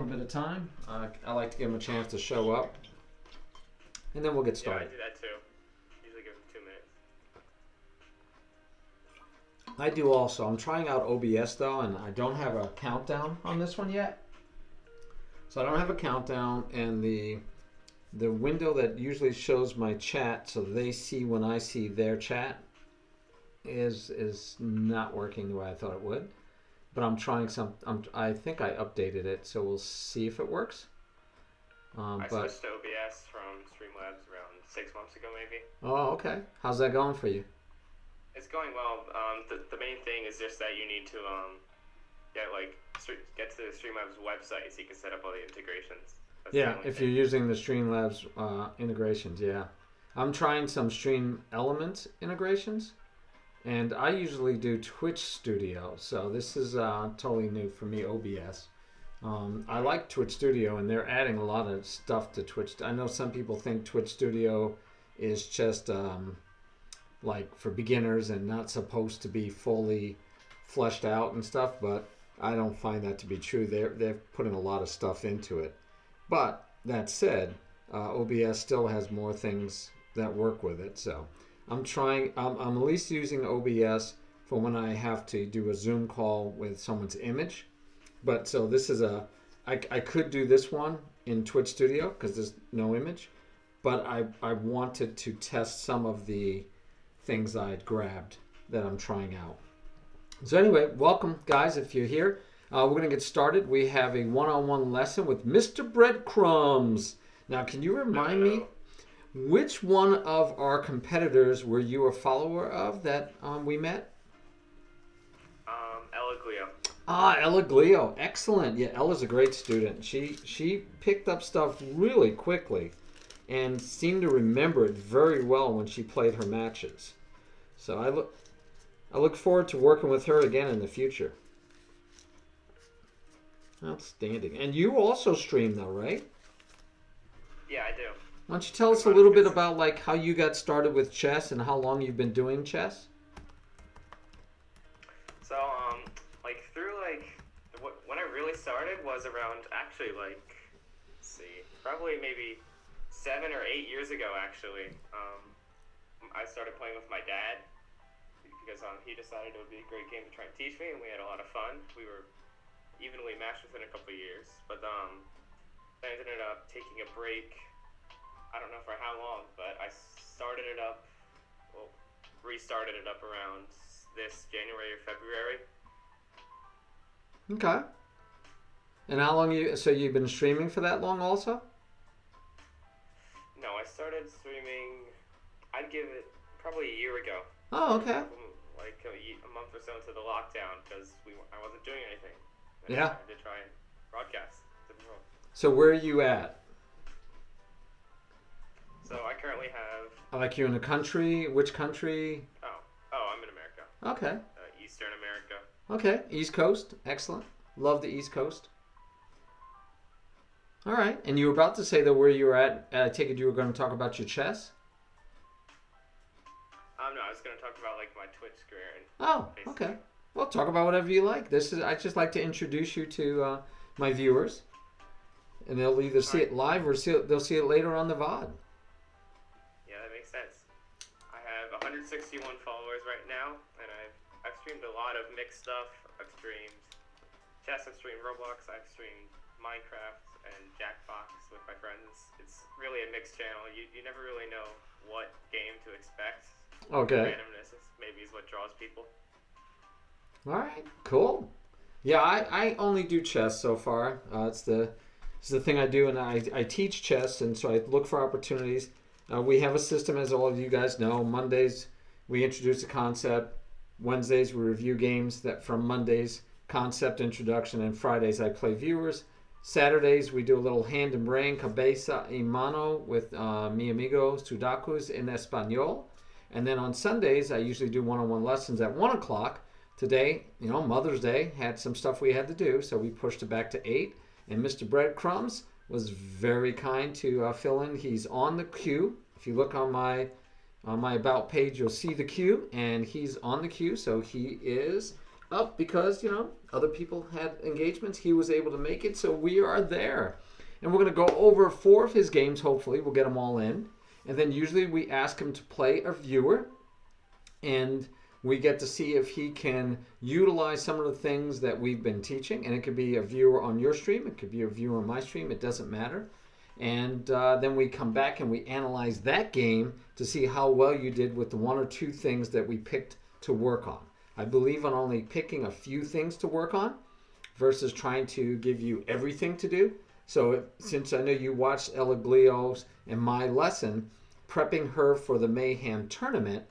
little bit of time. I like to give them a chance to show up, and then we'll get Yeah, I started. do that too. Usually give them 2 minutes. I do also. I'm trying out OBS though, and I don't have a countdown on this one yet. So I don't have a countdown, and the window that usually shows my chat, so they see when I see their chat, is not working the way I thought it would. But I'm trying some. I think I updated it, so we'll see if it works. I But switched to OBS from Streamlabs around 6 months ago, maybe. oh, okay. How's that going for you? It's going well. The main thing is just that you need to get to the Streamlabs website so you can set up all the integrations. That's the Yeah, only if thing. you're using the Streamlabs integrations, yeah. I'm trying some Stream Elements integrations, and I usually do Twitch Studio, so this is totally new for me, OBS. I like Twitch Studio, and they're adding a lot of stuff to Twitch. I know some people think Twitch Studio is just like for beginners and not supposed to be fully fleshed out and stuff, but I don't find that to be true. They're putting a lot of stuff into it. But that said, OBS still has more things that work with it. So I'm trying. I'm at least using OBS for when I have to do a Zoom call with someone's image. But so this is I could do this one in Twitch Studio because there's no image. But I wanted to test some of the things I'd grabbed that I'm trying out. So anyway, welcome guys if you're here. We're going to get started. We have a one-on-one lesson with Mr. Breadcrumbs. Now, can you remind me which one of our competitors were you a follower of that we met? Ella Glio. Ella Glio. Excellent. Yeah, Ella's a great student. She picked up stuff really quickly and seemed to remember it very well when she played her matches. So I look forward to working with her again in the future. Outstanding. And you also stream though, right? Yeah, I do. Why don't you tell us a little bit about like how you got started with chess and how long you've been doing chess? So, when I really started was around let's see, probably maybe 7 or 8 years ago, actually. I started playing with my dad because he decided it would be a great game to try and teach me, and we had a lot of fun. We were evenly matched within a couple of years, but I ended up taking a break. I don't know for how long, but I restarted it up around this January or February. Okay. And how long so you've been streaming for that long also? No, I started streaming, I'd give it probably a year ago. Oh, okay. Like a month or so into the lockdown because I wasn't doing anything. Yeah. I did try and broadcast to the world. So where are you at? So I currently have. Like you in the country? Which country? Oh, I'm in America. Okay. Eastern America. Okay. East Coast. Excellent. Love the East Coast. All right. And you were about to say that where you were at. I take it you were going to talk about your chess? No, I was going to talk about like my Twitch career. Oh, okay. Well, talk about whatever you like. I just like to introduce you to my viewers, and they'll either see it live or they'll see it later on the VOD. Yeah, that makes sense. I have 161 followers right now, and I've streamed a lot of mixed stuff. I've streamed chess, I've streamed Roblox, I've streamed Minecraft and Jackbox with my friends. It's really a mixed channel. You never really know what game to expect. Okay. Randomness maybe is what draws people. All right, cool. Yeah, I only do chess so far. It's the thing I do, and I teach chess, and so I look for opportunities. We have a system, as all of you guys know. Mondays, we introduce a concept. Wednesdays, we review games that from Mondays, concept introduction, and Fridays, I play viewers. Saturdays, we do a little hand and brain, cabeza y mano, with mi amigo Sudakus in Espanol. And then on Sundays, I usually do one-on-one lessons at 1 o'clock. Today, Mother's Day, had some stuff we had to do, so we pushed it back to 8. And Mr. Breadcrumbs was very kind to fill in. He's on the queue. If you look on my About page, you'll see the queue, and he's on the queue, so he is up because, other people had engagements. He was able to make it, so we are there. And we're going to go over 4 of his games, hopefully. We'll get them all in. And then usually we ask him to play a viewer, and we get to see if he can utilize some of the things that we've been teaching. And it could be a viewer on your stream. It could be a viewer on my stream. It doesn't matter. And then we come back and we analyze that game to see how well you did with the 1 or 2 things that we picked to work on. I believe in only picking a few things to work on versus trying to give you everything to do. So since I know you watched Ella Glio's and my lesson, prepping her for the Mayhem tournament,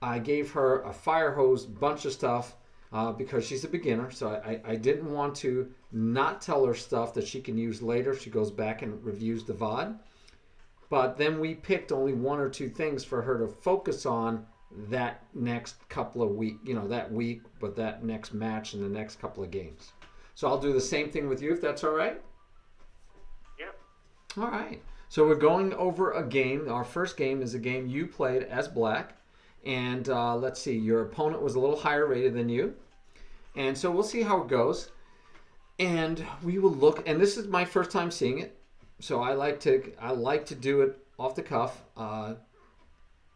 I gave her a fire hose bunch of stuff because she's a beginner. So I didn't want to not tell her stuff that she can use later if she goes back and reviews the VOD. But then we picked only 1 or 2 things for her to focus on that next couple of weeks, that week, but that next match and the next couple of games. So I'll do the same thing with you if that's all right. Yep. All right. So we're going over a game. Our first game is a game you played as black. And let's see, your opponent was a little higher rated than you. And so we'll see how it goes. And we will look, and this is my first time seeing it. So I like to do it off the cuff.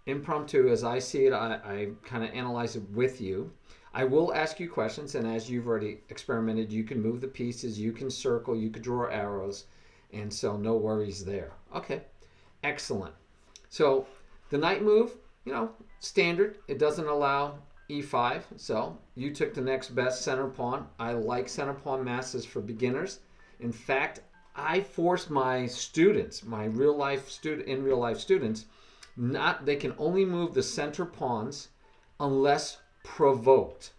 Impromptu, as I see it, I kind of analyze it with you. I will ask you questions, and as you've already experimented, you can move the pieces, you can circle, you can draw arrows, and so no worries there. Okay, excellent. So the knight move, standard. It doesn't allow e5, so you took the next best center pawn. I like center pawn masses for beginners. In fact, I force my students, in real life students, they can only move the center pawns unless provoked.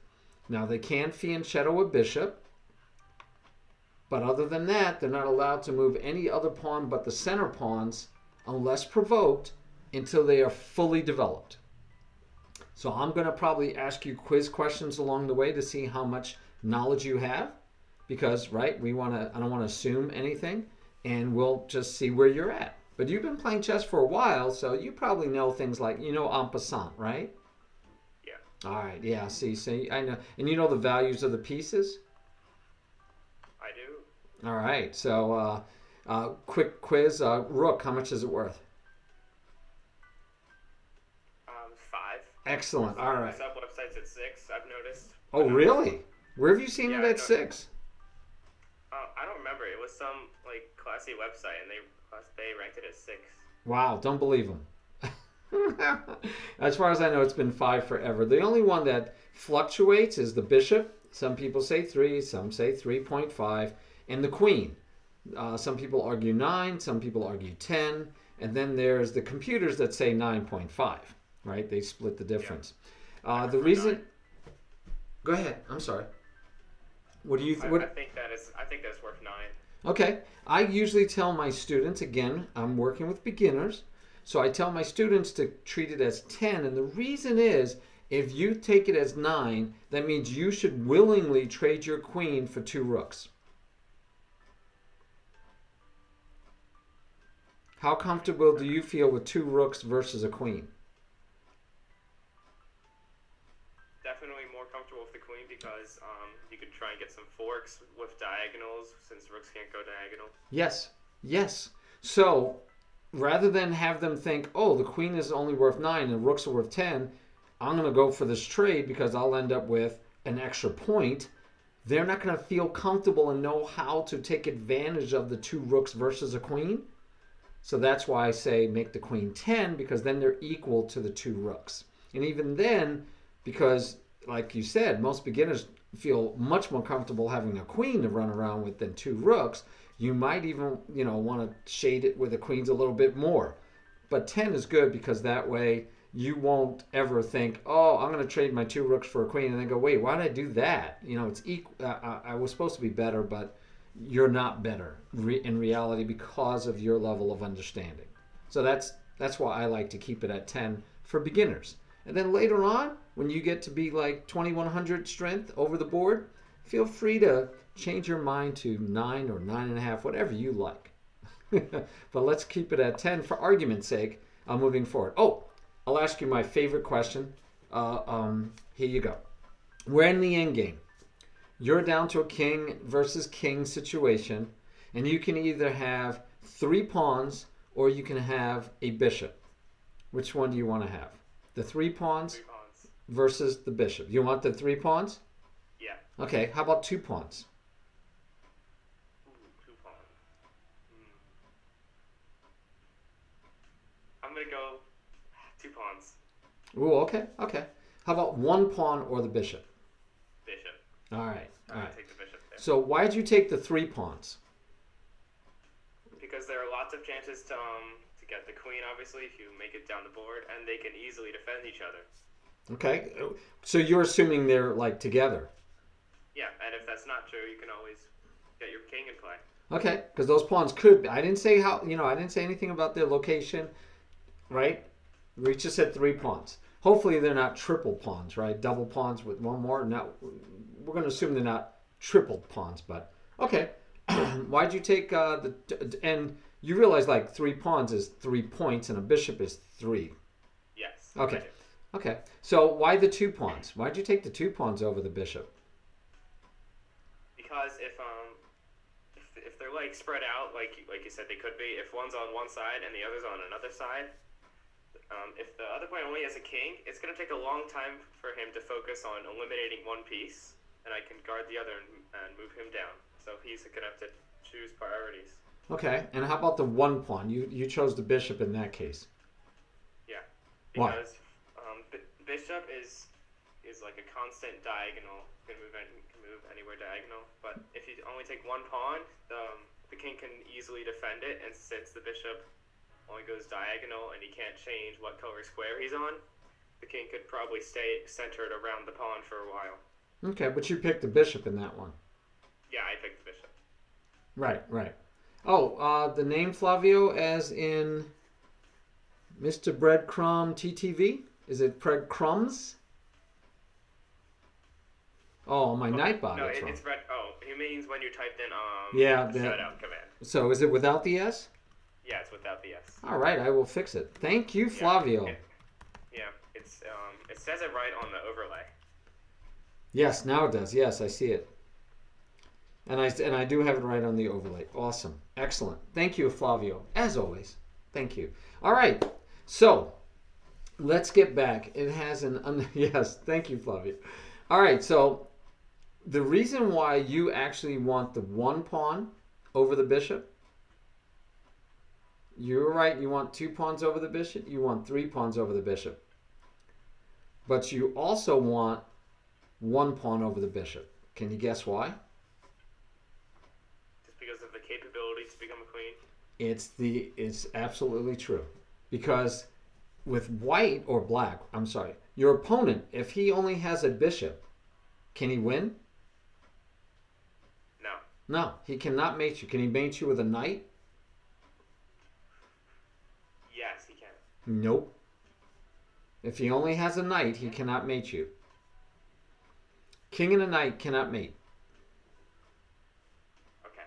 Now they can fianchetto a bishop, but other than that, they're not allowed to move any other pawn but the center pawns unless provoked until they are fully developed. So I'm going to probably ask you quiz questions along the way to see how much knowledge you have, because I don't want to assume anything, and we'll just see where you're at. But you've been playing chess for a while, so you probably know things like, en passant, right? Yeah. All right, yeah, see, I know. And you know the values of the pieces? I do. All right, so quick quiz. Rook, how much is it worth? 5. Excellent, all right. Some websites at 6, I've noticed. Oh, really? Where have you seen it at 6? I don't remember. It was some classy website, and they ranked it as 6. Wow, don't believe them. As far as I know, it's been 5 forever. The only one that fluctuates is the bishop. Some people say 3, some say 3.5, and the queen. Some people argue 9, some people argue 10, and then there's the computers that say 9.5. Right? They split the difference. Yeah. The reason. 9. Go ahead. I'm sorry. What do you? I think that's worth 9. Okay. I usually tell my students, again, I'm working with beginners, so I tell my students to treat it as 10, and the reason is, if you take it as 9, that means you should willingly trade your queen for 2 rooks. How comfortable do you feel with 2 rooks versus a queen? Definitely more comfortable with the queen because you could try and get some forks with diagonals since rooks can't go diagonal. Yes. So rather than have them think, oh, the queen is only worth 9 and rooks are worth 10, I'm going to go for this trade because I'll end up with an extra point. They're not going to feel comfortable and know how to take advantage of the 2 rooks versus a queen. So that's why I say make the queen 10, because then they're equal to the 2 rooks. And even then, because like you said, most beginners feel much more comfortable having a queen to run around with than 2 rooks, you might even, want to shade it with the queens a little bit more. But 10 is good because that way you won't ever think, oh, I'm going to trade my 2 rooks for a queen, and then go, wait, why did I do that? It's equal. I was supposed to be better, but you're not better in reality because of your level of understanding. So that's why I like to keep it at 10 for beginners. And then later on, when you get to be like 2100 strength over the board, feel free to change your mind to 9 or 9.5, whatever you like. But let's keep it at 10 for argument's sake moving forward. Oh, I'll ask you my favorite question. Here you go. We're in the end game. You're down to a king versus king situation, and you can either have 3 pawns or you can have a bishop. Which one do you want to have? The 3 pawns 3 pawns. versus the bishop. You want the 3 pawns? Yeah. Okay, how about 2 pawns? Ooh, 2 pawns. I'm gonna go 2 pawns. Ooh, okay. How about 1 pawn or the bishop? Bishop. All right. I'm gonna take the bishop there. So why'd you take the 3 pawns? Because there are lots of chances to get the queen, obviously, if you make it down the board, and they can easily defend each other. Okay, so you're assuming they're like together. Yeah, and if that's not true, you can always get your king in play. Okay, because those pawns could be. I didn't say how. I didn't say anything about their location, right? We just said 3 pawns. Hopefully they're not triple pawns, right? Double pawns with 1 more. No, we're going to assume they're not triple pawns, but okay. Why'd you take and you realize like 3 pawns is 3 points and a bishop is 3. Yes. Okay. Okay. So why the 2 pawns? Why'd you take the 2 pawns over the bishop? Because if they're like spread out, like you said, they could be. If one's on one side and the other's on another side, if the other player only has a king, it's going to take a long time for him to focus on eliminating one piece, and I can guard the other and move him down. So he's going to have to choose priorities. Okay. And how about the 1 pawn? You chose the bishop in that case. Yeah. Why? Because bishop is like a constant diagonal. Can move anywhere diagonal. But if you only take 1 pawn, the king can easily defend it, and since the bishop only goes diagonal and he can't change what color square he's on, the king could probably stay centered around the pawn for a while. Okay, but you picked the bishop in that one. Yeah, I picked the bishop. Right. Oh, the name Flavio as in Mr. Breadcrumb TTV? Is it Breadcrumbs? Oh, my Nightbot. No, it's wrong. it's red. Oh, he means when you typed in the shutout command. So is it without the S? Yeah, it's without the S. All right, I will fix it. Thank you, Flavio. Yeah, it's it says it right on the overlay. Yes, now it does. Yes, I see it. And I do have it right on the overlay. Awesome. Excellent. Thank you, Flavio. As always. Thank you. All right. So, let's get back. It has yes, thank you, Flavio. All right, so the reason why you actually want the 1 pawn over the bishop, you're right, you want 2 pawns over the bishop, you want 3 pawns over the bishop. But you also want 1 pawn over the bishop. Can you guess why? Just because of the capability to become a queen? It's absolutely true. Because with white or black, I'm sorry, your opponent, if he only has a bishop, can he win? No. No, he cannot mate you. Can he mate you with a knight? Yes, he can. Nope. If he only has a knight, he cannot mate you. King and a knight cannot mate. Okay.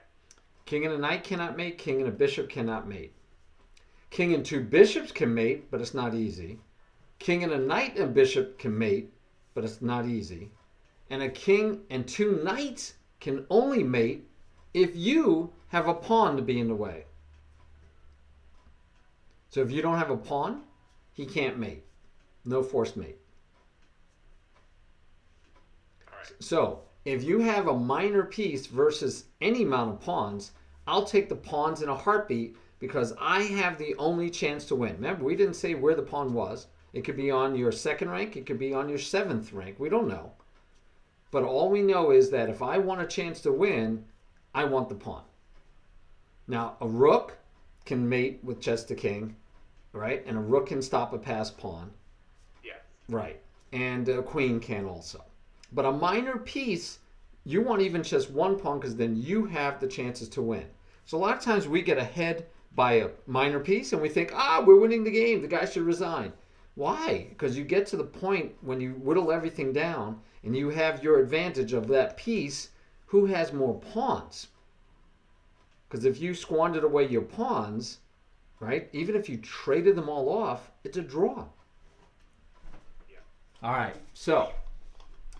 King and a knight cannot mate. King and a bishop cannot mate. King and 2 bishops can mate, but it's not easy. King and a knight and bishop can mate, but it's not easy. And a king and 2 knights can only mate if you have a pawn to be in the way. So if you don't have a pawn, he can't mate. No forced mate. All right. So if you have a minor piece versus any amount of pawns, I'll take the pawns in a heartbeat because I have the only chance to win. Remember, we didn't say where the pawn was. It could be on your 2nd rank. It could be on your 7th rank. We don't know. But all we know is that if I want a chance to win, I want the pawn. Now, a rook can mate with just the king, right? And a rook can stop a passed pawn. Yes. Right. And a queen can also. But a minor piece, you want even just 1 pawn because then you have the chances to win. So a lot of times we get ahead by a minor piece and we think, we're winning the game. The guy should resign. Why? Because you get to the point when you whittle everything down and you have your advantage of that piece, who has more pawns? Because if you squandered away your pawns, right, even if you traded them all off, it's a draw. Yeah. All right, so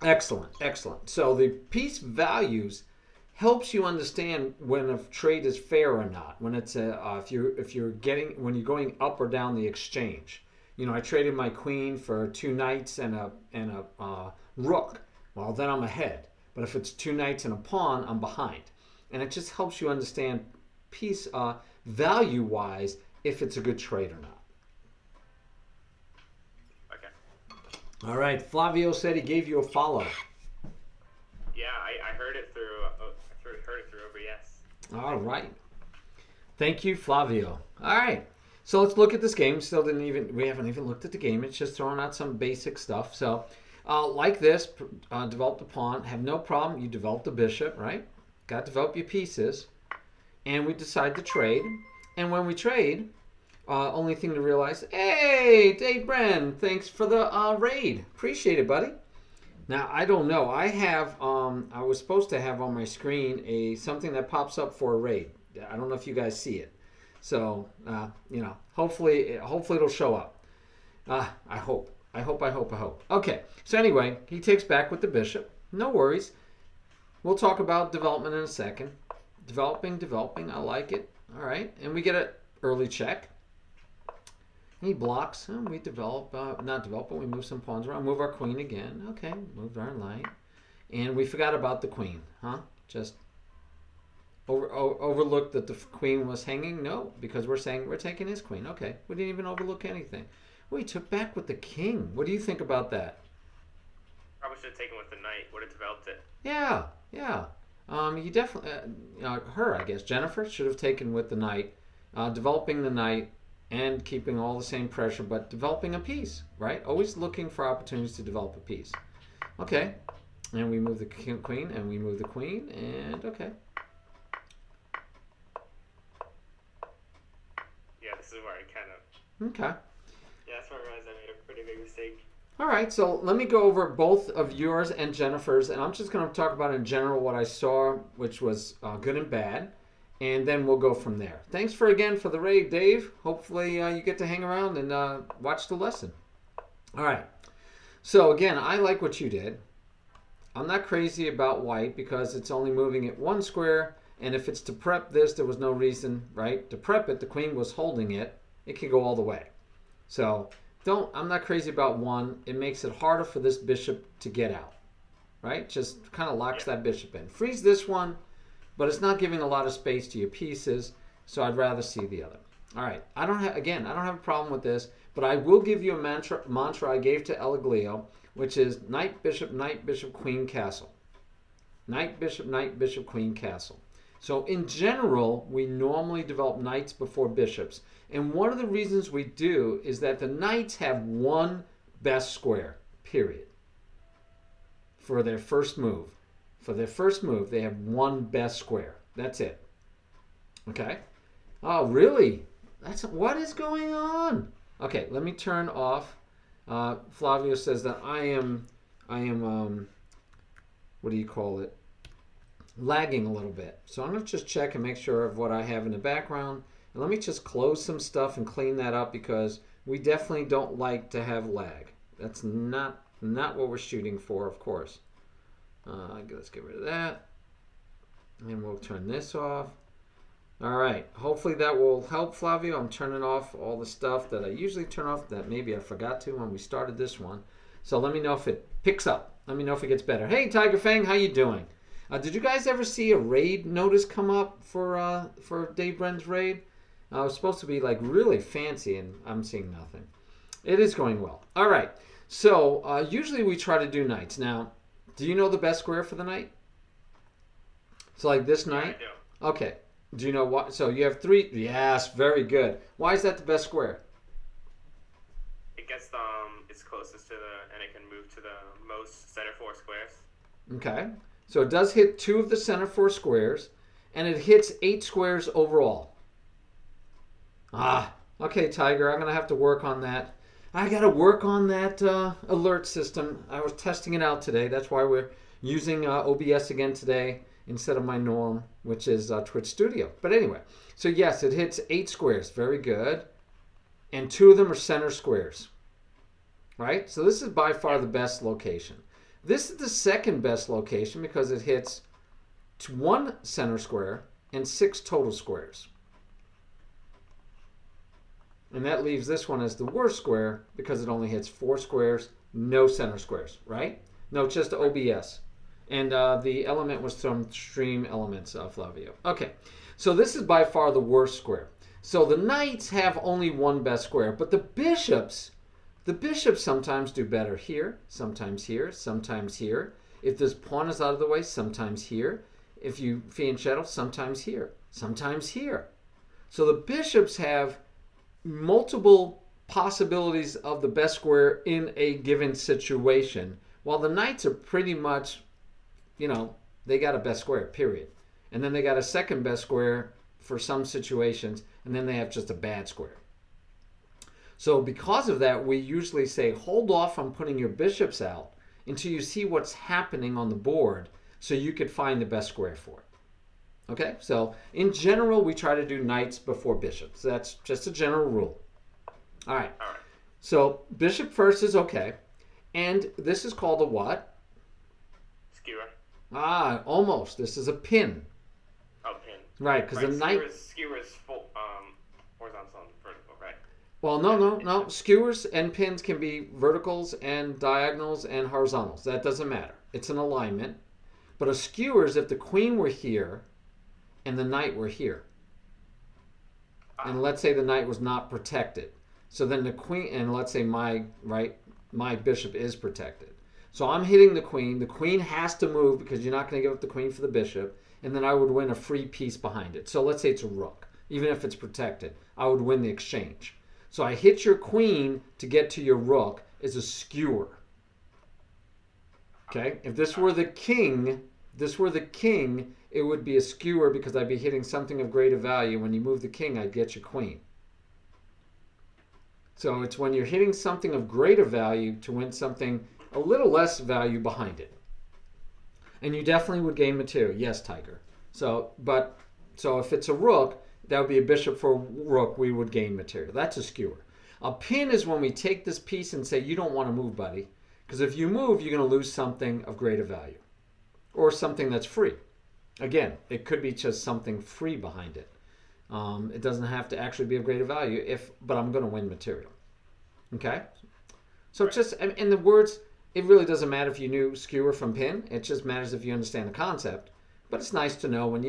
Excellent, excellent. So the piece values helps you understand when a trade is fair or not. When it's if you're getting when you're going up or down the exchange. You know, I traded my queen for two knights and a rook. Well, then I'm ahead. But if it's two knights and a pawn, I'm behind. And it just helps you understand piece value wise if it's a good trade or not. Okay. All right, Flavio said he gave you a follow. Yeah, I heard it through. Heard it through OBS. All right. Thank you, Flavio. All right. So let's look at this game. We haven't even looked at the game. It's just throwing out some basic stuff. So, like this, develop the pawn. Have no problem. You develop the bishop, right? Got to develop your pieces. And we decide to trade. And when we trade, only thing to realize, hey, Dave Bren, thanks for the raid. Appreciate it, buddy. Now, I don't know. I have, I was supposed to have on my screen something that pops up for a raid. I don't know if you guys see it. So, hopefully it'll show up. I hope. Okay. So anyway, he takes back with the bishop. No worries. We'll talk about development in a second. Developing. I like it. All right. And we get an early check. He blocks. We develop, not develop, but we move some pawns around. Move our queen again. Okay. Moved our knight. And we forgot about the queen. Just overlooked that the queen was hanging? No, because we're saying we're taking his queen. Okay. We didn't even overlook anything. Well, he took back with the king. What do you think about that? Probably should have taken with the knight. Would have developed it. Yeah. You definitely, her, I guess, Jennifer, should have taken with the knight, developing the knight and keeping all the same pressure, but developing a piece, right? Always looking for opportunities to develop a piece. Okay. And we move the queen, and we move the queen, and okay. Yeah, this is where I kind of... Okay. Yeah, that's where I realized I made a pretty big mistake. All right, so let me go over both of yours and Jennifer's, and I'm just going to talk about in general what I saw, which was good and bad, and then we'll go from there. Thanks for the raid, Dave. Hopefully you get to hang around and watch the lesson. All right, so again, I like what you did. I'm not crazy about white because it's only moving it one square, and if it's to prep this, there was no reason, right? To prep it, the queen was holding it. It could go all the way. So I'm not crazy about one. It makes it harder for this bishop to get out, right? Just kind of locks that bishop in. Frees this one, but it's not giving a lot of space to your pieces, so I'd rather see the other. All right, I don't have a problem with this, but I will give you a mantra I gave to Elaglio, which is knight, bishop, queen, castle. Knight, bishop, queen, castle. So in general, we normally develop knights before bishops. And one of the reasons we do is that the knights have one best square, period. For their first move. They have one best square. That's it. Okay? Oh, really? What is going on? Okay, let me turn off. Flavio says that I am what do you call it? Lagging a little bit. So I'm going to just check and make sure of what I have in the background. And let me just close some stuff and clean that up because we definitely don't like to have lag. That's not what we're shooting for, of course. Let's get rid of that. And we'll turn this off. All right. Hopefully that will help, Flavio. I'm turning off all the stuff that I usually turn off that maybe I forgot to when we started this one. So let me know if it picks up. Let me know if it gets better. Hey, Tiger Fang, how you doing? Did you guys ever see a raid notice come up for Dave Bren's raid? It was supposed to be like really fancy, and I'm seeing nothing. It is going well. All right. So usually we try to do knights. Now, do you know the best square for the knight? So like this knight? I do. Okay. Do you know what? So you have three. Yes, very good. Why is that the best square? It gets it's closest to and it can move to the most center four squares. Okay. So it does hit 2 of the center 4 squares, and it hits 8 squares overall. Okay, Tiger, I'm going to have to work on that. I got to work on that alert system. I was testing it out today. That's why we're using OBS again today instead of my norm, which is Twitch Studio. But anyway, so yes, it hits 8 squares. Very good. And 2 of them are center squares. Right? So this is by far the best location. This is the second best location because it hits 1 center square and 6 total squares. And that leaves this one as the worst square because it only hits 4 squares, no center squares, right? No, just OBS. And the element was from Stream Elements, Flavio. Okay, so this is by far the worst square. So the knights have only one best square, but the bishops sometimes do better here, sometimes here, sometimes here. If this pawn is out of the way, sometimes here. If you fianchetto, sometimes here, sometimes here. So the bishops have multiple possibilities of the best square in a given situation, while the knights are pretty much, they got a best square, period. And then they got a second best square for some situations, and then they have just a bad square. So because of that, we usually say hold off on putting your bishops out until you see what's happening on the board so you could find the best square for it. Okay, so in general, we try to do knights before bishops. That's just a general rule. All right. So bishop first is okay. And this is called a what? Skewer. Almost. This is a pin. Oh, pin. Right, because the knight... Skewers full, horizontal and vertical, right? Well, no. Skewers and pins can be verticals and diagonals and horizontals. That doesn't matter. It's an alignment. But a skewer is if the queen were here and the knight were here. And let's say the knight was not protected. So then the queen, and let's say my bishop is protected. So I'm hitting the queen. The queen has to move because you're not going to give up the queen for the bishop. And then I would win a free piece behind it. So let's say it's a rook. Even if it's protected, I would win the exchange. So I hit your queen to get to your rook is a skewer. Okay? If this were the king, it would be a skewer because I'd be hitting something of greater value. When you move the king, I'd get your queen. So it's when you're hitting something of greater value to win something a little less value behind it. And you definitely would gain material. Yes, Tiger. So if it's a rook, that would be a bishop for a rook, we would gain material. That's a skewer. A pin is when we take this piece and say, you don't want to move, buddy. Because if you move, you're going to lose something of greater value. Or something that's free. Again, it could be just something free behind it. It doesn't have to actually be of greater value, but I'm going to win material. Okay? So just, in the words, it really doesn't matter if you knew skewer from pin. It just matters if you understand the concept. But it's nice to know when,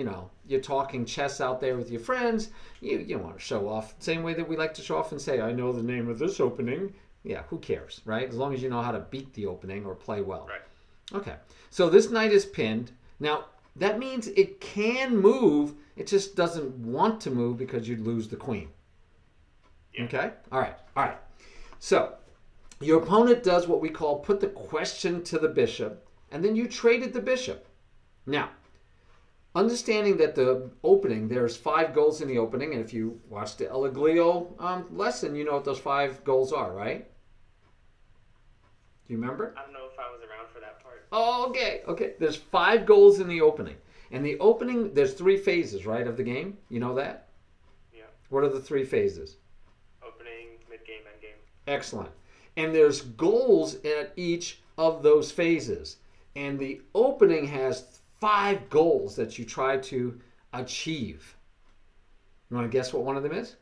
you're talking chess out there with your friends. You want to show off. Same way that we like to show off and say, I know the name of this opening. Yeah, who cares, right? As long as you know how to beat the opening or play well. Right. Okay. So this knight is pinned. Now, that means it can move. It just doesn't want to move because you'd lose the queen. Yeah. Okay? All right. So your opponent does what we call put the question to the bishop, and then you traded the bishop. Now, understanding that the opening, there's 5 goals in the opening, and if you watch the Elaglio lesson, you know what those 5 goals are, right? Do you remember? I don't know if I was around for that part. Oh, okay. There's 5 goals in the opening. And the opening, there's 3 phases, right, of the game? You know that? Yeah. What are the 3 phases? Opening, mid-game, end-game. Excellent. And there's goals at each of those phases. And the opening has 5 goals that you try to achieve. You want to guess what one of them is?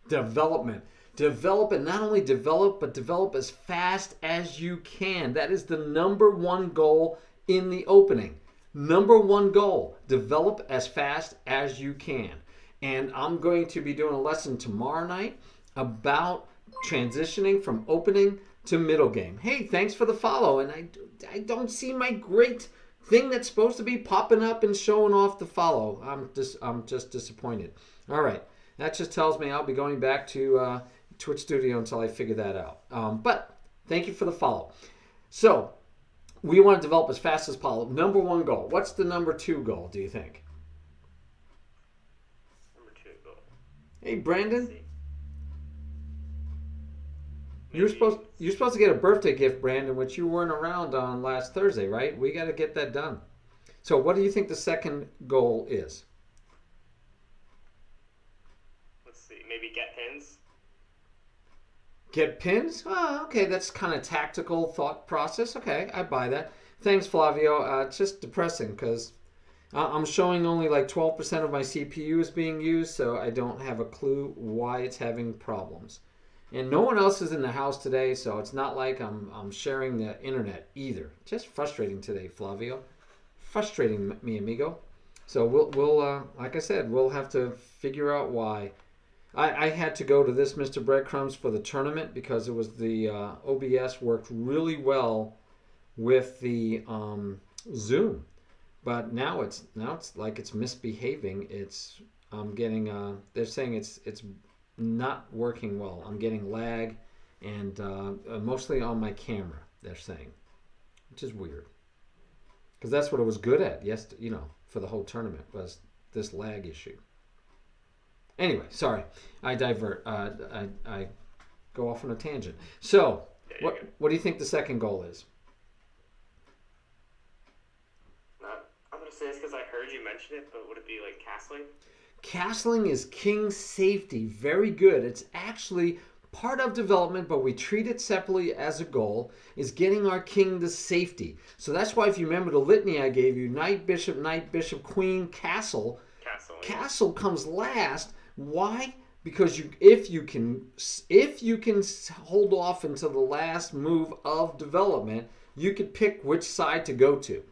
Development. Develop, and not only develop, but develop as fast as you can. That is the number 1 goal in the opening. Number 1 goal, develop as fast as you can. And I'm going to be doing a lesson tomorrow night about transitioning from opening to middle game. Hey, thanks for the follow. And I don't see my great thing that's supposed to be popping up and showing off the follow. I'm just disappointed. All right. That just tells me I'll be going back to Twitch Studio until I figure that out. But thank you for the follow. So we want to develop as fast as possible. Number 1 goal. What's the number 2 goal, do you think? Number 2 goal. Hey, Brandon. You're supposed to get a birthday gift, Brandon, which you weren't around on last Thursday, right? We got to get that done. So what do you think the second goal is? Let's see. Maybe get pins. Get pins? Oh, okay, that's kind of tactical thought process. Okay, I buy that. Thanks, Flavio. It's just depressing because I'm showing only like 12% of my CPU is being used, so I don't have a clue why it's having problems. And no one else is in the house today, so it's not like I'm sharing the internet either. Just frustrating today, Flavio. Frustrating, mi amigo. So we'll like I said, we'll have to figure out why. I had to go to this Mr. Breadcrumbs for the tournament because it was the OBS worked really well with the Zoom, but now it's like it's misbehaving. It's I'm getting they're saying it's not working well. I'm getting lag, and mostly on my camera. They're saying, which is weird, because that's what it was good at. Yes, for the whole tournament was this lag issue. Anyway, sorry, I divert. I go off on a tangent. So, what do you think the second goal is? I'm gonna say it's because I heard you mention it, but would it be like castling? Castling is king safety. Very good. It's actually part of development, but we treat it separately as a goal, is getting our king to safety. So that's why if you remember the litany I gave you, knight, bishop, queen, castle. Castle comes last. Why? Because if you can hold off until the last move of development, you could pick which side to go to.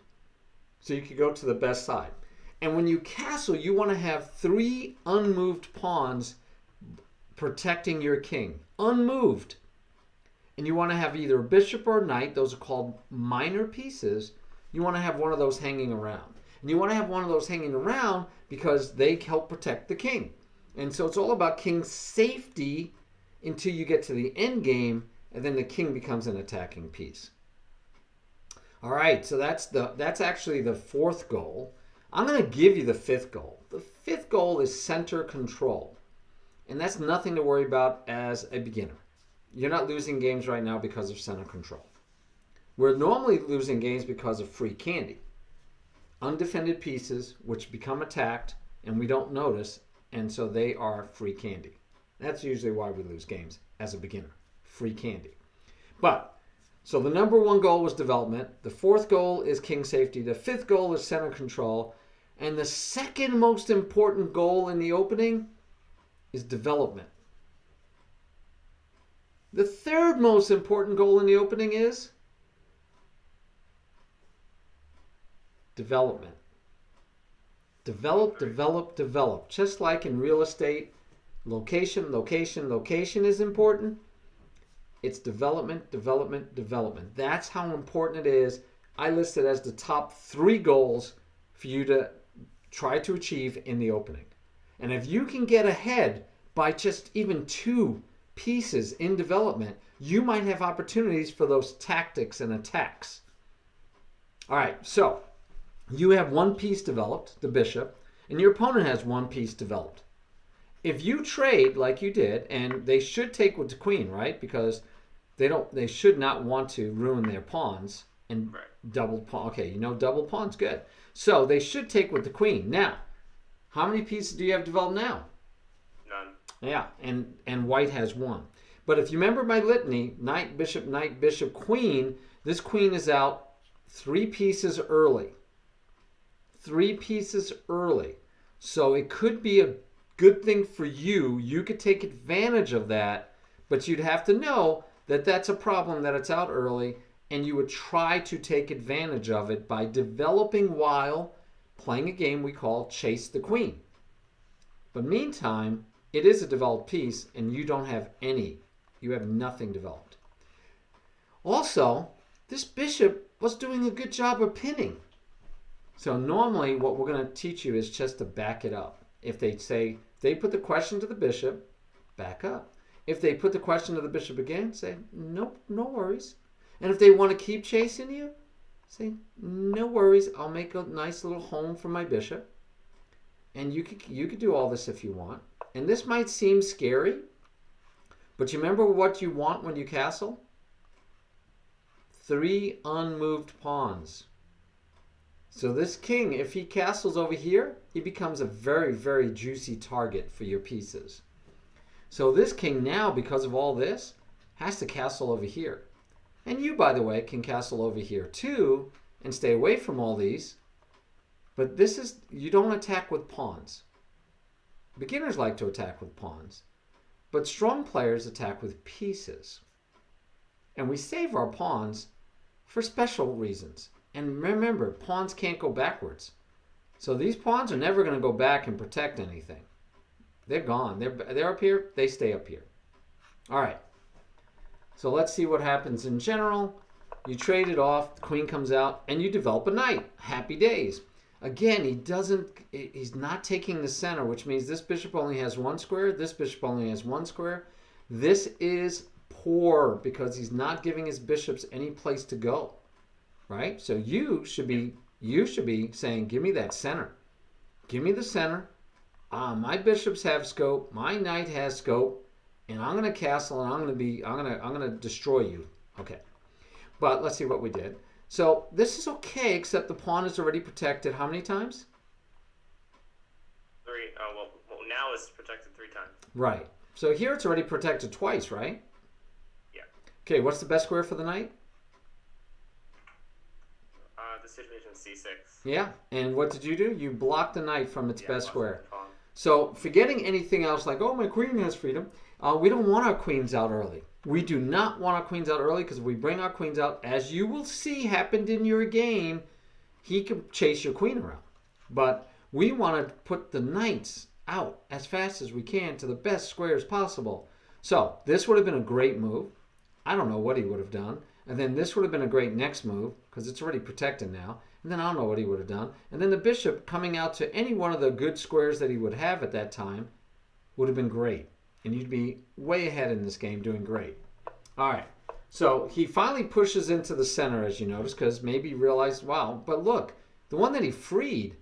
So you could go to the best side. And when you castle, you want to have 3 unmoved pawns protecting your king. Unmoved. And you want to have either a bishop or a knight. Those are called minor pieces. You want to have one of those hanging around. And you want to have one of those hanging around because they help protect the king. And so it's all about king safety until you get to the end game, and then the king becomes an attacking piece. All right, so that's actually the 4th goal. I'm going to give you the 5th goal. The 5th goal is center control. And that's nothing to worry about as a beginner. You're not losing games right now because of center control. We're normally losing games because of free candy. Undefended pieces which become attacked and we don't notice, and so they are free candy. That's usually why we lose games as a beginner. Free candy. But, so the number 1 goal was development. The 4th goal is king safety. The 5th goal is center control. And the second most important goal in the opening is development. The 3rd most important goal in the opening is development. Develop, develop, develop. Just like in real estate, location, location, location is important. It's development, development, development. That's how important it is. I listed as the top 3 goals for you to try to achieve in the opening. And if you can get ahead by just even 2 pieces in development, you might have opportunities for those tactics and attacks. All right, so you have 1 piece developed, the bishop, and your opponent has 1 piece developed. If you trade like you did, and they should take with the queen, right? Because they should not want to ruin their pawns and double pawn. Okay, double pawn's good. So they should take with the queen. Now, how many pieces do you have developed now? None. Yeah, and white has 1. But if you remember my litany, knight, bishop, queen, this queen is out 3 pieces early. 3 pieces early. So it could be a good thing for you. You could take advantage of that, but you'd have to know that that's a problem that it's out early, and you would try to take advantage of it by developing while playing a game we call Chase the Queen. But meantime, it is a developed piece, and you don't have any. You have nothing developed. Also, this bishop was doing a good job of pinning. So normally what we're going to teach you is just to back it up. If they put the question to the bishop, back up. If they put the question to the bishop again, say, nope, no worries. And if they want to keep chasing you, say, no worries, I'll make a nice little home for my bishop. And you could do all this if you want. And this might seem scary, but you remember what you want when you castle? 3 unmoved pawns. So this king, if he castles over here, he becomes a very, very juicy target for your pieces. So this king now, because of all this, has to castle over here. And you, by the way, can castle over here too and stay away from all these. But this is, you don't attack with pawns. Beginners like to attack with pawns. But strong players attack with pieces. And we save our pawns for special reasons. And remember, pawns can't go backwards. So these pawns are never going to go back and protect anything. They're gone. They're up here. They stay up here. All right. So let's see what happens in general. You trade it off. The queen comes out, and you develop a knight. Happy days. Again, he's not taking the center, which means this bishop only has one square. This bishop only has one square. This is poor because he's not giving his bishops any place to go, right? So you should be saying, give me that center. Give me the center. My bishops have scope. My knight has scope, and I'm going to castle, and I'm going to destroy you. Okay, but let's see what we did. So this is okay, except the pawn is already protected. How many times? 3. Well, now it's protected 3 times. Right. So here it's already protected twice, right? Yeah. Okay, what's the best square for the knight? The situation C6. Yeah, and what did you do? You blocked the knight from its best square. The pawn. So forgetting anything else like, oh, my queen has freedom, we don't want our queens out early. We do not want our queens out early because if we bring our queens out, as you will see happened in your game, he can chase your queen around. But we want to put the knights out as fast as we can to the best squares possible. So this would have been a great move. I don't know what he would have done. And then this would have been a great next move because it's already protected now. And then I don't know what he would have done. And then the bishop coming out to any one of the good squares that he would have at that time would have been great. And you'd be way ahead in this game doing great. All right. So he finally pushes into the center, as you notice, because maybe he realized, wow, but look, the one that he freed,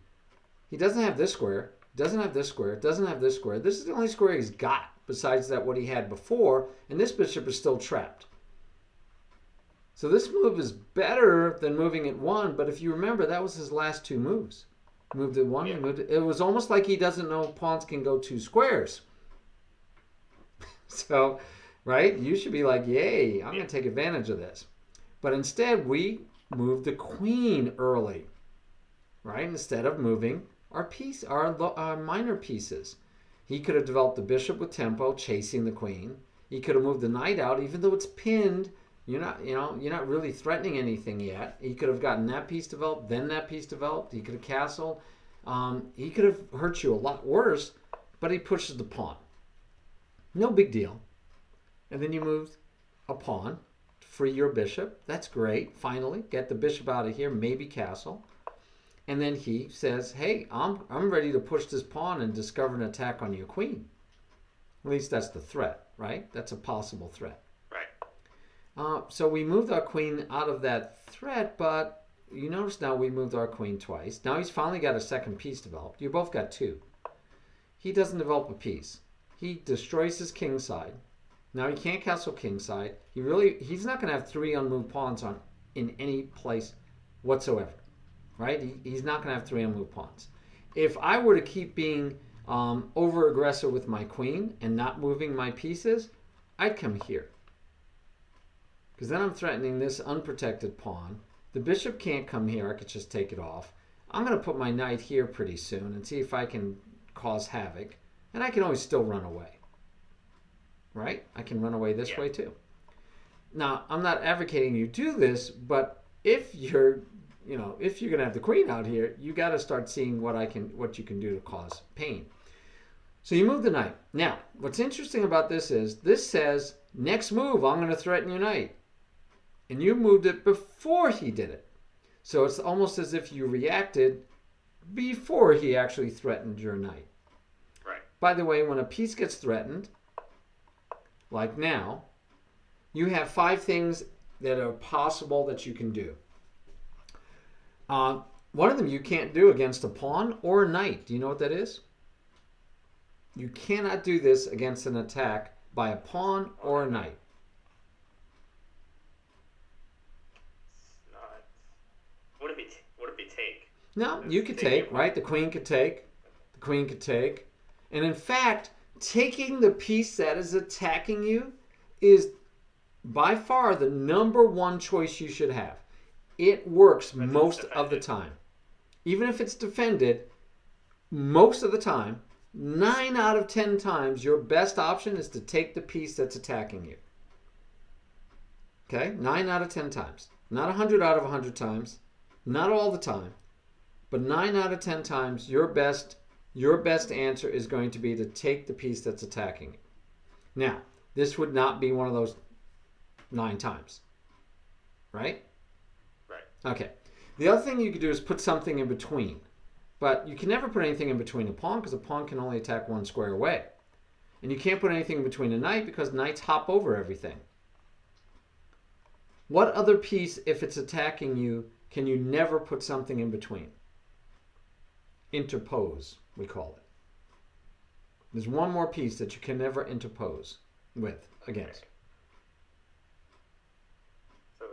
he doesn't have this square, doesn't have this square, doesn't have this square. This is the only square he's got besides that what he had before, and this bishop is still trapped. So this move is better than moving at 1, but if you remember, that was his last 2 moves. Moved at 1, he moved it. It was almost like he doesn't know pawns can go 2 squares. So, right, you should be like, yay, I'm going to take advantage of this. But instead, we moved the queen early, right, instead of moving our minor pieces. He could have developed the bishop with tempo, chasing the queen. He could have moved the knight out, even though it's pinned. You're not really threatening anything yet. He could have gotten that piece developed, then that piece developed. He could have castled. He could have hurt you a lot worse, but he pushes the pawn. No big deal. And then you move a pawn to free your bishop. That's great. Finally, get the bishop out of here, maybe castle. And then he says, hey, I'm ready to push this pawn and discover an attack on your queen. At least that's the threat, right? That's a possible threat. Right. So we moved our queen out of that threat, but you notice now we moved our queen twice. Now he's finally got a second piece developed. You both got 2. He doesn't develop a piece. He destroys his king side. Now he can't castle king side. He's not going to have 3 unmoved pawns in any place whatsoever, right? He's not going to have 3 unmoved pawns. If I were to keep being over aggressive with my queen and not moving my pieces, I'd come here. Because then I'm threatening this unprotected pawn. The bishop can't come here. I could just take it off. I'm going to put my knight here pretty soon and see if I can cause havoc. And I can always still run away. Right? I can run away this way too. Now, I'm not advocating you do this, but if you're going to have the queen out here, you got to start seeing what you can do to cause pain. So you move the knight. Now, what's interesting about this is this says, next move, I'm going to threaten your knight. And you moved it before he did it. So it's almost as if you reacted before he actually threatened your knight. Right. By the way, when a piece gets threatened, like now, you have 5 things that are possible that you can do. One of them you can't do against a pawn or a knight. Do you know what that is? You cannot do this against an attack by a pawn or a knight. Would it be take? No, you could take, right? The queen could take. The queen could take. And in fact, taking the piece that is attacking you is by far the number one choice you should have. It works But it's most of the defended. time. Even if it's defended, most of the time, 9 out of 10 times, your best option is to take the piece that's attacking you. Okay? 9 out of 10 times. Not 100 out of 100 times. Not all the time. But 9 out of 10 times, your best answer is going to be to take the piece that's attacking you. Now, this would not be one of those 9 times. Right? Right. Okay. The other thing you could do is put something in between. But you can never put anything in between a pawn because a pawn can only attack one square away. And you can't put anything in between a knight because knights hop over everything. What other piece, if it's attacking you, can you never put something in between? Interpose, we call it. There's one more piece that you can never interpose with against. So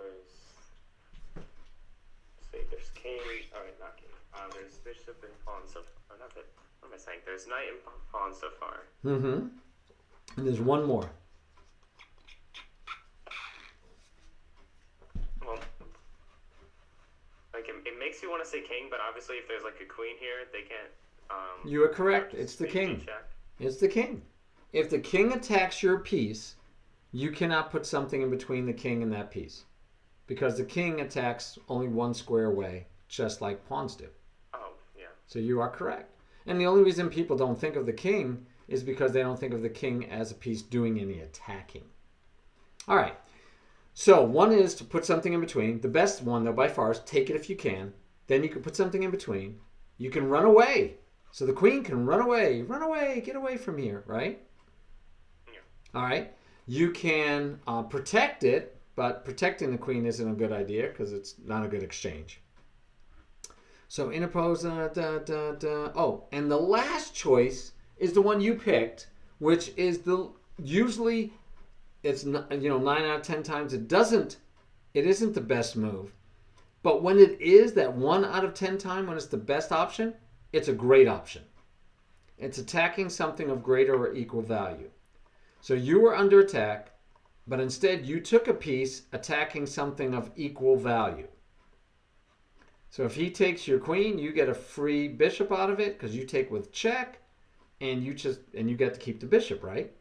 there's king. Oh, wait, not king. There's bishop and pawn so far. Not that. What am I saying? There's knight and pawn so far. Mm-hmm. And there's one more. Well, like it makes you want to say king, but obviously if there's like a queen here, they can't. You are correct. have It's the speed king. check. It's the king. If the king attacks your piece, you cannot put something in between the king and that piece. Because the king attacks only one square away, just like pawns do. Oh, yeah. So you are correct. And the only reason people don't think of the king is because they don't think of the king as a piece doing any attacking. All right. So one is to put something in between. The best one, though, by far, is take it if you can. Then you can put something in between. You can run away. So the queen can run away. Run away. Get away from here, right? Yeah. All right. You can protect it, but protecting the queen isn't a good idea because it's not a good exchange. So interpose. Oh, and the last choice is the one you picked, which is usually it's 9 out of 10 times it isn't the best move. But when it is that 1 out of 10 time when it's the best option, it's a great option. It's attacking something of greater or equal value. So you were under attack, but instead you took a piece attacking something of equal value. So if he takes your queen, you get a free bishop out of it because you take with check, and you get to keep the bishop, right?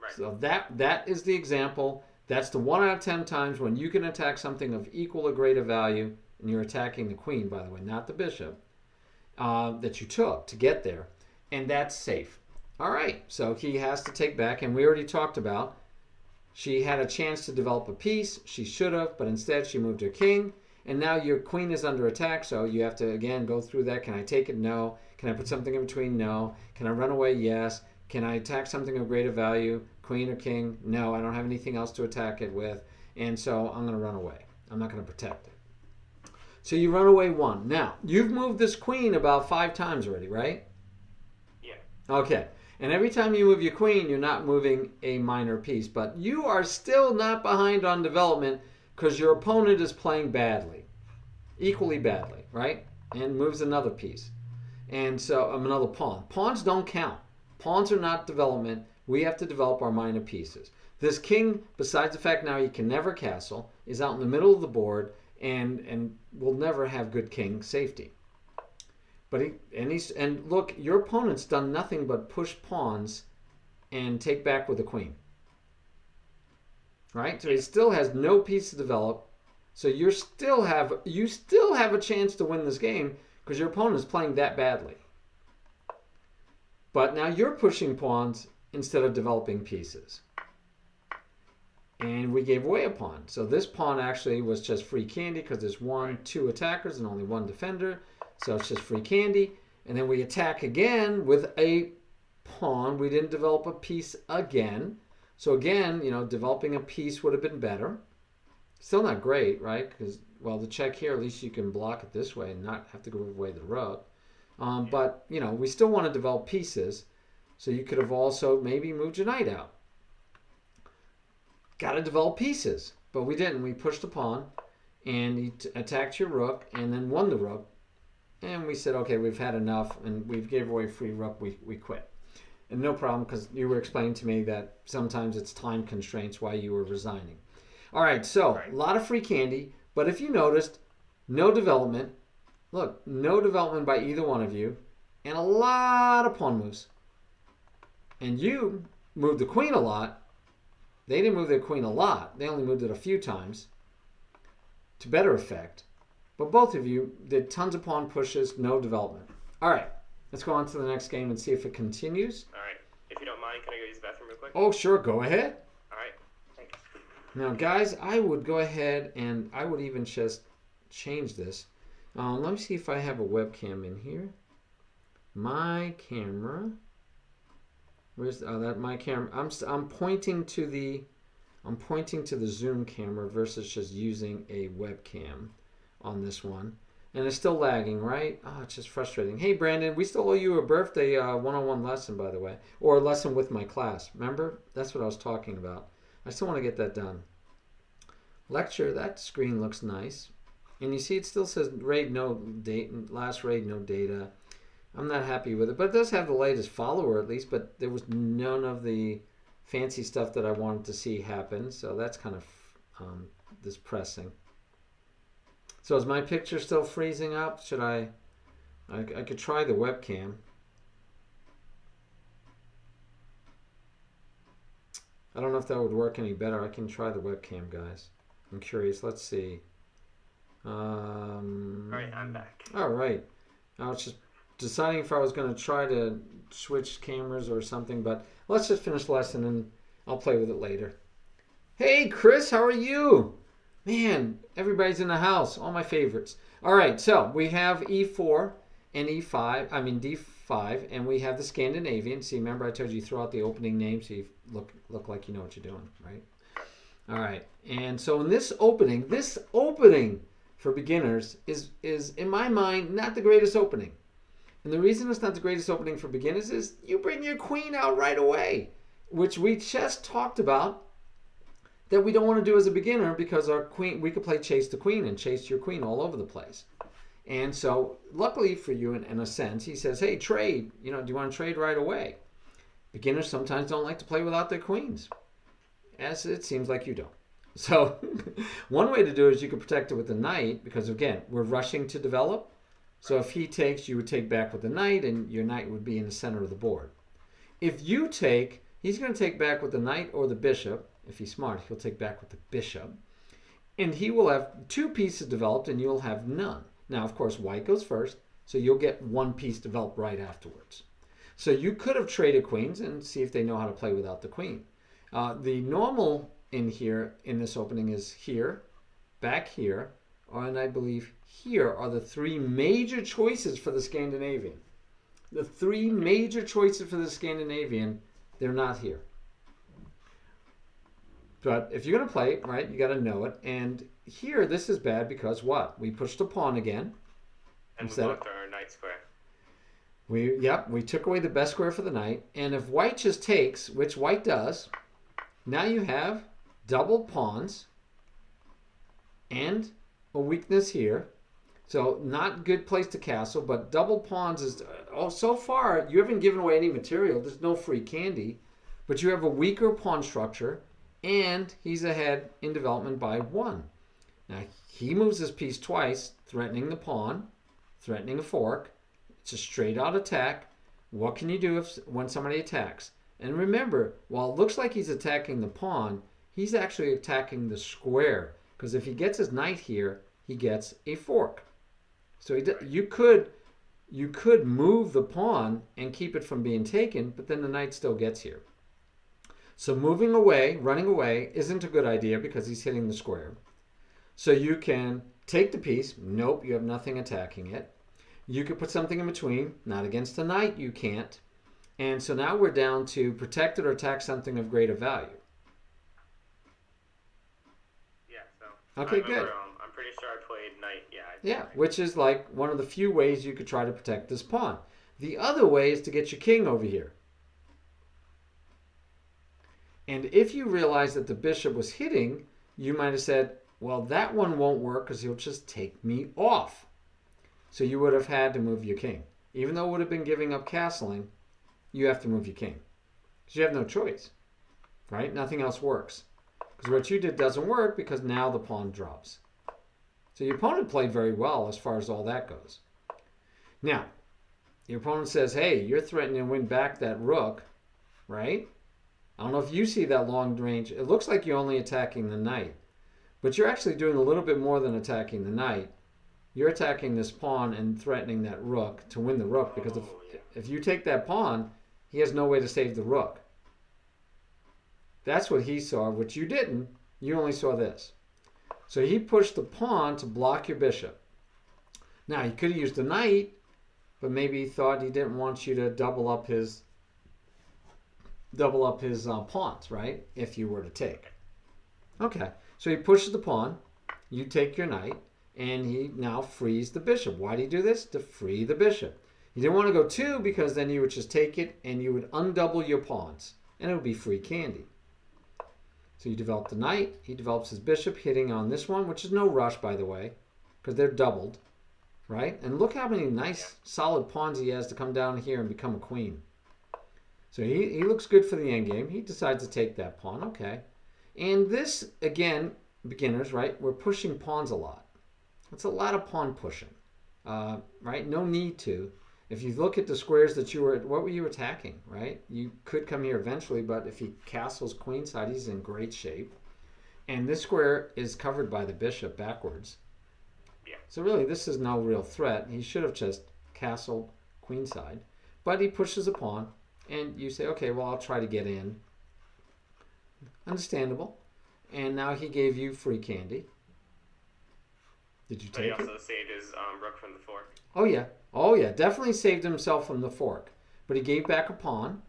Right. So that is the example. That's the 1 out of 10 times when you can attack something of equal or greater value, and you're attacking the queen, by the way, not the bishop, that you took to get there, and that's safe. All right, so he has to take back, and we already talked about she had a chance to develop a piece. She should have, but instead she moved her king, and now your queen is under attack, so you have to, again, go through that. Can I take it? No. Can I put something in between? No. Can I run away? Yes. Can I attack something of greater value? Queen or king? No, I don't have anything else to attack it with, and so I'm going to run away. I'm not going to protect it. So you run away 1. Now, you've moved this queen about 5 times already, right? Yeah. Okay. And every time you move your queen, you're not moving a minor piece, but you are still not behind on development because your opponent is playing badly, equally badly, right? And moves another piece. And so another pawn. Pawns don't count. Pawns are not development. We have to develop our minor pieces. This king, besides the fact now he can never castle, is out in the middle of the board and will never have good king safety. But look, your opponent's done nothing but push pawns and take back with the queen. Right? So he still has no piece to develop. So you still have a chance to win this game because your opponent is playing that badly. But now you're pushing pawns instead of developing pieces. And we gave away a pawn. So this pawn actually was just free candy because there's 2 attackers and only 1 defender. So it's just free candy. And then we attack again with a pawn. We didn't develop a piece again. So again, developing a piece would have been better. Still not great, right? Because, well, the check here, at least you can block it this way and not have to give away the rook. But, we still want to develop pieces. So you could have also maybe moved your knight out. Got to develop pieces. But we didn't. We pushed the pawn, and he attacked your rook, and then won the rook. And we said, okay, we've had enough, and we gave away free rook. We quit. And no problem, because you were explaining to me that sometimes it's time constraints why you were resigning. All right, so Right. a lot of free candy, but if you noticed, no development. Look, no development by either one of you, and a lot of pawn moves. And you moved the queen a lot. They didn't move their queen a lot. They only moved it a few times to better effect. But both of you did tons of pawn pushes, no development. All right, let's go on to the next game and see if it continues. All right. If you don't mind, can I go use the bathroom real quick? Oh, sure, go ahead. All right. Thanks. Now, guys, I would go ahead and I would even just change this. Let me see if I have a webcam in here. My camera. Where's that? My camera. I'm pointing to the Zoom camera versus just using a webcam on this one. And it's still lagging, right? Oh, it's just frustrating. Hey, Brandon, we still owe you a birthday one-on-one lesson, by the way. Or a lesson with my class. Remember? That's what I was talking about. I still want to get that done. Lecture, that screen looks nice. And you see it still says raid no date, last raid no data. I'm not happy with it. But it does have the latest follower at least. But there was none of the fancy stuff that I wanted to see happen. So that's kind of depressing. So is my picture still freezing up? Should I could try the webcam. I don't know if that would work any better. I can try the webcam, guys. I'm curious. Let's see. All right, I'm back. All right. I was just deciding if I was going to try to switch cameras or something, but let's just finish the lesson and I'll play with it later. Hey, Chris, how are you? Man, everybody's in the house. All my favorites. All right, so we have E4 and D5, and we have the Scandinavian. See, remember I told you throw out the opening name so you look like you know what you're doing, right? All right, and so in this opening for beginners is in my mind not the greatest opening. And the reason it's not the greatest opening for beginners is you bring your queen out right away, which we just talked about that we don't want to do as a beginner because our queen, we could play chase the queen and chase your queen all over the place. And so luckily for you, in a sense, he says, hey, trade. Do you want to trade right away? Beginners sometimes don't like to play without their queens, as it seems like you don't. So one way to do it is you could protect it with the knight because, again, we're rushing to develop. So if he takes, you would take back with the knight and your knight would be in the center of the board. If you take, he's going to take back with the knight or the bishop. If he's smart, he'll take back with the bishop. And he will have two pieces developed and you'll have none. Now, of course, white goes first, so you'll get one piece developed right afterwards. So you could have traded queens and see if they know how to play without the queen. The normal in here, in this opening, is here, back here, and I believe here are the three major choices for the Scandinavian. The three major choices for the Scandinavian, they're not here. But if you're going to play it, right, you got to know it. And here, this is bad because what? We pushed a pawn again. And we blocked our knight square. We took away the best square for the knight. And if white just takes, which white does, now you have double pawns and a weakness here. So not good place to castle, but double pawns is, so far you haven't given away any material. There's no free candy, but you have a weaker pawn structure. And he's ahead in development by 1. Now, he moves his piece twice, threatening the pawn, threatening a fork. It's a straight-out attack. What can you do when somebody attacks? And remember, while it looks like he's attacking the pawn, he's actually attacking the square. Because if he gets his knight here, he gets a fork. So you could move the pawn and keep it from being taken, but then the knight still gets here. So moving away, running away, isn't a good idea because he's hitting the square. So you can take the piece. Nope, you have nothing attacking it. You could put something in between. Not against the knight, you can't. And so now we're down to protect it or attack something of greater value. Yeah, so. Okay, good. I'm pretty sure I played knight, yeah. Yeah, which is like one of the few ways you could try to protect this pawn. The other way is to get your king over here. And if you realize that the bishop was hitting, you might have said, well, that one won't work because he'll just take me off. So you would have had to move your king. Even though it would have been giving up castling, you have to move your king. Because you have no choice, right? Nothing else works. Because what you did doesn't work because now the pawn drops. So your opponent played very well as far as all that goes. Now, your opponent says, hey, you're threatening to win back that rook, right? I don't know if you see that long range. It looks like you're only attacking the knight. But you're actually doing a little bit more than attacking the knight. You're attacking this pawn and threatening that rook to win the rook. Because if you take that pawn, he has no way to save the rook. That's what he saw, which you didn't. You only saw this. So he pushed the pawn to block your bishop. Now, he could have used the knight, but maybe he thought he didn't want you to double up his pawns, right? If you were to take. Okay, so he pushes the pawn, you take your knight, and he now frees the bishop. Why did he do this? To free the bishop. He didn't want to go 2 because then you would just take it and you would undouble your pawns, and it would be free candy. So you develop the knight, he develops his bishop, hitting on this one, which is no rush, by the way, because they're doubled, right? And look how many nice, solid pawns he has to come down here and become a queen. So he looks good for the endgame. He decides to take that pawn. Okay. And this, again, beginners, right? We're pushing pawns a lot. It's a lot of pawn pushing, right? No need to. If you look at the squares that you were, what were you attacking, right? You could come here eventually, but if he castles queenside, he's in great shape. And this square is covered by the bishop backwards. Yeah. So really, this is no real threat. He should have just castled queenside. But he pushes a pawn. And you say, okay, well, I'll try to get in. Understandable. And now he gave you free candy. Did you take it? But he also saved his rook from the fork. Oh, yeah. Oh, yeah. Definitely saved himself from the fork. But he gave back a pawn.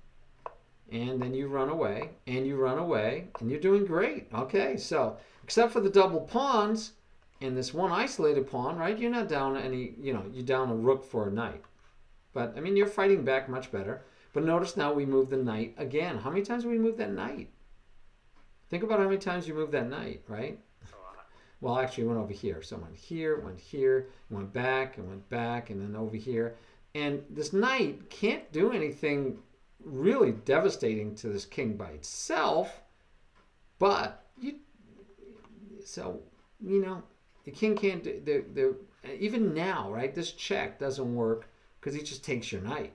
And then you run away. And you run away. And you're doing great. Okay, so except for the double pawns and this one isolated pawn, right? You're not down any, you're down a rook for a knight. But, I mean, you're fighting back much better. But notice now we move the knight again. How many times have we moved that knight? Think about how many times you moved that knight, right? A lot. Well, actually, it went over here. So it went here, went back, and then over here. And this knight can't do anything really devastating to this king by itself. But, the king can't do... Even now, right, this check doesn't work because he just takes your knight.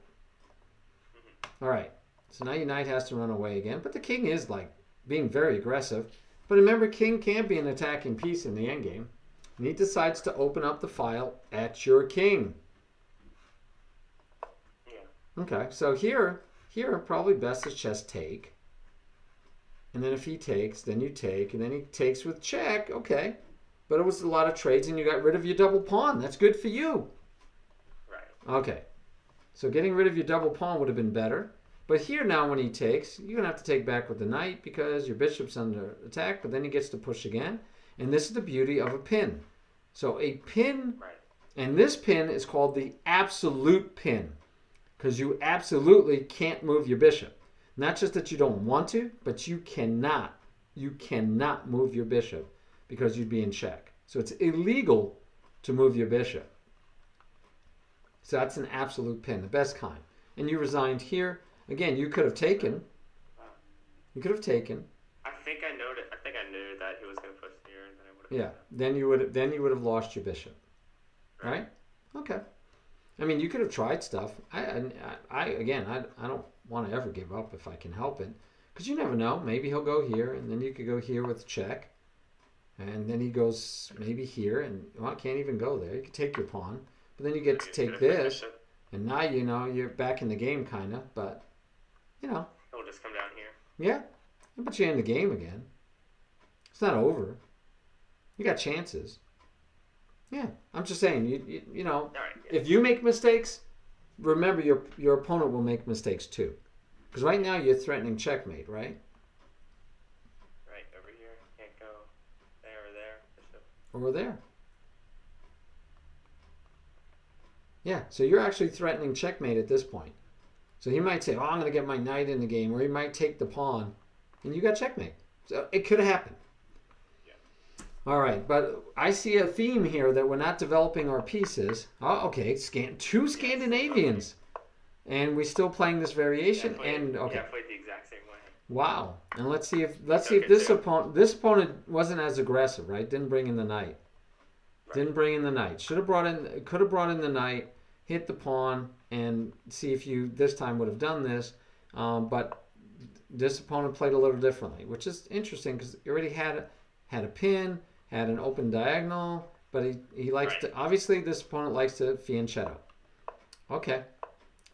All right, so now your knight has to run away again, but the king is being very aggressive. But remember, king can't be an attacking piece in the endgame. And he decides to open up the file at your king. Yeah. Okay, so here probably best is just take. And then if he takes, then you take, and then he takes with check. Okay, but it was a lot of trades, and you got rid of your double pawn. That's good for you. Right. Okay. So getting rid of your double pawn would have been better. But here now when he takes, you're going to have to take back with the knight because your bishop's under attack, but then he gets to push again. And this is the beauty of a pin. So a pin, Right. and this pin is called the absolute pin because you absolutely can't move your bishop. Not just that you don't want to, but you cannot move your bishop because you'd be in check. So it's illegal to move your bishop. So that's an absolute pin, the best kind. And you resigned here. Again, you could have taken. You could have taken. I think I knew that he was going to push here, and then I would have. Yeah. Then you would have lost your bishop. Right? Okay. I mean, you could have tried stuff. I don't want to ever give up if I can help it, because you never know. Maybe he'll go here, and then you could go here with check, and then he goes maybe here, and can't even go there. You could take your pawn. But then you get to take this, and now you're back in the game, kind of. But He'll just come down here. yeah, but you're in the game again. It's not over. You got chances. Yeah, I'm just saying. All right. Yeah. If you make mistakes, remember your opponent will make mistakes too. Because right now you're threatening checkmate, right? Right over here. Can't go there or there. Bishop. Over there. Yeah, so you're actually threatening checkmate at this point. So he might say, I'm going to get my knight in the game, or he might take the pawn, and you got checkmate. So it could have happened. Yeah. All right, but I see a theme here that we're not developing our pieces. Oh, okay, two Scandinavians. And we're still playing this variation. Yeah, played, And okay, yeah, played the exact same way. wow. And let's see if Took it this too. opponent wasn't as aggressive, right? Didn't bring in the knight. Right. Didn't bring in the knight. Could have brought in the knight, hit the pawn, and see if you this time would have done this. But this opponent played a little differently, which is interesting because he already had a pin, had an open diagonal, but he likes Right. to. Obviously, this opponent likes to fianchetto. Okay,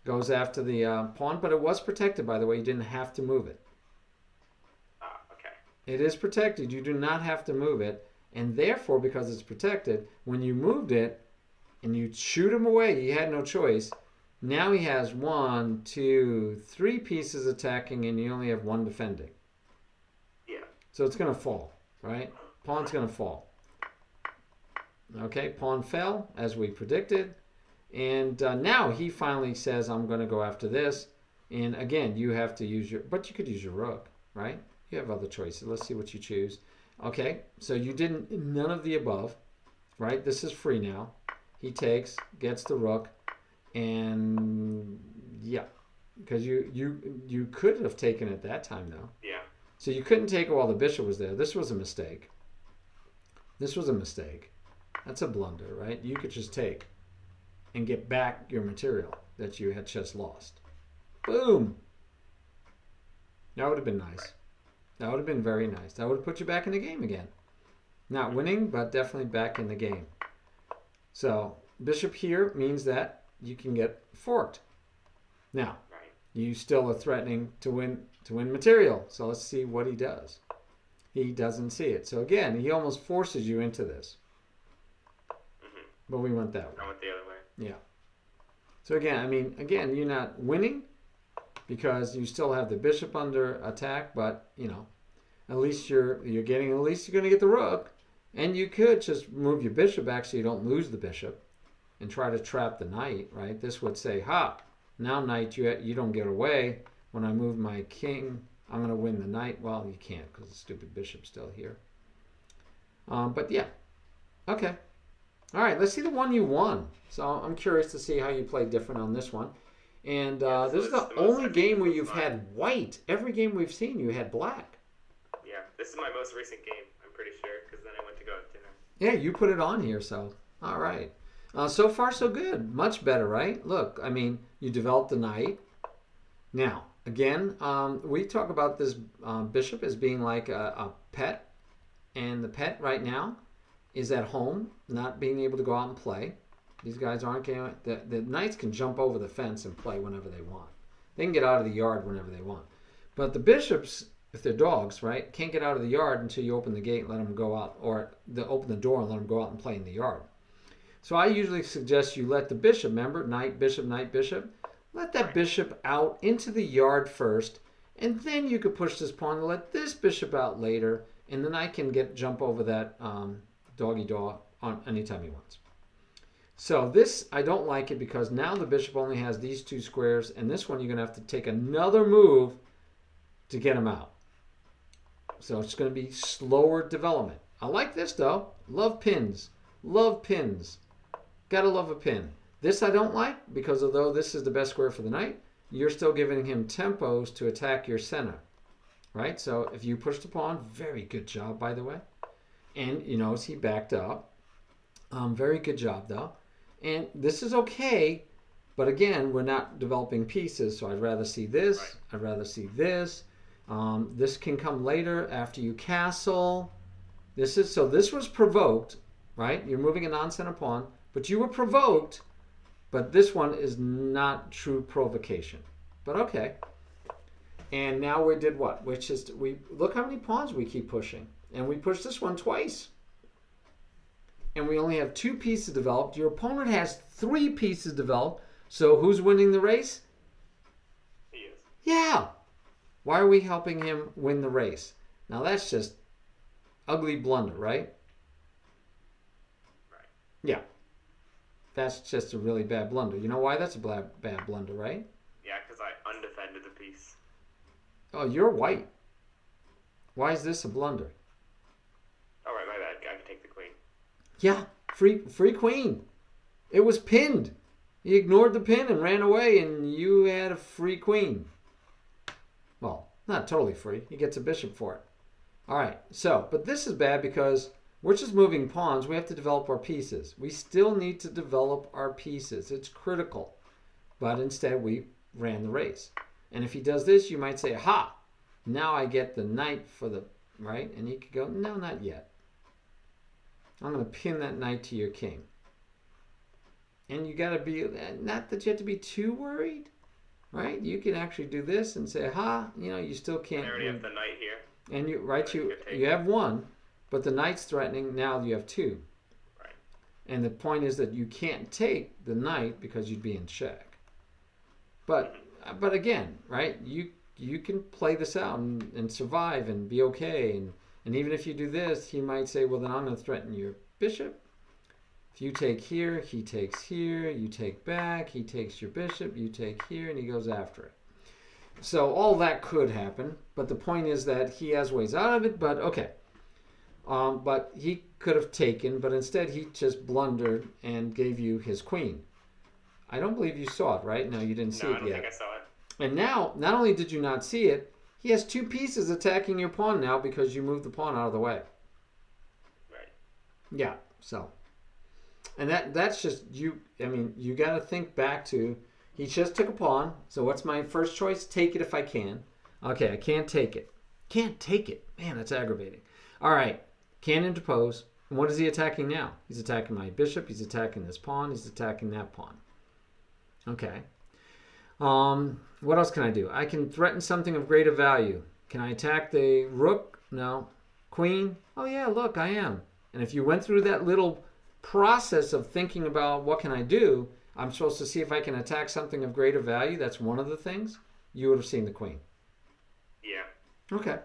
goes after the pawn, but it was protected, by the way. You didn't have to move it. Okay. It is protected. You do not have to move it. And therefore, because it's protected, when you moved it and you shoot him away, he had no choice. Now he has 1, 2, 3 pieces attacking, and you only have 1 defending. Yeah. So it's going to fall, right? Pawn's going to fall. Okay, pawn fell, as we predicted. And now he finally says, I'm going to go after this. And again, you have to use but you could use your rook, right? You have other choices. Let's see what you choose. Okay, so you didn't, none of the above, right? This is free now. He takes, gets the rook, and yeah, because you could have taken it that time though. Yeah. So you couldn't take it while the bishop was there. This was a mistake. This was a mistake. That's a blunder, right? You could just take and get back your material that you had just lost. Boom. That would have been nice. That would have been very nice. That would have put you back in the game again. Not winning, but definitely back in the game. So bishop here means that you can get forked. Now, Right. you still are threatening to win material. So let's see what he does. He doesn't see it. So again, he almost forces you into this. Mhm. But we went that way. I went the other way. Yeah. So again, you're not winning because you still have the bishop under attack, but at least you're going to get the rook, and you could just move your bishop back so you don't lose the bishop and try to trap the knight, right? This would say, ha, now knight, you don't get away. When I move my king, I'm going to win the knight. Well, you can't because the stupid bishop's still here. But yeah. Okay. All right, let's see the one you won. So I'm curious to see how you play different on this one. And Yeah, so this is this the is the most only I think game where was you've fun. had white. Every game we've seen, you had black. Yeah. This is my most recent game, I'm pretty sure, because then I went to go to dinner. Yeah, you put it on here, so all right. So far, so good. Much better, right? Look, you developed the knight. Now, again, we talk about this bishop as being like a pet, and the pet right now is at home, not being able to go out and play. These guys aren't getting. The knights can jump over the fence and play whenever they want. They can get out of the yard whenever they want. But the bishops, if they're dogs, right, can't get out of the yard until you open the gate and let them go out, or open the door and let them go out and play in the yard. So I usually suggest you let the bishop, remember, knight, bishop, let that bishop out into the yard first, and then you could push this pawn and let this bishop out later, and the knight can jump over that doggy dog on anytime he wants. So this, I don't like it because now the bishop only has these 2 squares, and this one you're going to have to take another move to get him out. So it's going to be slower development. I like this though. Love pins. Love pins. Gotta love a pin. This I don't like because although this is the best square for the knight, you're still giving him tempos to attack your center. Right? So if you push the pawn, very good job by the way. And you notice he backed up. Very good job though. And this is okay, but again, we're not developing pieces, so I'd rather see this. Right. I'd rather see this. This can come later after you castle. This was provoked, right? You're moving a non-center pawn, but you were provoked, but this one is not true provocation. But okay. And now we did what? We look how many pawns we keep pushing. And we pushed this one twice. And we only have 2 pieces developed. Your opponent has 3 pieces developed. So who's winning the race? He is. Yeah. Why are we helping him win the race? Now that's just ugly blunder, right? Right. Yeah. That's just a really bad blunder. You know why that's a bad blunder, right? Yeah, because I undefended the piece. Oh, you're white. Why is this a blunder? Oh, right, my bad. I can take the queen. Yeah, free queen. It was pinned. He ignored the pin and ran away, and you had a free queen. Well, not totally free. He gets a bishop for it. All right, so, but this is bad because we're just moving pawns. We have to develop our pieces. We still need to develop our pieces. It's critical. But instead, we ran the race. And if he does this, you might say, ha, now I get the knight for the, right? And he could go, no, not yet. I'm going to pin that knight to your king. And you got to be, not that you have to be too worried, right? You can actually do this and say, ha, you still can't. I already have the knight here. And you have one, but the knight's threatening. Now you have two. Right. And the point is that you can't take the knight because you'd be in check. But again, right? You can play this out and survive and be okay. And even if you do this, he might say, well, then I'm going to threaten your bishop. If you take here, he takes here. You take back, he takes your bishop. You take here, and he goes after it. So all that could happen, but the point is that he has ways out of it, but okay. But he could have taken, but instead he just blundered and gave you his queen. I don't believe you saw it, right? No, you didn't see it yet. No, I don't think I saw it. And now, not only did you not see it, he has two pieces attacking your pawn now because you moved the pawn out of the way. Right. Yeah, so. And that's just, you got to think back to, he just took a pawn. So what's my first choice? Take it if I can. Okay, I can't take it. Can't take it. Man, that's aggravating. All right, can't interpose. And what is he attacking now? He's attacking my bishop. He's attacking this pawn. He's attacking that pawn. Okay. What else can I do? I can threaten something of greater value. Can I attack the rook? No. Queen? Oh yeah, look, I am. And if you went through that little process of thinking about what can I do, I'm supposed to see if I can attack something of greater value. That's one of the things. You would have seen the queen. Yeah. Okay.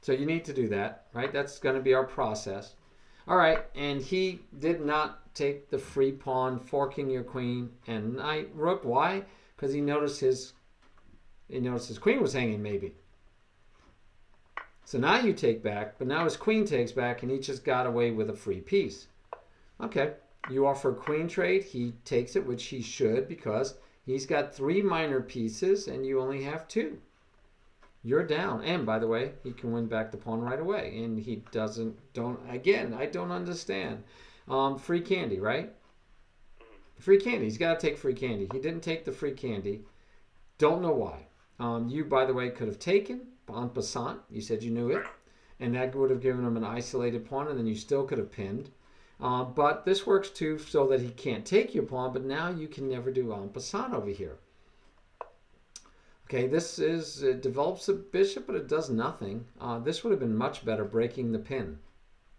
So you need to do that, right? That's going to be our process. All right. And he did not take the free pawn, forking your queen and knight, rook. Why? Because he noticed his queen was hanging, maybe. So now you take back, but now his queen takes back, and he just got away with a free piece. Okay. You offer a queen trade. He takes it, which he should, because he's got 3 minor pieces and you only have 2. You're down. And by the way, he can win back the pawn right away. And he again, I don't understand. Free candy, right? Free candy. He's got to take free candy. He didn't take the free candy. Don't know why. You, by the way, could have taken en passant. You said you knew it. And that would have given him an isolated pawn, and then you still could have pinned. But this works too, so that he can't take your pawn, but now you can never do en passant over here. Okay, it develops a bishop, but it does nothing. This would have been much better, breaking the pin.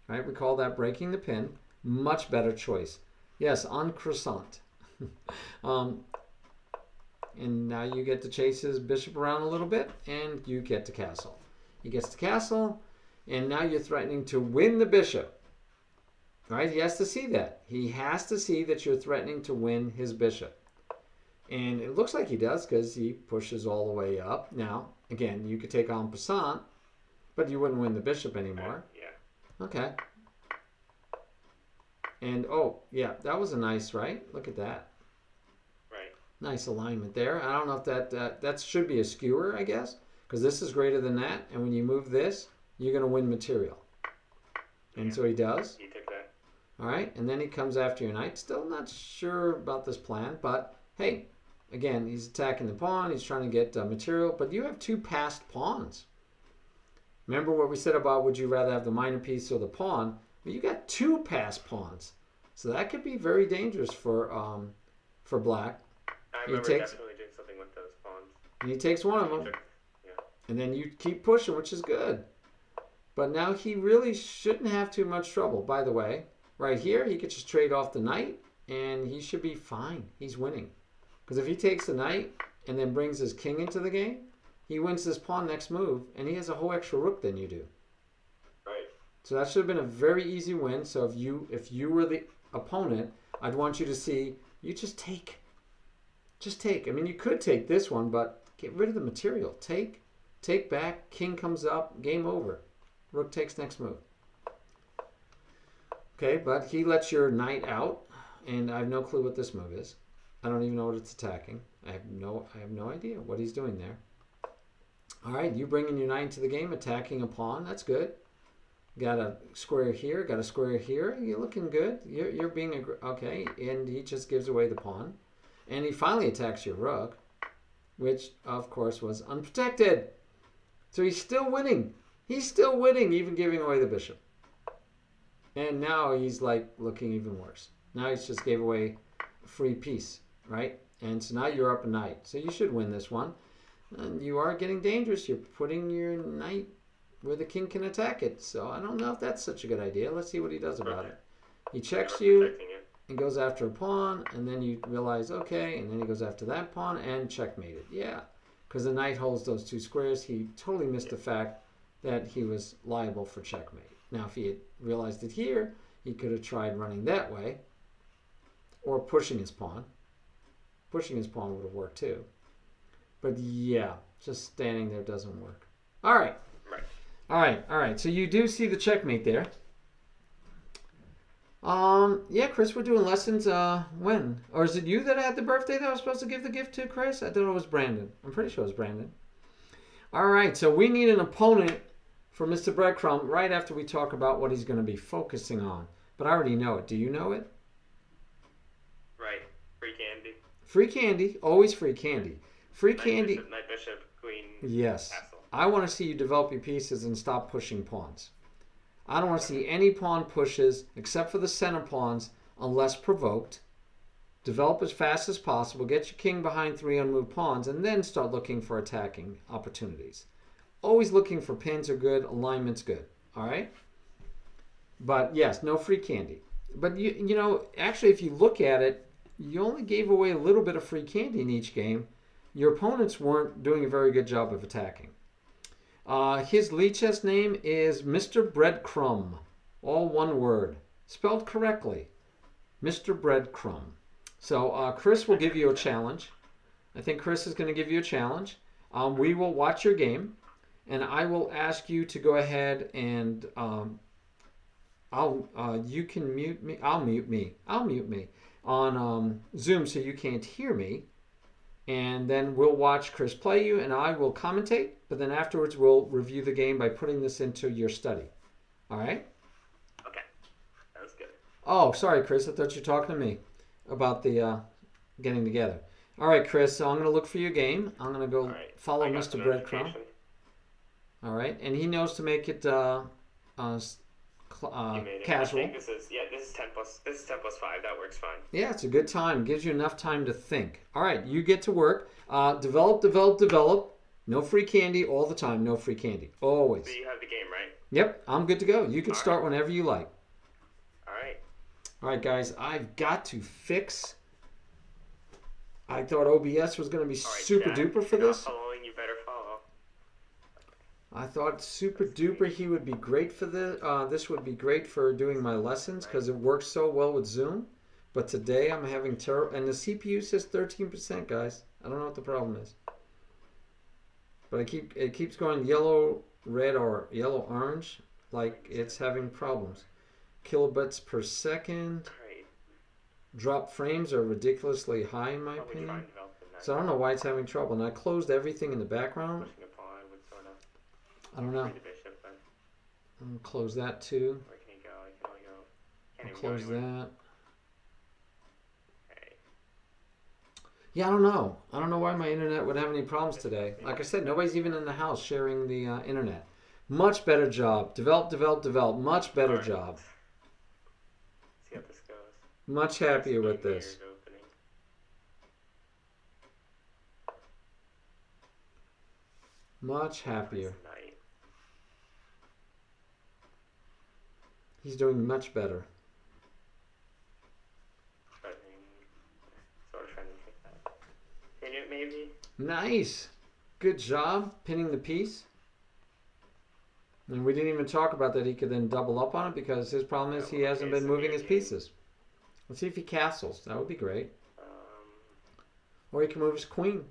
Right, we call that breaking the pin. Much better choice. Yes, en croissant. And now you get to chase his bishop around a little bit, and you get to castle. He gets to castle, and now you're threatening to win the bishop. Right? He has to see that. He has to see that you're threatening to win his bishop. And it looks like he does because he pushes all the way up. Now, again, you could take en passant, but you wouldn't win the bishop anymore. Yeah. Okay. And, oh, yeah, that was a nice, right? Look at that. Right. Nice alignment there. I don't know if that should be a skewer, I guess, because this is greater than that. And when you move this, you're going to win material. And so he does. He took that. All right, and then he comes after your knight. Still not sure about this plan, but hey, again, he's attacking the pawn. He's trying to get material, but you have 2 passed pawns. Remember what we said about would you rather have the minor piece or the pawn? Well, you got 2 passed pawns, so that could be very dangerous for black. I remember definitely doing something with those pawns. And he takes one of them, and then you keep pushing, which is good. But now he really shouldn't have too much trouble. By the way, right here, he could just trade off the knight, and he should be fine. He's winning. Because if he takes the knight and then brings his king into the game, he wins this pawn next move, and he has a whole extra rook than you do. Right. So that should have been a very easy win. So if you were the opponent, I'd want you to see, you just take. Just take. I mean, you could take this one, but get rid of the material. Take back, king comes up, game over. Rook takes next move. Okay, but he lets your knight out, and I have no clue what this move is. I don't even know what it's attacking. I have no idea what he's doing there. All right, you bringing your knight into the game, attacking a pawn. That's good. Got a square here. Got a square here. You're looking good. You're being okay. And he just gives away the pawn, and he finally attacks your rook, which of course was unprotected. So he's still winning. He's still winning, even giving away the bishop. And now he's like looking even worse. Now he's just gave away a free piece, right? And so now you're up a knight. So you should win this one. And you are getting dangerous. You're putting your knight where the king can attack it. So I don't know if that's such a good idea. Let's see what he does about it. He checks you and goes after a pawn, and then you realize, okay, and then he goes after that pawn and checkmated. Yeah, because the knight holds those two squares. He totally missed the fact that he was liable for checkmate. Now, if he had realized it here, he could have tried running that way or pushing his pawn. Pushing his pawn would have worked too. But yeah, just standing there doesn't work. All right. All right. So you do see the checkmate there. Yeah, Chris, we're doing lessons. When? Or is it you that had the birthday that I was supposed to give the gift to, Chris? I thought it was Brandon. I'm pretty sure it was Brandon. All right, so we need an opponent for Mr. Breadcrumb right after we talk about what he's going to be focusing on. But I already know it. Do you know it? Right. Free candy. Free candy. Always free candy. Free candy. Knight, bishop, queen. Yes. Castle. I want to see you develop your pieces and stop pushing pawns. I don't want to see any pawn pushes except for the center pawns unless provoked. Develop as fast as possible. Get your king behind 3 unmoved pawns and then start looking for attacking opportunities. Always looking for pins are good, alignment's good. All right? But yes, no free candy. But you know, actually if you look at it, you only gave away a little bit of free candy in each game. Your opponents weren't doing a very good job of attacking. His Lichess name is Mr. Breadcrumb. All one word. Spelled correctly. Mr. Breadcrumb. So Chris will give you a challenge. I think Chris is going to give you a challenge. We will watch your game. And I will ask you to go ahead and you can mute me. I'll mute me on Zoom so you can't hear me. And then we'll watch Chris play you, and I will commentate. But then afterwards, we'll review the game by putting this into your study. All right? Okay. That was good. Oh, sorry, Chris. I thought you were talking to me about the getting together. All right, Chris. So I'm going to look for your game. I'm going to go follow Mr. Breadcrumb. All right. And he knows to make it casual. I think this is 10 plus 5. That works fine. Yeah, it's a good time. Gives you enough time to think. All right, you get to work. Develop. No free candy all the time. No free candy. Always. So you have the game, right? Yep, I'm good to go. You can start whenever you like. All right. All right, guys, I've got to fix. I thought OBS was going to be super duper for this. Following, you better follow. I thought super duper he would be great for this. This would be great for doing my lessons because it works so well with Zoom. But today I'm having terrible, and the CPU says 13%, guys. I don't know what the problem is. But it keeps going yellow, red, or yellow, orange, like it's having problems. Kilobits per second. Drop frames are ridiculously high in my opinion. So I don't know why it's having trouble. And I closed everything in the background. I don't know. I'm going to close that too. Where can you go? I'll close that. Yeah, I don't know. I don't know why my internet would have any problems today. Like I said, nobody's even in the house sharing the internet. Much better job. Develop. Much better job. See how this goes. Much happier with this. Much happier. He's doing much better. Pin it maybe? Nice. Good job pinning the piece. And we didn't even talk about that he could then double up on it because his problem is he hasn't been moving his pieces. Let's see if he castles. That would be great. Or he can move his queen.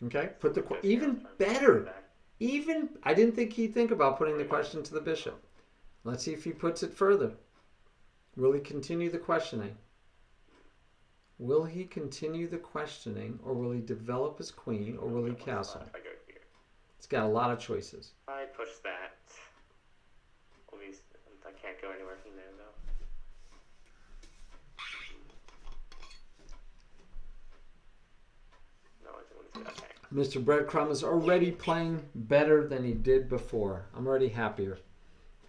Okay? Put the even better. I didn't think he'd think about putting the question to the bishop. Let's see if he puts it further. Will he continue the questioning? Will he continue the questioning, or will he develop his queen, or will he What's castle? left? I go here. It's got a lot of choices. I push that. At least I can't go anywhere from there though. No, I don't want to see that. Okay. Mr. Breadcrumb is already playing better than he did before. I'm already happier.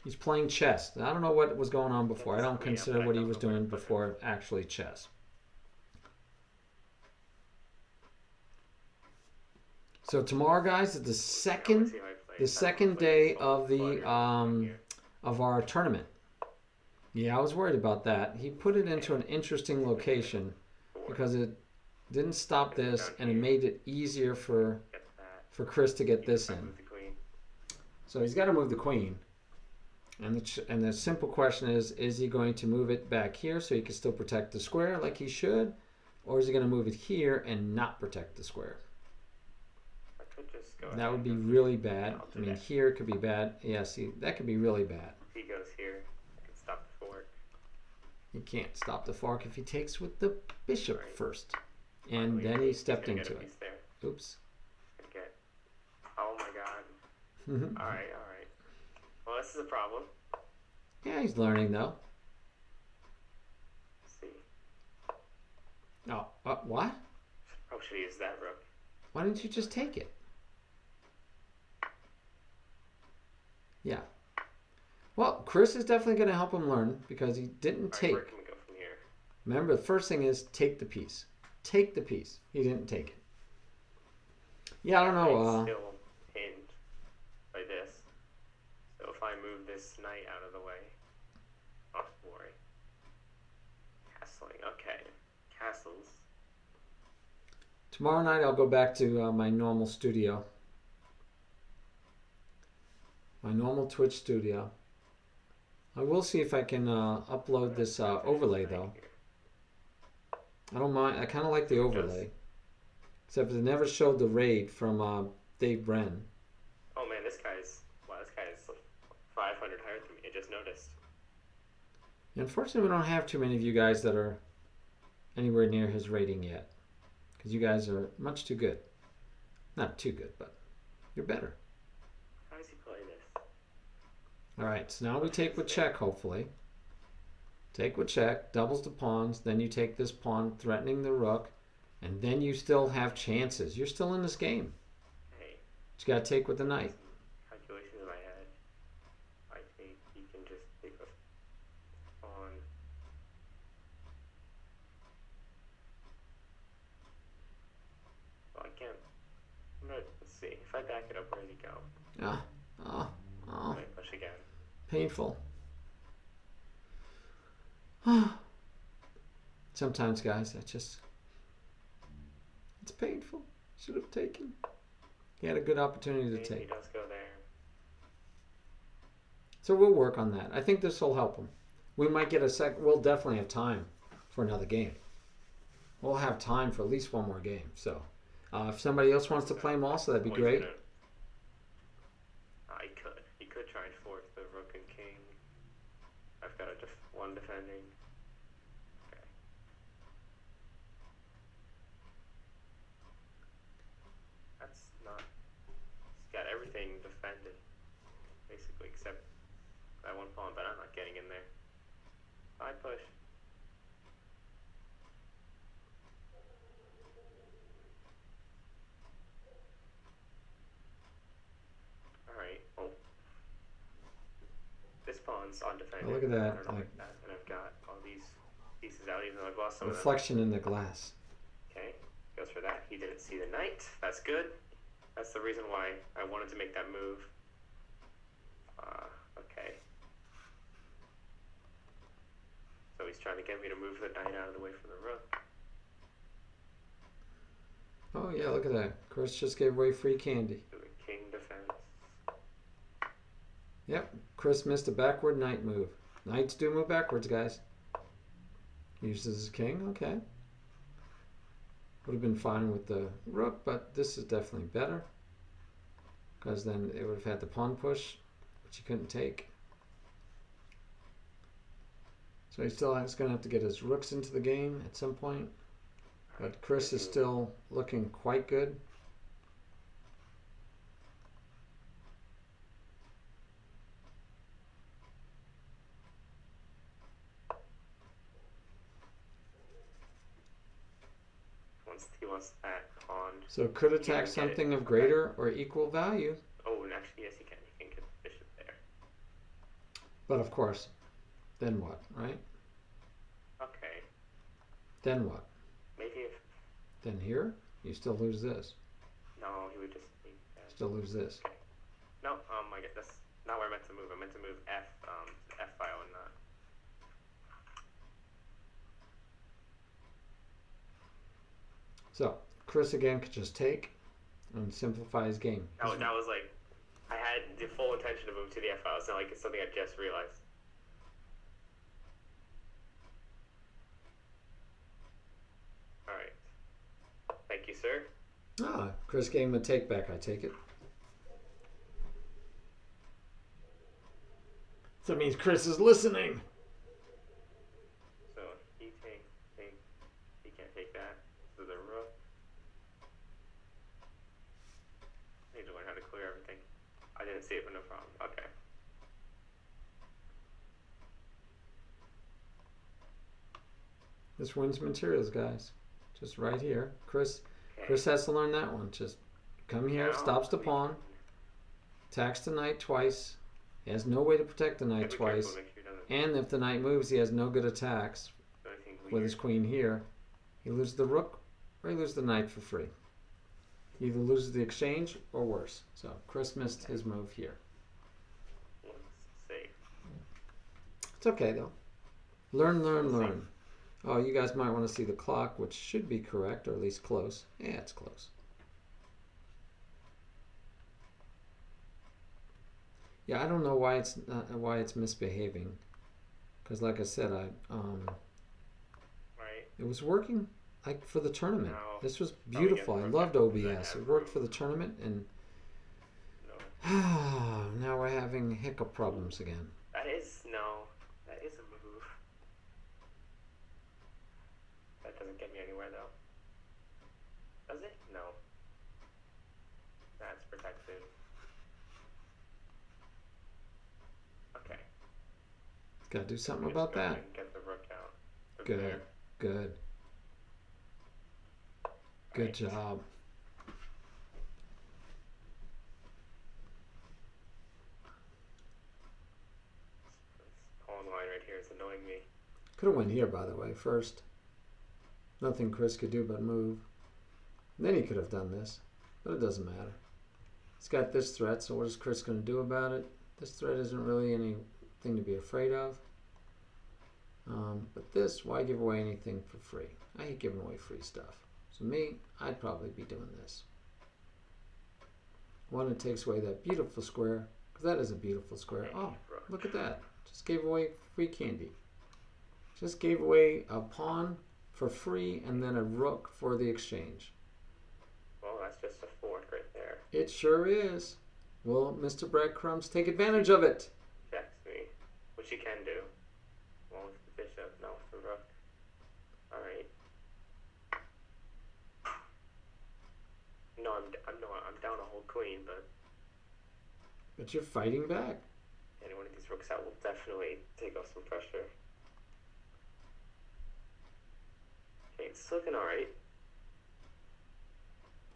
He's playing chess. I don't know what was going on before. I don't consider what he was doing before actually chess. So tomorrow, guys, is the second day of our tournament. Yeah, I was worried about that. He put it into an interesting location because it didn't stop this, and it made it easier for Chris to get this in. So he's got to move the queen. And the simple question is he going to move it back here so he can still protect the square like he should? Or is he going to move it here and not protect the square? I could just go That would be really bad. I mean, here it could be bad. Yeah, see, that could be really bad. If he goes here, I can stop the fork. He can't stop the fork if he takes with the bishop Right. first. And then he stepped He's gonna into get a it. piece there. Oops. Okay. Oh my god. Alright. Well, this is a problem. Yeah, he's learning though. Let's see. Oh, what? Oh, should use that rook. Why didn't you just take it? Yeah. Well, Chris is definitely going to help him learn because he didn't take. Where can we go from here? Remember, the first thing is take the piece. Take the piece. He didn't take it. Yeah, I don't know. Still pinned by this. So if I move this knight out of the way, oh, don't worry. Castling. Okay. Castles. Tomorrow night I'll go back to my normal studio. My normal Twitch studio. I will see if I can upload this overlay though. I don't mind. I kind of like the overlay. Except it never showed the raid from Dave Bren. Oh man, this guy's 500 higher than me. I just noticed. Unfortunately, we don't have too many of you guys that are anywhere near his rating yet. Because you guys are much too good. Not too good, but you're better. How does he play this? Alright, so now we take with check, hopefully. Take with check, doubles the pawns, then you take this pawn, threatening the rook, and then you still have chances. You're still in this game. Hey, But you gotta take with the knight. calculations in my head. I think he can just take a pawn. Well, I can't. Let's see. If I back it up, where did he go? Oh, I might push again. painful. Sometimes, guys, it's painful. Should have taken. He had a good opportunity to He take. does go there. So we'll work on that. I think this will help him. We might get we'll definitely have time for another game. We'll have time for at least one more game. So if somebody else wants to play him also, that'd be Well, he's great. gonna- He could try and force the rook and king. I've got one defending. Okay. That's not. He's got everything defended, basically, except that one pawn, but I'm not getting in there. I push. Alright, well. This pawn's undefended. Oh, look at that, I don't know like- like that. And I've got all these pieces out, even though I've lost some of them. Reflection in the glass. Okay, goes for that. He didn't see the knight. That's good. That's the reason why I wanted to make that move. Okay. So he's trying to get me to move the knight out of the way from the rook. Oh yeah, look at that. Chris just gave away free candy. To the king defense. Yep, Chris missed a backward knight move. Knights do move backwards, guys. Uses his king, okay. Would have been fine with the rook, but this is definitely better. Because then it would have had the pawn push, which he couldn't take. So he still is going to have to get his rooks into the game at some point. But Chris is still looking quite good. He wants that pawn. So could attack something of greater or equal value. Oh, and actually, yes, he can. He can get the bishop there. But of course, then what, right? Okay. Then what? Maybe if... Then here, you still lose this. No, he would just... Still lose this. Okay. No, I guess that's not where I meant to move. I meant to move F, the F file and not... So, Chris again could just take and simplify his game. That was like... I had the full intention to move to the F file. It's not like it's something I just realized. Alright. Thank you, sir. Ah, Chris gave him a take back, I take it. So that means Chris is listening. So he can't take that. So the rook. I need to learn how to clear everything. I didn't see it, but no problem. Okay. This wins materials, guys. Just right here. Chris Okay. Chris has to learn that one. Just come here, Now, stops the pawn, attacks the knight twice. He has no way to protect the knight be twice. careful, make sure he doesn't And if the knight moves, he has no good attacks do anything with weird. his queen here. He loses the rook or he loses the knight for free. He either loses the exchange or worse. So Chris missed his move here. Let's see. It's okay though. Learn, learn, We'll see. learn. Oh, you guys might want to see the clock, which should be correct, or at least close. Yeah, it's close. Yeah, I don't know why it's misbehaving, because like I said, Right. it was working like for the tournament. No. This was Oh, beautiful. yeah, I loved okay. OBS. It worked for the tournament, and No. now we're having hiccup problems again. That is a move. That doesn't get me anywhere though. Does it? No. That's protected. Okay. Got to do something Just about go ahead that. and get the rook out. Rook Good, there. good, good Right. job. This pawn line right here is annoying me. Could have went here, by the way, first. Nothing Chris could do but move. Then he could have done this, but it doesn't matter. He's got this threat, so what is Chris going to do about it? This threat isn't really anything to be afraid of. But this, why give away anything for free? I hate giving away free stuff. So me, I'd probably be doing this. One, it takes away that beautiful square, because that is a beautiful square. Oh, Rook. look at that. Just gave away free candy. Just gave away a pawn for free and then a rook for the exchange. Well, that's just a fork right there. It sure is. Well, Mr. Breadcrumbs, take advantage of it. Checks me, which he can do. Well, with the bishop, no, with the rook. Alright. No, I'm down a whole queen, but You're fighting back. any one of these rooks out will definitely take off some pressure. Okay, it's looking alright.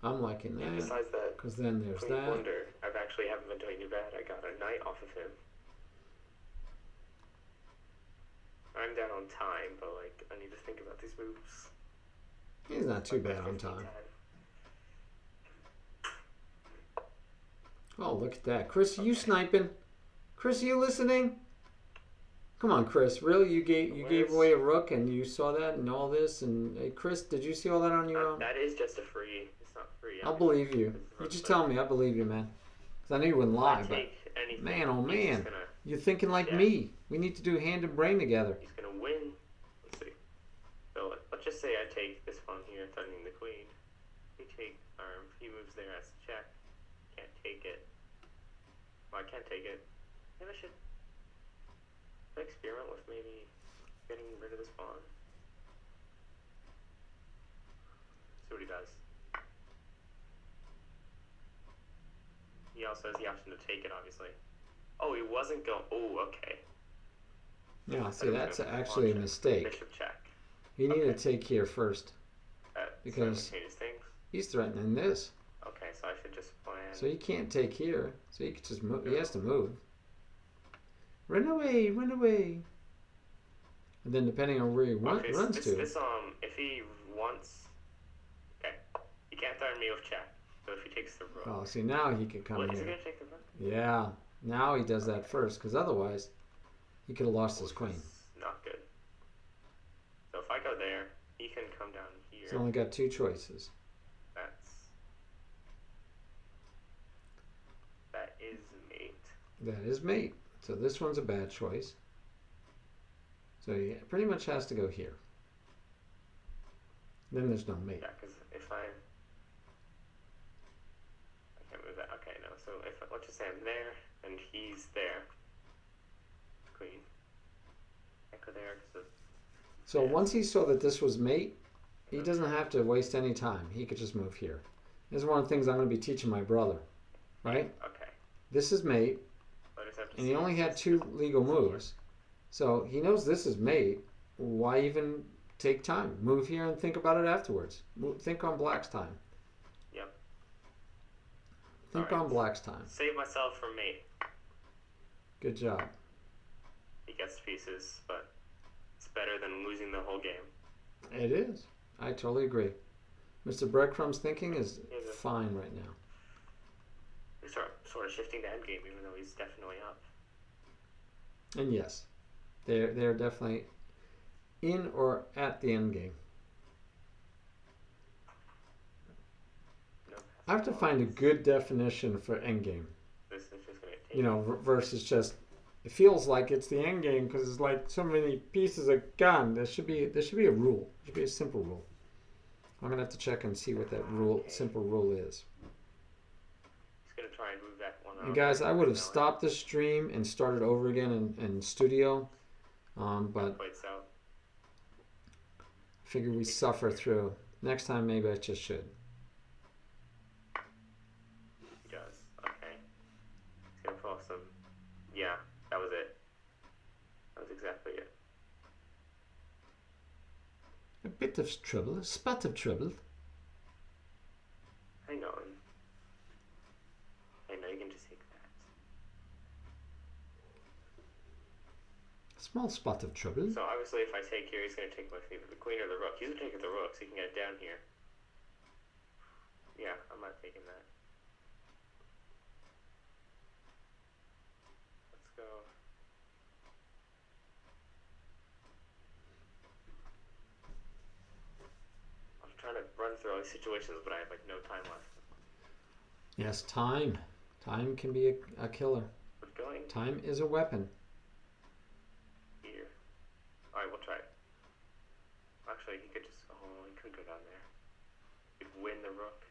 I'm liking that. Besides that, Because then there's Queen that. Wonder, I've actually haven't been doing too bad. I got a knight off of him. I'm down on time, but like I need to think about these moves. He's not too Like my bad on 15 time. tab. Oh, look at that. Chris, you Okay. sniping? Chris, you listening? Come on, Chris. Really? You gave away a rook and you saw that and all this? And hey, Chris, did you see all that on your own? That is just a free. It's not free. I'll believe you. It's You rook just side. tell me. I believe you, man. Because I know you wouldn't I lie, but take anything. man, oh He's man. just gonna, You're thinking like Yeah. me. We need to do hand and brain together. he's gonna win. Let's see. So let's just say I take this pawn here, threatening the queen. He take arm. He moves there as check. Can't take it. Well, I can't take it. Maybe I should experiment with maybe getting rid of this pawn. See what he does. He also has the option to take it, obviously. Oh, he wasn't going. Oh, okay. Yeah, see, that's actually a mistake. Bishop check. You need to take here first That because changes things. he's threatening this. Okay, so I should just plan. So he can't take here. So he can just move. He has to move. Run away, run away. And then depending on where he okay, runs so to. if he wants, okay, he can't threaten me with check. So if he takes the rook. Oh, see, now he can come What, here. is he gonna take the rook? Yeah, now he does that first, because otherwise he could have lost his queen. Not good. So if I go there, he can come down here. He's only got two choices. That is mate. That is mate. So this one's a bad choice. So he pretty much has to go here. Then there's no mate. Yeah, because if I can't move that. Okay, no. So if let's just say I'm there and he's there. Queen. I go there because of. So once he saw that this was mate, he doesn't have to waste any time. He could just move here. This is one of the things I'm going to be teaching my brother. Right? Okay. This is mate. And he only had two legal moves. So he knows this is mate. Why even take time? Move here and think about it afterwards. Think on black's time. Yep. Think on black's time. Save myself from mate. Good job. He gets pieces, but it's better than losing the whole game. It is. I totally agree. Mr. Breadcrumb's thinking is fine right now. He's sort of shifting to endgame, even though he's definitely up. And yes, they're definitely in or at the end game. No, I have to find a good definition for end game. This is just going to take. You know, versus just it feels like it's the end game because it's like so many pieces are gone. There should be a rule. There should be a simple rule. I'm gonna have to check and see what that simple rule is. He's going to try and move that one out. And guys, I would have stopped the stream and started over again in studio, but Wait, so figure we suffer through. Next time, maybe I just should. he does. Okay. He's going to pull some. Yeah, that was it. That was exactly it. A bit of trouble, a spot of trouble. Hang on. I know you can just take that. A small spot of trouble. So obviously, if I take here, he's going to take my either the queen or the rook. He's going to take the rook, so he can get it down here. Yeah, I'm not taking that. Let's go. I'm trying to run through all these situations, but I have like no time left. Yes, time. Time can be a killer. We're going Time is a weapon. here. Alright, we'll try it. Actually, he could just. Oh, he could go down there. He'd win the rook.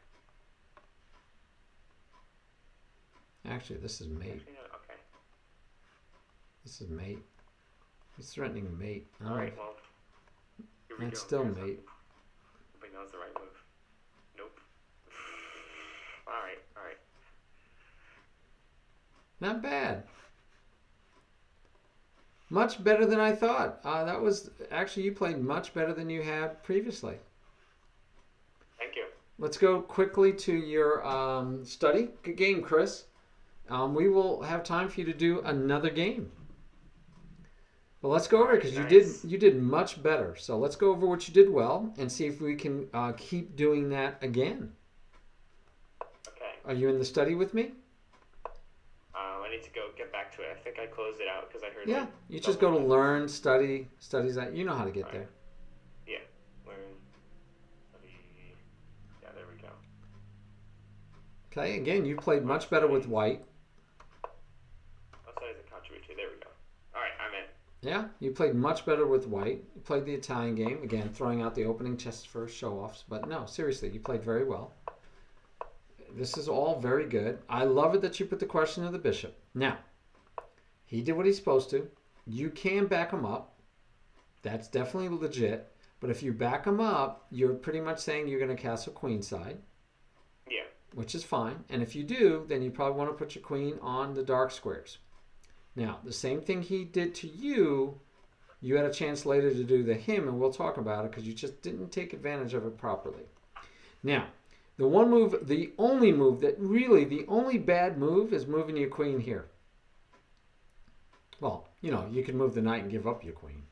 Actually, this is mate. Actually, no, okay. This is mate. He's threatening mate. Oh, Alright, well. Here we that's go. still Here's mate. Nobody knows the right move. Nope. Alright, alright. Not bad. Much better than I thought. That was actually, you played much better than you had previously. Thank you. Let's go quickly to your study. Good game, Chris. We will have time for you to do another game. Well, let's go over it because Nice. you did much better. So let's go over what you did well and see if we can keep doing that again. Okay. Are you in the study with me? I need to go get back to it. I think I closed it out because I heard. Yeah. like, You just go to double- learn, study, studies that. You know how to get there. Yeah. Learn. Study. Yeah, there we go. Okay. Again, you played much better with white. What side does it contribute to? There we go. Alright, I'm in. Yeah, you played much better with white. You played the Italian game. Again, throwing out the opening chess for show-offs. But no, seriously, you played very well. This is all very good. I love it that you put the question of the bishop. Now, he did what he's supposed to. You can back him up. That's definitely legit. But if you back him up, you're pretty much saying you're going to castle queenside, Yeah. which is fine. And if you do, then you probably want to put your queen on the dark squares. Now, the same thing he did to you, you had a chance later to do to him, and we'll talk about it because you just didn't take advantage of it properly. Now, the one move, the only move that really, the only bad move is moving your queen here. Well, you know, you can move the knight and give up your queen.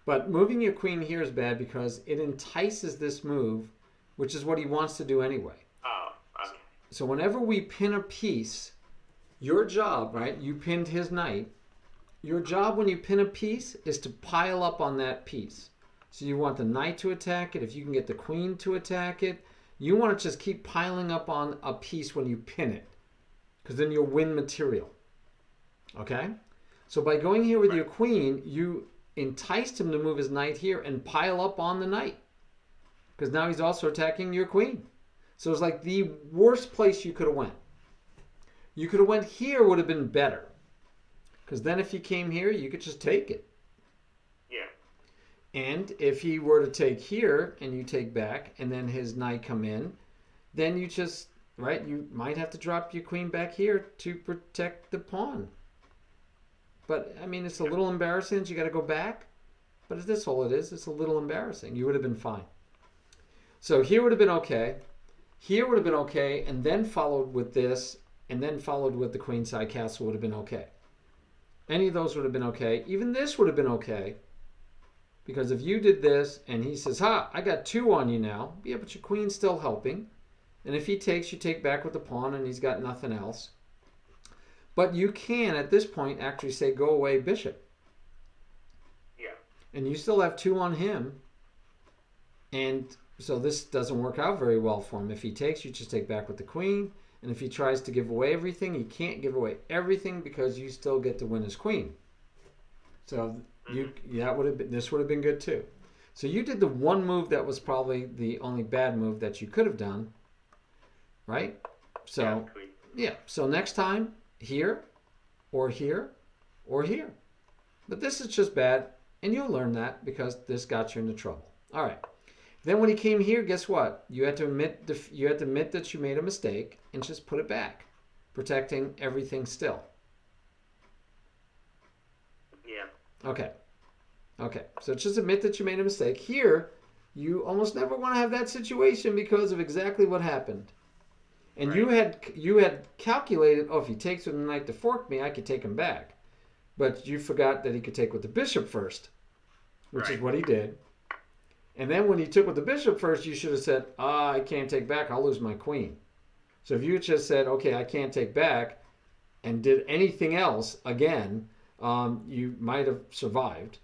But moving your queen here is bad because it entices this move, which is what he wants to do anyway. Oh, okay. So whenever we pin a piece, your job, right? You pinned his knight. Your job when you pin a piece is to pile up on that piece. So you want the knight to attack it. If you can get the queen to attack it, you want to just keep piling up on a piece when you pin it, because then you'll win material. Okay? So by going here with your queen, you enticed him to move his knight here and pile up on the knight, because now he's also attacking your queen. So it's like the worst place you could have went. You could have went here, would have been better, because then if he came here, you could just take it. Yeah. And if he were to take here and you take back and then his knight come in, then you just, right, you might have to drop your queen back here to protect the pawn. But, I mean, it's a little embarrassing that you got to go back. But if that's all it is, it's a little embarrassing. You would have been fine. So here would have been okay. Here would have been okay, and then followed with this, and then followed with the queenside castle would have been okay. Any of those would have been okay. Even this would have been okay. Because if you did this, and he says, ha, I got 2 on you now. Yeah, but your queen's still helping. And if he takes, you take back with the pawn, and he's got nothing else. But you can, at this point, actually say, go away, bishop. Yeah. And you still have 2 on him. And so this doesn't work out very well for him. If he takes, you just take back with the queen. And if he tries to give away everything, he can't give away everything because you still get to win his queen. So this would have been good too. So you did the one move that was probably the only bad move that you could have done, right? So yeah. So next time, here, or here, or here. But this is just bad, and you'll learn that because this got you into trouble. All right. Then when he came here, guess what? You had to admit that you made a mistake and just put it back, protecting everything still. Yeah. Okay. So just admit that you made a mistake. Here, you almost never want to have that situation because of exactly what happened. And right. you had calculated, oh, if he takes with the knight to fork me, I could take him back. But you forgot that he could take with the bishop first, which is what he did. And then when he took with the bishop first, you should have said, I can't take back, I'll lose my queen. So if you just said, okay, I can't take back, and did anything else again, you might have survived.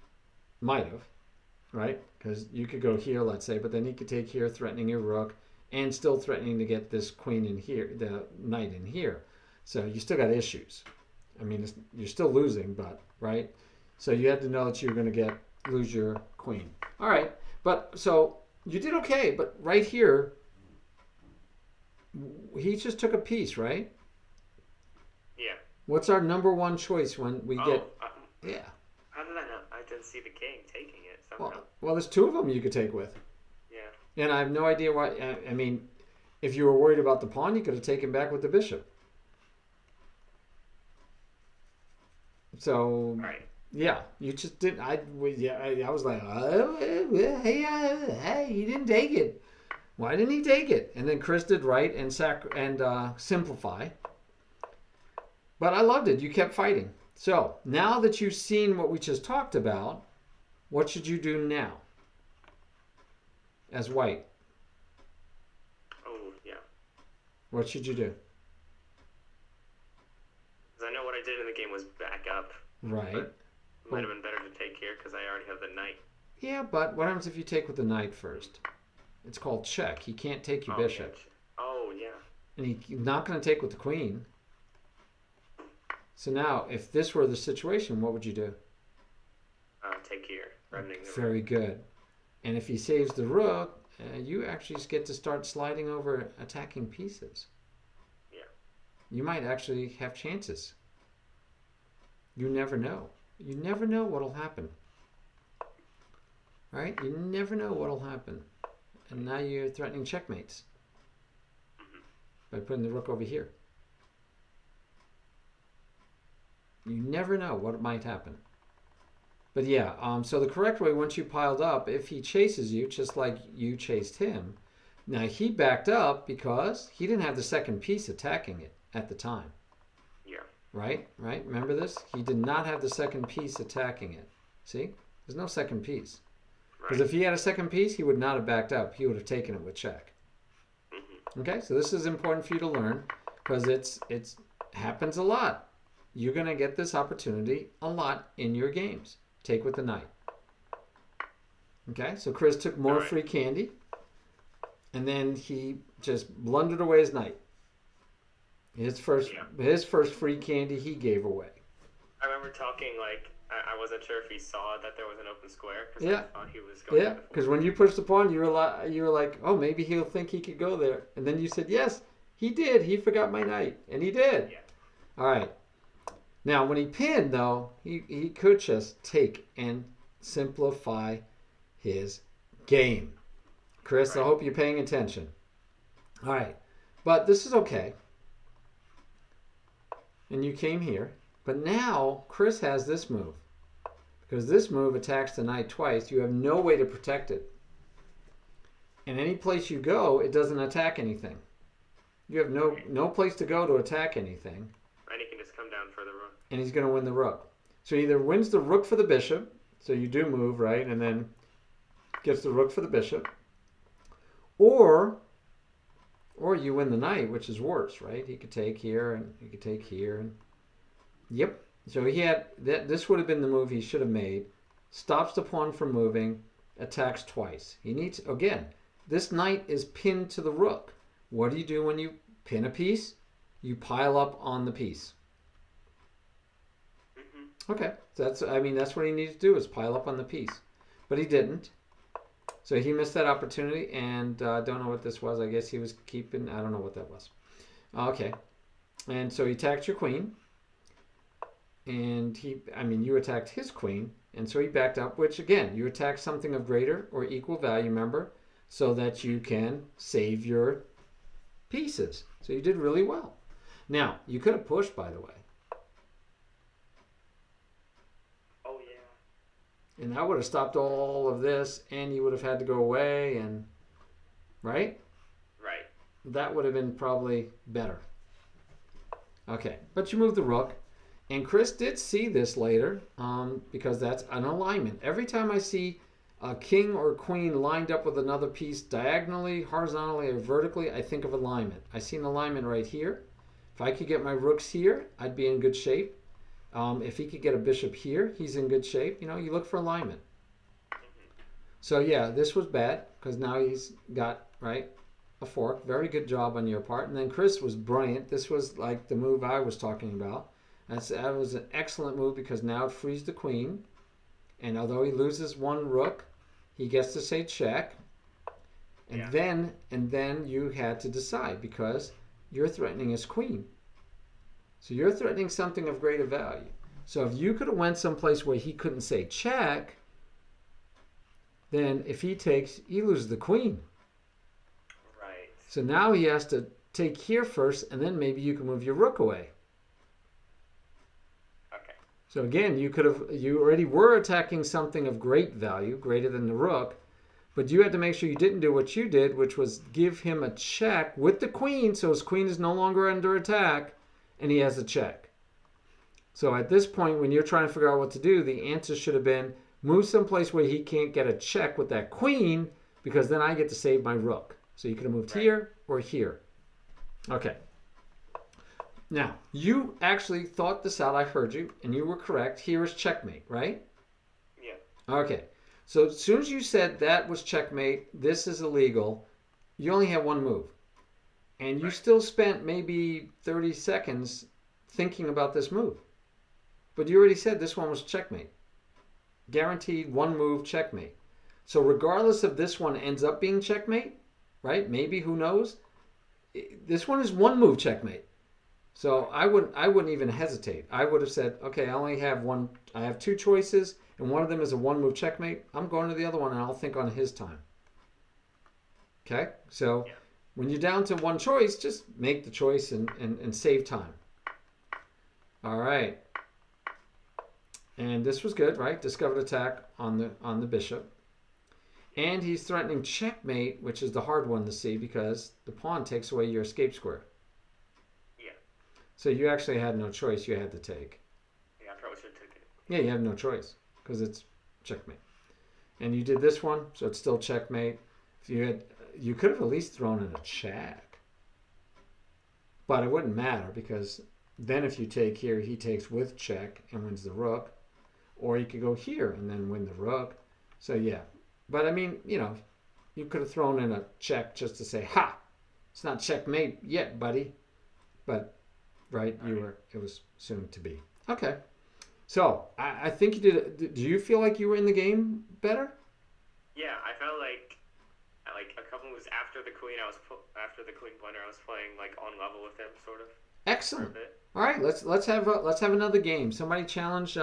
Might have, right? Because you could go here, let's say, but then he could take here, threatening your rook, and still threatening to get this queen in here, the knight in here. So you still got issues. I mean, you're still losing, but, right? So you had to know that you were going to lose your queen. All right. But so you did okay, but right here, he just took a piece, right? Yeah. What's our number one choice when we get? Yeah. How did I know? I didn't see the king taking it somehow. Well, there's 2 of them you could take with. Yeah. And I have no idea why. I mean, if you were worried about the pawn, you could have taken back with the bishop. So. Right. Yeah, you just didn't. I was like, hey, he didn't take it. Why didn't he take it? And then Chris did right and simplify. But I loved it. You kept fighting. So now that you've seen what we just talked about, what should you do now as white? Oh, yeah. What should you do? Because I know what I did in the game was back up. Right. Might have been better to take here because I already have the knight. Yeah, but what happens if you take with the knight first? It's called check. He can't take your bishop. Yeah. Oh, yeah. And he's not going to take with the queen. So now, if this were the situation, what would you do? Take here. Very good. And if he saves the rook, you actually get to start sliding over attacking pieces. Yeah. You might actually have chances. You never know. You never know what'll happen. right? You never know what'll happen. And now you're threatening checkmates by putting the rook over here. You never know what might happen. But yeah, so the correct way, once you piled up, if he chases you, just like you chased him, now he backed up because he didn't have the second piece attacking it at the time. Yeah. Right? Remember this? He did not have the second piece attacking it. See? There's no second piece. Because if he had a second piece, he would not have backed up. He would have taken it with check. Okay? So this is important for you to learn because it's happens a lot. You're going to get this opportunity a lot in your games. Take with the knight. Okay? So Chris took more free candy. And then he just blundered away his knight. His first free candy he gave away. I remember talking like I wasn't sure if he saw that there was an open square because Yeah. I thought he was going. Yeah, because when you pushed the pawn, you were like, oh, maybe he'll think he could go there. And then you said, yes, he did. He forgot my knight. And he did. Yeah. All right. Now, when he pinned, though, he could just take and simplify his game. Chris, I hope you're paying attention. All right. But this is okay. And you came here. But now, Chris has this move. Because this move attacks the knight twice. You have no way to protect it. And any place you go, it doesn't attack anything. You have no place to go to attack anything. And he can just come down for the rook. And he's going to win the rook. So he either wins the rook for the bishop. So you do move, right? And then gets the rook for the bishop. Or you win the knight, which is worse, right? He could take here and he could take here. And yep. So he had this would have been the move he should have made. Stops the pawn from moving, attacks twice. He needs, again, this knight is pinned to the rook. What do you do when you pin a piece? You pile up on the piece. Okay, so that's what he needs to do is pile up on the piece. But he didn't. So he missed that opportunity, and don't know what this was. I guess he was keeping, I don't know what that was. Okay, and so he attacked your queen. And you attacked his queen, and so he backed up, which again, you attack something of greater or equal value, remember, so that you can save your pieces. So you did really well. Now, you could have pushed, by the way. Oh, yeah. And that would have stopped all of this, and you would have had to go away, and, right? Right. That would have been probably better. Okay, but you moved the rook. And Chris did see this later because that's an alignment. Every time I see a king or queen lined up with another piece diagonally, horizontally, or vertically, I think of alignment. I see an alignment right here. If I could get my rooks here, I'd be in good shape. If he could get a bishop here, he's in good shape. You know, you look for alignment. So yeah, this was bad because now he's got, right, a fork. Very good job on your part. And then Chris was brilliant. This was like the move I was talking about. That was an excellent move because now it frees the queen. And although he loses one rook, he gets to say check. And then you had to decide because you're threatening his queen. So you're threatening something of greater value. So if you could have went someplace where he couldn't say check, then if he takes, he loses the queen. Right. So now he has to take here first, and then maybe you can move your rook away. So again, you already were attacking something of great value, greater than the rook, but you had to make sure you didn't do what you did, which was give him a check with the queen, so his queen is no longer under attack, and he has a check. So at this point, when you're trying to figure out what to do, the answer should have been move someplace where he can't get a check with that queen, because then I get to save my rook. So you could have moved here or here. Okay. Now, you actually thought this out. I heard you, and you were correct. Here is checkmate, right? Yeah. Okay. So as soon as you said that was checkmate, this is illegal, you only have one move. And you still spent maybe 30 seconds thinking about this move. But you already said this one was checkmate. Guaranteed one move checkmate. So regardless if this one ends up being checkmate, right? Maybe, who knows? This one is one move checkmate. So I wouldn't even hesitate. I would have said, okay, I only have one. I have two choices, and and one of them is a one move checkmate, I'm going to the other one and I'll think on his time. Okay? So Yeah. when you're down to one choice, just make the choice and save time. All right. And this was good, right? Discovered attack on the bishop. And he's threatening checkmate, which is the hard one to see because the pawn takes away your escape square. Yeah. So you actually had no choice. You had to take. Yeah, I probably should have taken it. Yeah, you have no choice because it's checkmate. And you did this one, so it's still checkmate. If you could have at least thrown in a check. But it wouldn't matter because then if you take here, he takes with check and wins the rook. Or you could go here and then win the rook. So yeah. But I mean, you could have thrown in a check just to say, ha, it's not checkmate yet, buddy. But, right, it was soon to be. Okay. So, I think you did. Do you feel like you were in the game better? Yeah, I felt like a couple moves after the queen, after the queen blunder, I was playing like on level with him, sort of. Excellent. All right, let's have another game. Somebody challenge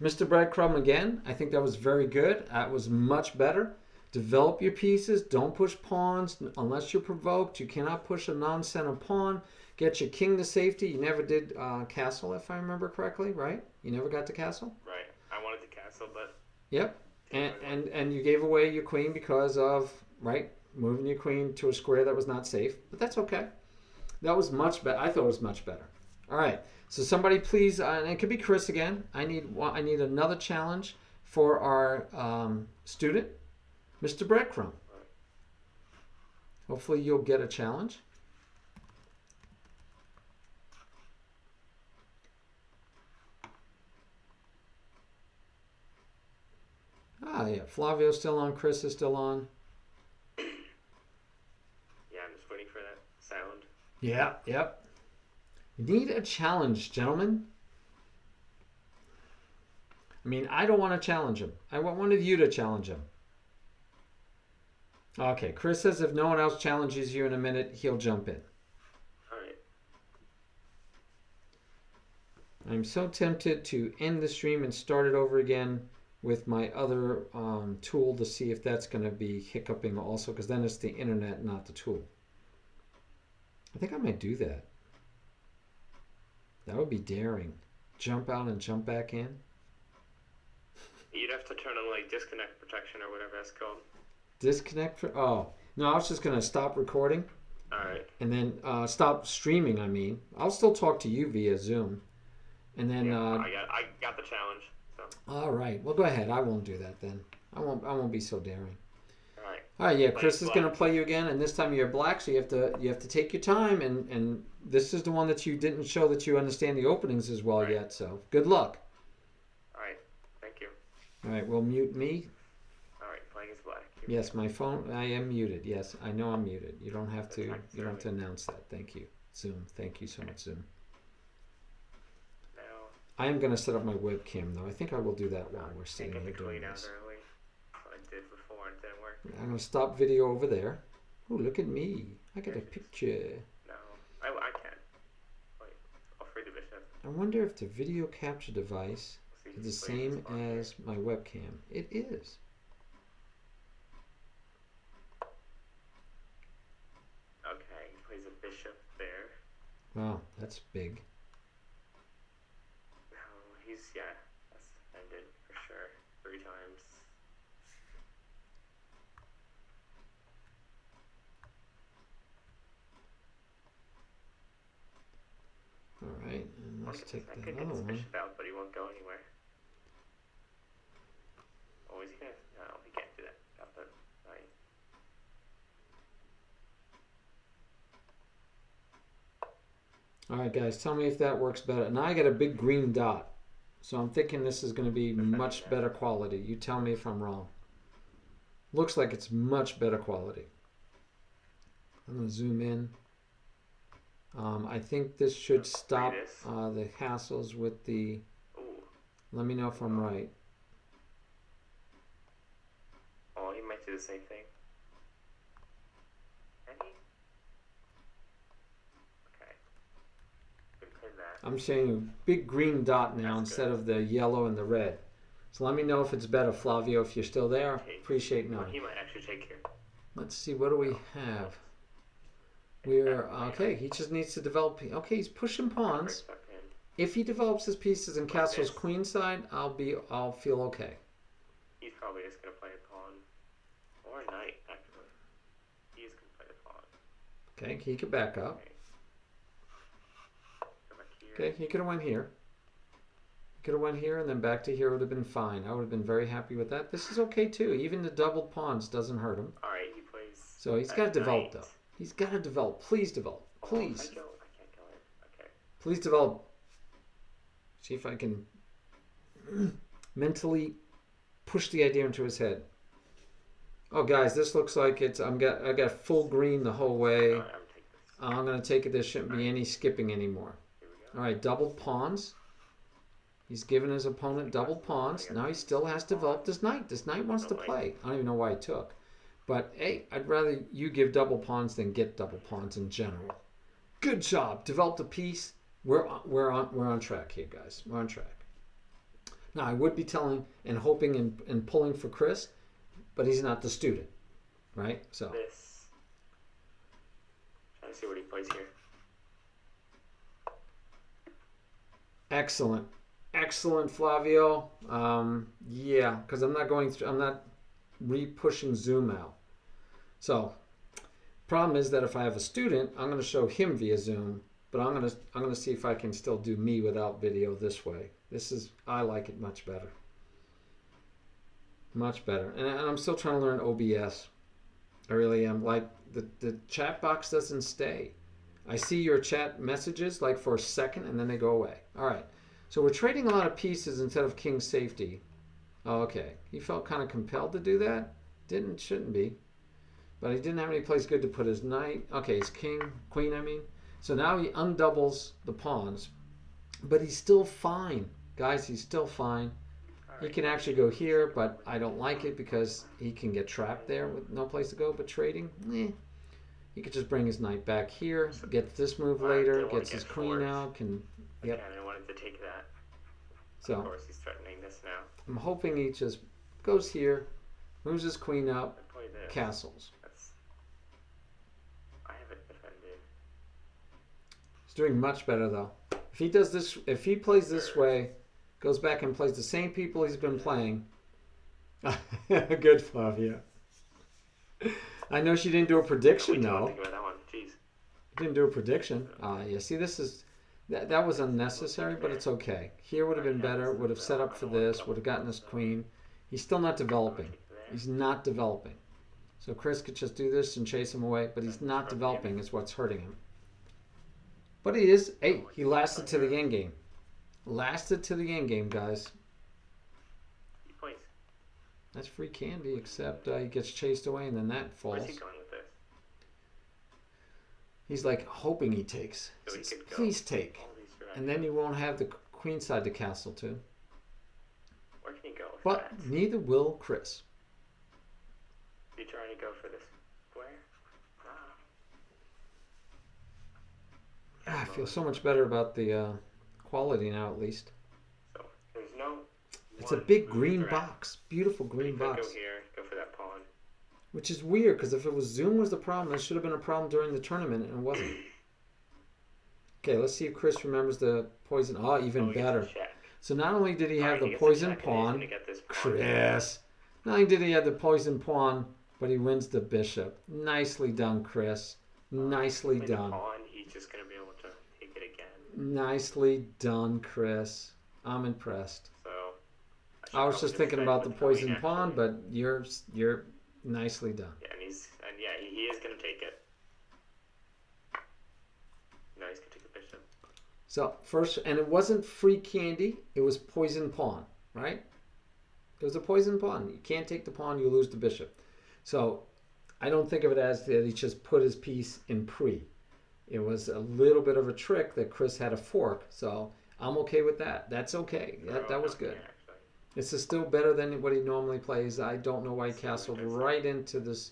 Mr. Breadcrumb again. I think that was very good. That was much better. Develop your pieces. Don't push pawns unless you're provoked. You cannot push a non-center pawn. Get your king to safety. You never did castle, if I remember correctly, right? You never got to castle? Right. I wanted to castle, but... Yep. And you gave away your queen because of, right, moving your queen to a square that was not safe. But that's okay. That was much better. I thought it was much better. All right. So somebody please, and it could be Chris again. I need another challenge for our student, Mr. Breadcrumb. Hopefully you'll get a challenge. Ah, yeah. Flavio's still on. Chris is still on. Yeah, I'm just waiting for that sound. Yeah, yep. You need a challenge, gentlemen. I mean, I don't want to challenge him. I want one of you to challenge him. Okay, Chris says if no one else challenges you in a minute, he'll jump in. All right. I'm so tempted to end the stream and start it over again with my other tool to see if that's going to be hiccuping also, because then it's the internet, not the tool. I think I might do that. That would be daring. Jump out and jump back in. You'd have to turn on like disconnect protection or whatever that's called. Disconnect for... Oh. No, I was just going to stop recording. All right. And then stop streaming, I mean. I'll still talk to you via Zoom. And then... Yeah, I got the challenge. So. All right. Well, go ahead. I won't do that then. I won't be so daring. All right. All right, yeah, Chris is going to play you again, and this time you're black, so you have to take your time, and this is the one that you didn't show that you understand the openings as well yet, so good luck. All right, thank you. All right, we'll mute me. All right, playing is black. Yes, my phone, I am muted. Yes, I know I'm muted. You don't have to announce that. Thank you. Zoom, thank you so much, Zoom. Now, I am going to set up my webcam, though. I think I will do that while we're sitting here doing this. Early. I did before and it didn't work. I'm going to stop video over there. Oh, look at me. I got a picture. No, I can't. Wait, I'll free the bishop. I wonder if the video capture device is the same as my webcam. It is. Okay, he plays a bishop there. Wow, that's big. No, that's ended for sure. 3 times. All right, and let's take I that could get other this one. bishop out, but he won't go anywhere. Oh, is he gonna? No, he can't do that. Got the knight. All right, guys, tell me if that works better. Now I got a big green dot, so I'm thinking this is going to be much better quality. You tell me if I'm wrong. Looks like it's much better quality. I'm going to zoom in. I think this should stop the hassles with the... Ooh. Let me know if I'm right. Oh, he might do the same thing. Can he? Okay. Can pin that. I'm saying a big green dot now instead of the yellow and the red. So let me know if it's better, Flavio, if you're still there. Appreciate Well, knowing. he might actually take here. Let's see, what do we have? We're okay. He just needs to develop. Okay, he's pushing pawns. If he develops his pieces and castles queenside, I'll feel okay. He's probably just gonna play a pawn or a knight. Actually, he's gonna play a pawn. Okay, he could back up. Okay. Go back here. Okay, he could have went here. He could have went here and then back to here would have been fine. I would have been very happy with that. This is okay too. Even the doubled pawns doesn't hurt him. All right, he plays. So he's got to develop though. He's got to develop. Please develop. Please. I can't kill it. Okay. Please develop. See if I can mentally push the idea into his head. Oh, guys, this looks like it's. I got full green the whole way. I'm gonna take it. There shouldn't be any skipping anymore. All right, doubled pawns. He's given his opponent double pawns. Now he still has to develop this knight. This knight wants to play. I don't even know why he took. But hey, I'd rather you give double pawns than get double pawns in general. Good job. Developed a piece. We're on track here, guys. We're on track. Now I would be telling and hoping and pulling for Chris, but he's not the student, right? So this. Trying to see what he plays here. Excellent. Excellent, Flavio. Yeah, because I'm not re-pushing zoom out. So, problem is that if I have a student, I'm going to show him via Zoom, but I'm going to see if I can still do me without video this way. I like it much better. Much better. And I'm still trying to learn OBS. I really am. Like, the chat box doesn't stay. I see your chat messages like for a second and then they go away. All right. So we're trading a lot of pieces instead of king safety. Oh, okay. He felt kind of compelled to do that. Shouldn't be. But he didn't have any place good to put his knight. Okay, his queen, I mean. So now he undoubles the pawns. But he's still fine. Guys, he's still fine. He can actually go here, but I don't like it because he can get trapped there with no place to go. But trading, he could just bring his knight back here, gets this move later, gets his queen out, Yep. I wanted to take that. So, of course, he's threatening this now. I'm hoping he just goes here, moves his queen up, castles. I have it defended. He's doing much better though. If he plays this way, goes back and plays the same people he's been playing. Good, Flavia. I know she didn't do a prediction though. Think about that one. Jeez. Didn't do a prediction. Yeah. See, this is. That was unnecessary, but it's okay. Here would have been better. Would have set up for this. Would have gotten his queen. He's still not developing. He's not developing. So Chris could just do this and chase him away, but he's not developing is what's hurting him. But he is. Hey, he lasted to the end game. Lasted to the end game, guys. He plays. That's free candy, except he gets chased away and then that falls. Where's he going with this? He's like hoping he takes. So he says, please take. And then you won't have the queen side to castle too. Where can he go with but that? Neither will Chris. Is he trying to go for this square? I feel so much better about the quality now, at least. So there's no. It's a big green box. Beautiful green box. Go here. Go for that pawn. Which is weird, because if it was Zoom was the problem, it should have been a problem during the tournament, and it wasn't. Okay, let's see if Chris remembers the poison. Oh, even better. So not only did he have the poison pawn, Chris, not only did he have the poison pawn, but he wins the bishop. Nicely done, Chris. Nicely done. He's just going to be able to take it again. Nicely done, Chris. I'm impressed. So I was just thinking about the poison pawn, but you're nicely done. Yeah, and he is going to take it. No, he's going to take the bishop. So first, and it wasn't free candy. It was poison pawn, right? It was a poison pawn. You can't take the pawn, you lose the bishop. So I don't think of it as that he just put his piece in pre. It was a little bit of a trick that Chris had a fork. So I'm okay with that. That's okay. That was good. This is still better than what he normally plays. I don't know why he castled right into this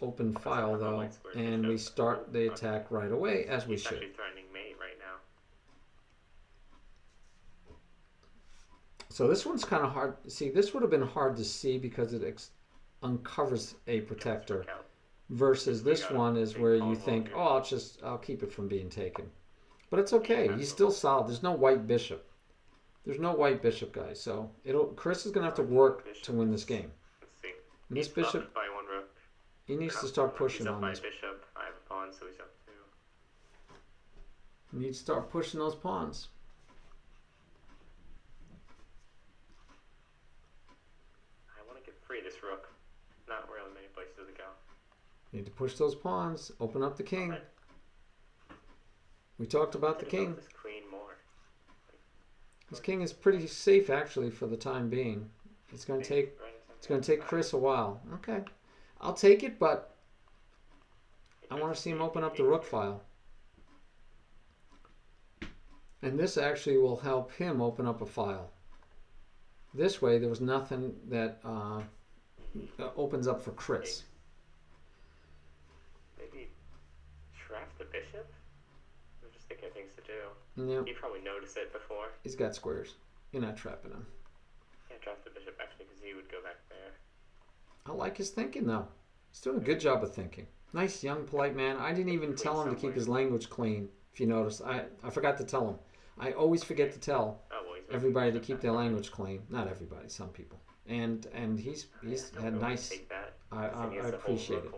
open file though, and we start the attack right away as we should. So this one's kind of hard. See, this would have been hard to see because it uncovers a protector. Versus this one is where you think, oh, I'll keep it from being taken. But it's okay. He's still solid. There's no white bishop. There's no white bishop, guys. So Chris is gonna have to work to win this game. Let's see. And this bishop, by one rook. he needs to start pushing He's up on by this. bishop. I have a pawn, so he's up too. He needs to start pushing those pawns. I want to get free this rook. Not really many places to go. Need to push those pawns. Open up the king. Right. We talked about the king. This queen more. This king is pretty safe actually for the time being. It's going to take Chris a while. Okay, I'll take it, but I want to see him open up the rook file. And this actually will help him open up a file. This way, there was nothing that opens up for Chris. Maybe trap the bishop? I'm just thinking of things to do. Yeah, He probably noticed it before. he's got squares. You're not trapping him. Yeah, trap the bishop actually because he would go back there. I like his thinking though. He's doing a good job of thinking. Nice, young, polite man. I didn't even tell him to keep his language clean. If you notice, I forgot to tell him. I always forget to tell everybody to keep their language clean. Not everybody, some people. And he's had nice. I appreciate it.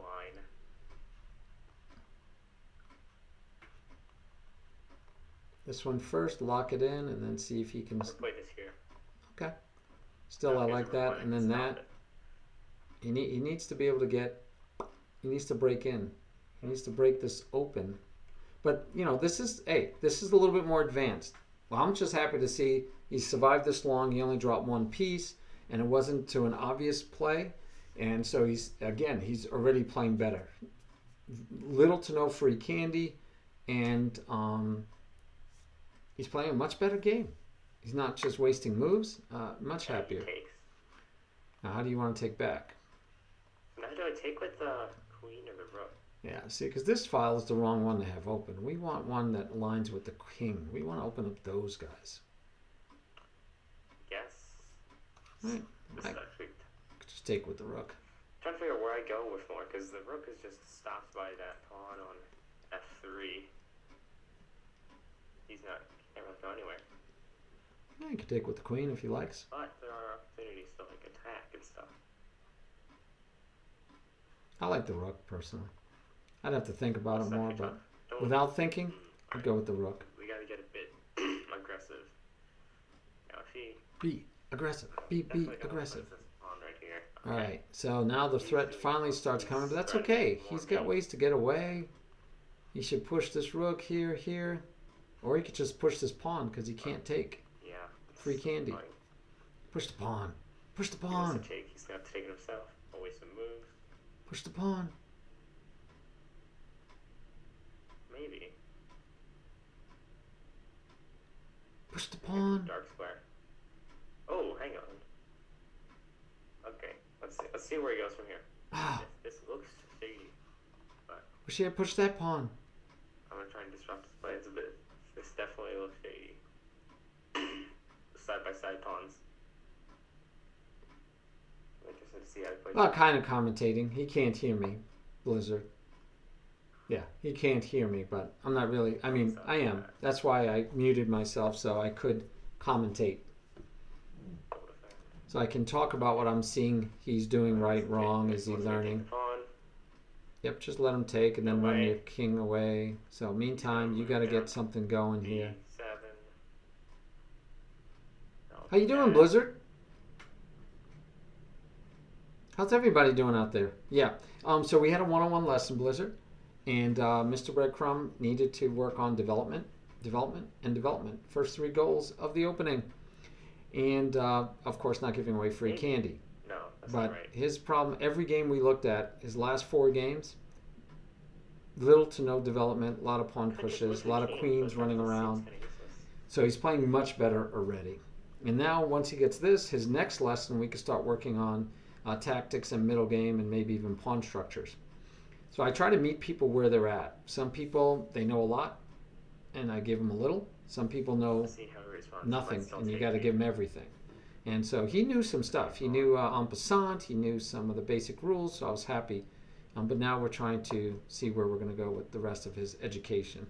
This one first, lock it in, and then see if he can. Play this here. Okay. Still, I like that, and then that. He needs to be able to get. He needs to break in. He needs to break this open. But you know, this is a little bit more advanced. Well, I'm just happy to see he survived this long. He only dropped one piece, and it wasn't to an obvious play, and so he's already playing better. Little to no free candy, and he's playing a much better game. He's not just wasting moves. Much happier. Now, how do you want to take back? Now, do I take with the queen or the rook? Yeah, see, because this file is the wrong one to have open. We want one that aligns with the king. We want to open up those guys. Yes. Right. This I is actually could just take with the rook. I'm trying to figure out where I go with more, because the rook is just stopped by that pawn on f3. Can't really go anywhere. Yeah, you could take with the queen if he likes. But there are opportunities to like attack and stuff. I like the rook personally. I'd have to think about it more, but Don't- without thinking, I'd go with the rook. We gotta get a bit aggressive. Now if he Be aggressive. Be aggressive. This pawn right here. All right. So now the threat finally starts coming, but that's okay. He's got ways to get away. He should push this rook here, or he could just push this pawn because he can't take Yeah. free candy. Fine. Push the pawn. Push the He wants pawn. to take. He's gonna have to take it himself. Always some moves. Push the pawn. Maybe. Push the pawn. Dark square. Oh, hang on. Okay. Let's see where he goes from here. Ah, This looks shady. wish he had pushed that pawn. I'm gonna try and disrupt his plans a bit. This definitely looks shady. Side by side pawns. I'm interested to see how he plays. Well, kind of commentating. He can't hear me, Blizzard. Yeah, he can't hear me, but I'm not really. I mean, I am. That's why I muted myself so I could commentate. So I can talk about what I'm seeing he's doing right, wrong, is he learning. Yep, just let him take and then run your king away. So meantime, you got to get something going here. How you doing, Blizzard? How's everybody doing out there? Yeah. So we had a one-on-one lesson, Blizzard, and Mr. Breadcrumb needed to work on development. First 3 goals of the opening, and of course not giving away free candy. No, that's But not right. his problem, every game we looked at, his last 4 games, little to no development, a lot of pawn pushes, a lot of queens running around. So he's playing much better already. And now once he gets this, his next lesson, we can start working on tactics and middle game and maybe even pawn structures. So I try to meet people where they're at. Some people, they know a lot, and I give them a little. Some people know nothing, and you got to give them everything. And so he knew some stuff. He knew en passant. He knew some of the basic rules. So I was happy. But now we're trying to see where we're going to go with the rest of his education.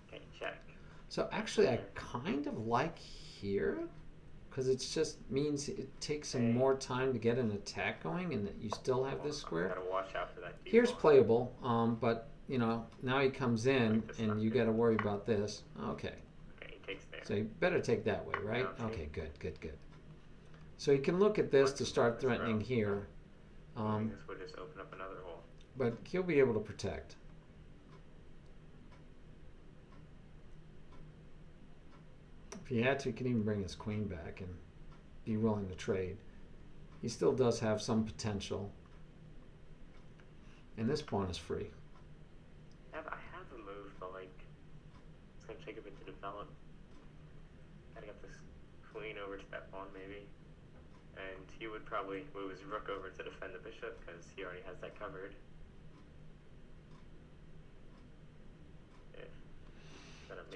Okay, check. So actually, I kind of like here because it just means it takes some more time to get an attack going, and that you still have this square. Gotta watch out for that. Here's playable, but you know now he comes in, and you got to worry about this. Okay. Okay, he takes there. So you better take that way, right? Yeah, Okay, good. So you can look at this to start threatening here, This would just open up another hole. but he'll be able to protect. If he had to, he could even bring his queen back and be willing to trade. He still does have some potential. And this pawn is free. I have a move, but like, it's gonna take a bit to develop. Gotta get this queen over to that pawn, maybe. And he would probably move his rook over to defend the bishop, because he already has that covered.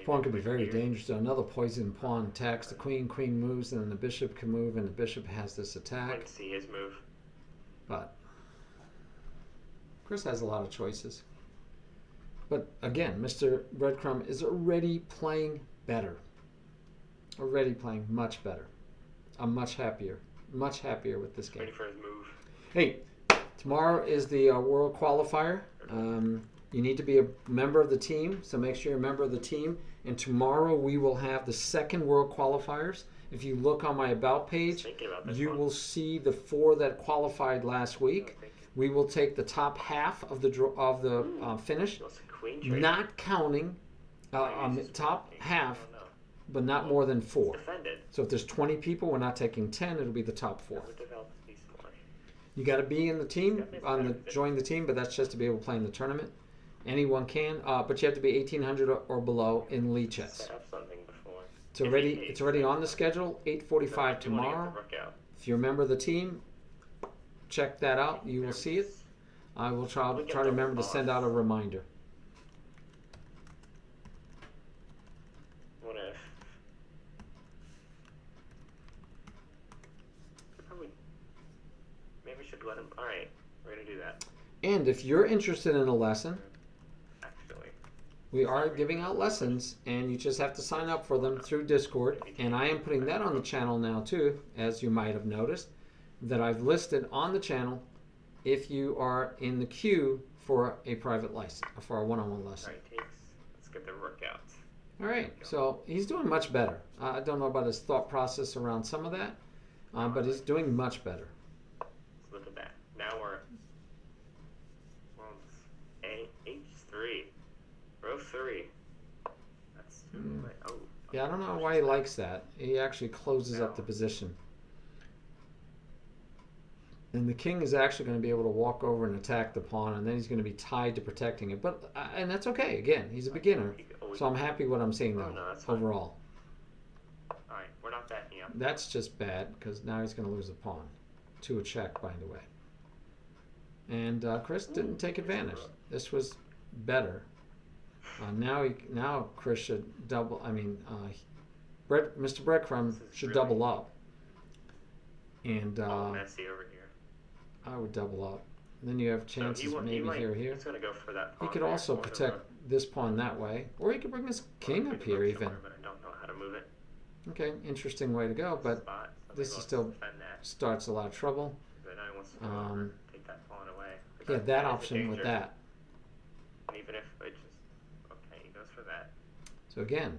Pawn could be very dangerous. So another poison pawn attacks the queen. Queen moves, and then the bishop can move, and the bishop has this attack. Let's see his move. But Chris has a lot of choices. But again, Mr. Breadcrumb is already playing better. Already playing much better. I'm much happier with this game. Ready for his move. Hey, tomorrow is the World Qualifier. You need to be a member of the team, so make sure you're a member of the team. And tomorrow we will have the second World Qualifiers. If you look on my About page, you will see the 4 that qualified last week. We will take the top half of the finish, not counting top half, but not more than 4. So if there's 20 people, we're not taking 10. It'll be the top 4. You got to be in the team, join the team, but that's just to be able to play in the tournament. Anyone can, but you have to be 1800 or below in Lichess. It's already on the schedule. 8:45 tomorrow. If you're a member of the team, check that out. You will see it. I will try to remember to send out a reminder. What if? Maybe we should let him. All right, we're gonna do that. And if you're interested in a lesson, we are giving out lessons, and you just have to sign up for them through Discord. And I am putting that on the channel now too, as you might have noticed, that I've listed on the channel if you are in the queue for a private lesson, for a one-on-one lesson. All right, let's get the rook out. All right, so he's doing much better. I don't know about his thought process around some of that, but he's doing much better. Let's look at that. Now we're H3. Row 3. That's yeah, I don't know why he likes that. He actually closes up the position. And the king is actually going to be able to walk over and attack the pawn, and then he's going to be tied to protecting it. But and that's okay. Again, he's a beginner, so I'm happy what I'm seeing though overall. All right, we're not backing up. That's just bad because now he's going to lose a pawn to a check, by the way. And Chris didn't take advantage. This was better. Now Chris should double. I mean, Mr. Breadcrumb should double up. And messy over here. I would double up. And then you have chances maybe here. He's gonna go for that pawn. He could also protect this pawn that way, or he could bring his king up here even. But I don't know how to move it. Okay, interesting way to go, but this is still starts a lot of trouble. Take that pawn away. Yeah, that option with that. And even if it just he goes for that. So again,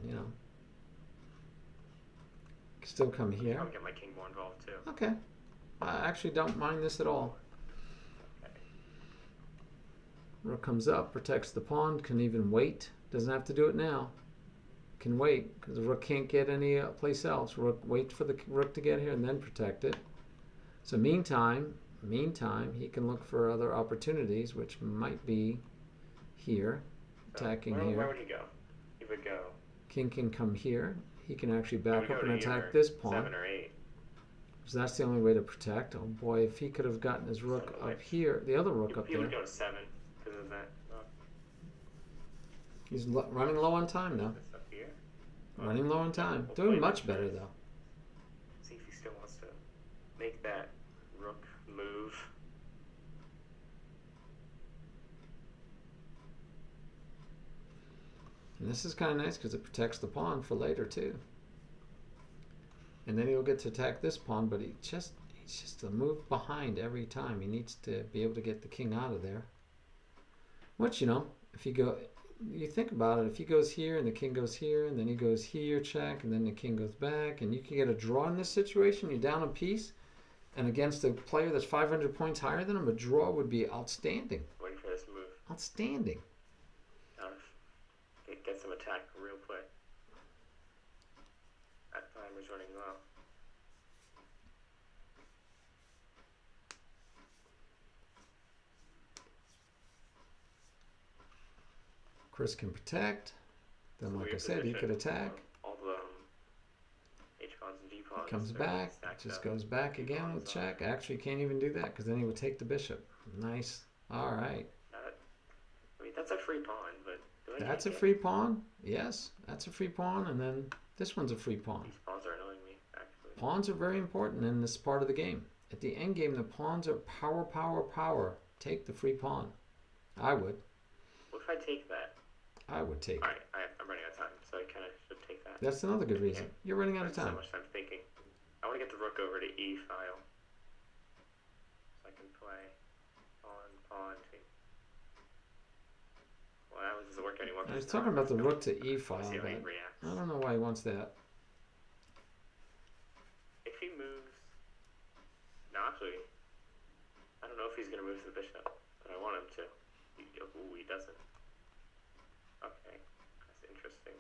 still come here. I'll get my king more involved too. Okay, I actually don't mind this at all. Okay. Rook comes up, protects the pawn, can even wait. Doesn't have to do it now. Can wait because the rook can't get any place else. Rook wait for the rook to get here and then protect it. So meantime, he can look for other opportunities, which might be here, attacking here. Where would he go? He would go. King can come here. He can actually back up and attack this pawn. 7 or 8. So that's the only way to protect. Oh boy, if he could have gotten his rook up here, the other rook up there. He would go to 7 because of that. He's running low on time now. Up here. Running low on time. Doing much better though. See if he still wants to make that rook move. And this is kind of nice because it protects the pawn for later too. And then he'll get to attack this pawn, but he's just a move behind every time. He needs to be able to get the king out of there. Which, you know, if you think about it, if he goes here and the king goes here and then he goes here, check, and then the king goes back, and you can get a draw in this situation, you're down a piece, and against a player that's 500 points higher than him, a draw would be outstanding. Waiting for this move. Outstanding. Get some attack real quick. That timer's running low. Chris can protect. Then, So like I weird said, he position. could attack. All the H pawns and D pawns. Comes they're back, stacked just up. goes back D again pawns with on. check. Actually, can't even do that because then he would take the bishop. Nice. All right. I mean, that's a free pawn, but do I That's a take it? free pawn. Yes, that's a free pawn. And then this one's a free pawn. These pawns are annoying me, actually. Pawns are very important in this part of the game. At the end game, the pawns are power, power, power. Take the free pawn. I would. What if I take that? I would take it. Alright, I'm running out of time, so I kind of should take that. That's another good reason. Okay. You're running out of So time. much time thinking. I want to get the rook over to E file. So I can play pawn, take. Well, that doesn't work anymore. I was talking about the rook to E file, See how he but reacts. I don't know why he wants that. If he moves... No, actually, I don't know if he's going to move the bishop, but I want him to. Ooh, he doesn't. Okay, that's interesting.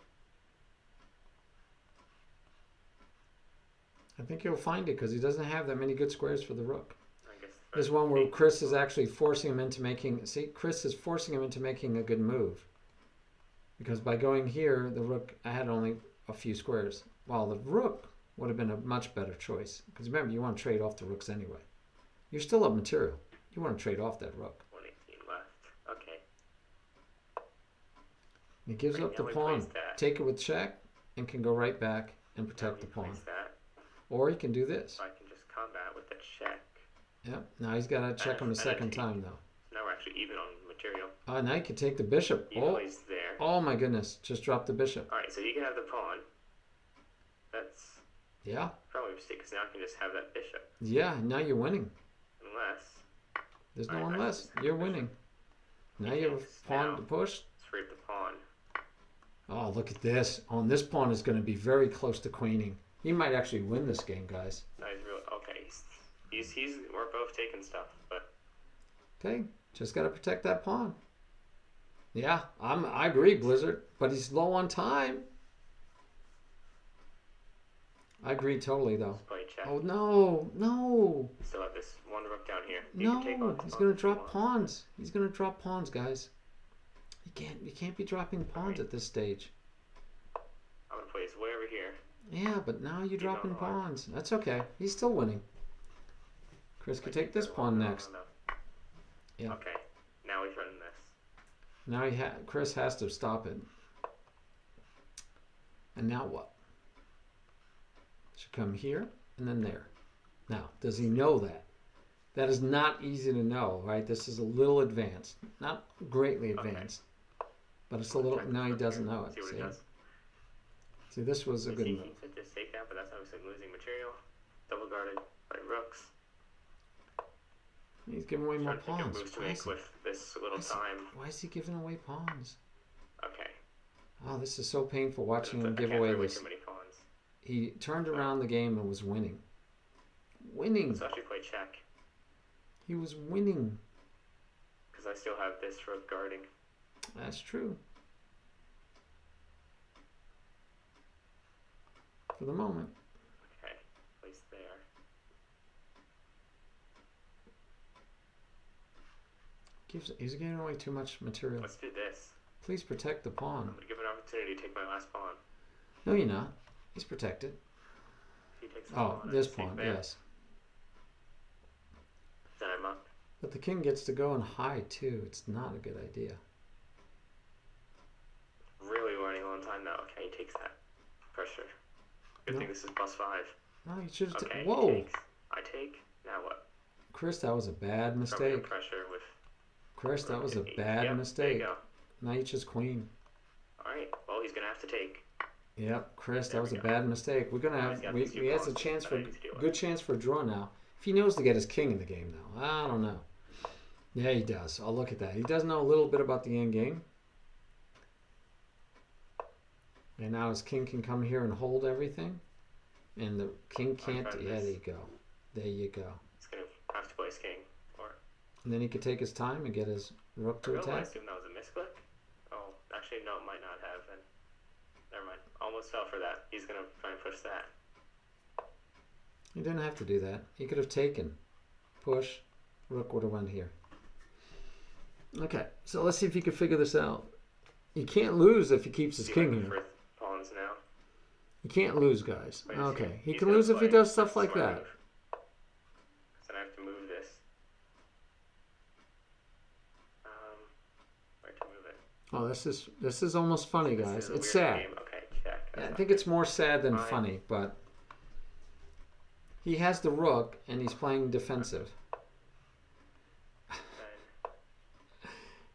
I think he'll find it because he doesn't have that many good squares for the rook. I guess There's one where Chris is actually forcing him into making... See, Chris is forcing him into making a good move. Because by going here, the rook had only a few squares. While the rook would have been a much better choice. Because remember, you want to trade off the rooks anyway. You're still up material. You want to trade off that rook. 118 left. Okay. He gives Right, up the now he pawn. plays that. Take it with check and can go right back and Now protect he the pawn. plays that, Or he can do this. so I can just combat with the check. Yep. Now he's got to check him a second time though. Now we're actually even on material. Now he can take the bishop. He Oh, plays there. oh my goodness. Just dropped the bishop. Alright, so you can have the pawn. That's Yeah. probably a mistake, because now I can just have that bishop. Yeah. Now you're winning. Unless There's no Alright, one I less. just have You're the bishop. winning. Now He you have takes a pawn now. to push. it's free up the pawn. Oh, look at this. Oh, and this pawn is going to be very close to queening. He might actually win this game, guys. Now he's real okay. He's we're both taking stuff, but Okay. Just got to protect that pawn. Yeah, I agree, Blizzard. But he's low on time. I agree totally, though. let's play check. Oh, no. No. Still have this one rook down here. You can take No. on He's pawn going if to you drop want. pawns. He's going to drop pawns, guys. You can't be dropping pawns at this stage. I'm gonna play his way over here. Yeah, but now you're dropping on the line. pawns. That's okay. He's still winning. Chris could take this pawn next. Yeah. Okay, now he's running this. Now Chris has to stop it. And now what? Should come here and then there. Now, does he know that? That is not easy to know, right? This is a little advanced. Not greatly advanced. But it's a little... Now he doesn't know it. See what he does. See, this was a good He move. could just take that, but that's obviously losing material. Double guarded by rooks. He's giving away more Trying to think of pawns. moves to make with this little time. Why is he giving away pawns? Okay. Oh, this is so painful watching him I give can't away throw this. too many pawns. He turned around the game and was winning. Winning. Let's actually play check, He was winning. because I still have this rook guarding. That's true. For the moment. Okay, place there. He's giving away too much material. Let's do this. Please protect the I'm pawn. gonna give an opportunity to take my last pawn. No, you're not. He's protected. If he takes the Oh, pawn, I this just take pawn, that. yes. Then I'm up. But the king gets to go and hide too. It's not a good idea. Really running a long time now. Okay, he takes that. Pressure. Good No. thing this is +5. No, you should have. Okay, Whoa! he takes. I take. Now what? Chris, that was a bad From under mistake. pressure with Chris, that rook was a to 8. bad Yep, mistake. There you Knight just queen. go. All right. Well, he's gonna have to take. Yep, Chris, There that was we a go. bad mistake. We're gonna Now have he's got we these two he has a pawns chance that for I need to deal with. good chance for a draw now. If he knows to get his king in the game now. I don't know. Yeah, he does. I'll look at that. He does know a little bit about the end game. And now his king can come here and hold everything. And the king can't. find Yeah, this. there you go. There you go. He's gonna have to play his king. Or And then he could take his time and get his rook I to really want attack. to assume that was a misclick. Oh, actually, no, it might not have. And never mind. Almost fell for that. He's gonna try and push that. He didn't have to do that. He could have taken. Push. Rook would have went here. Okay, so let's see if he can figure this out. He can't lose if he keeps his See king like here. for pawns now. He can't lose, guys. Wait, Okay, he he's can gonna lose if he play does stuff a like smart that. move. So I have to move this. Where to move it? Oh, this is almost funny, This guys. is a It's weird sad. game. Okay, check. I That's think not it's more sad than Fine. funny, but he has the rook and he's playing defensive. good.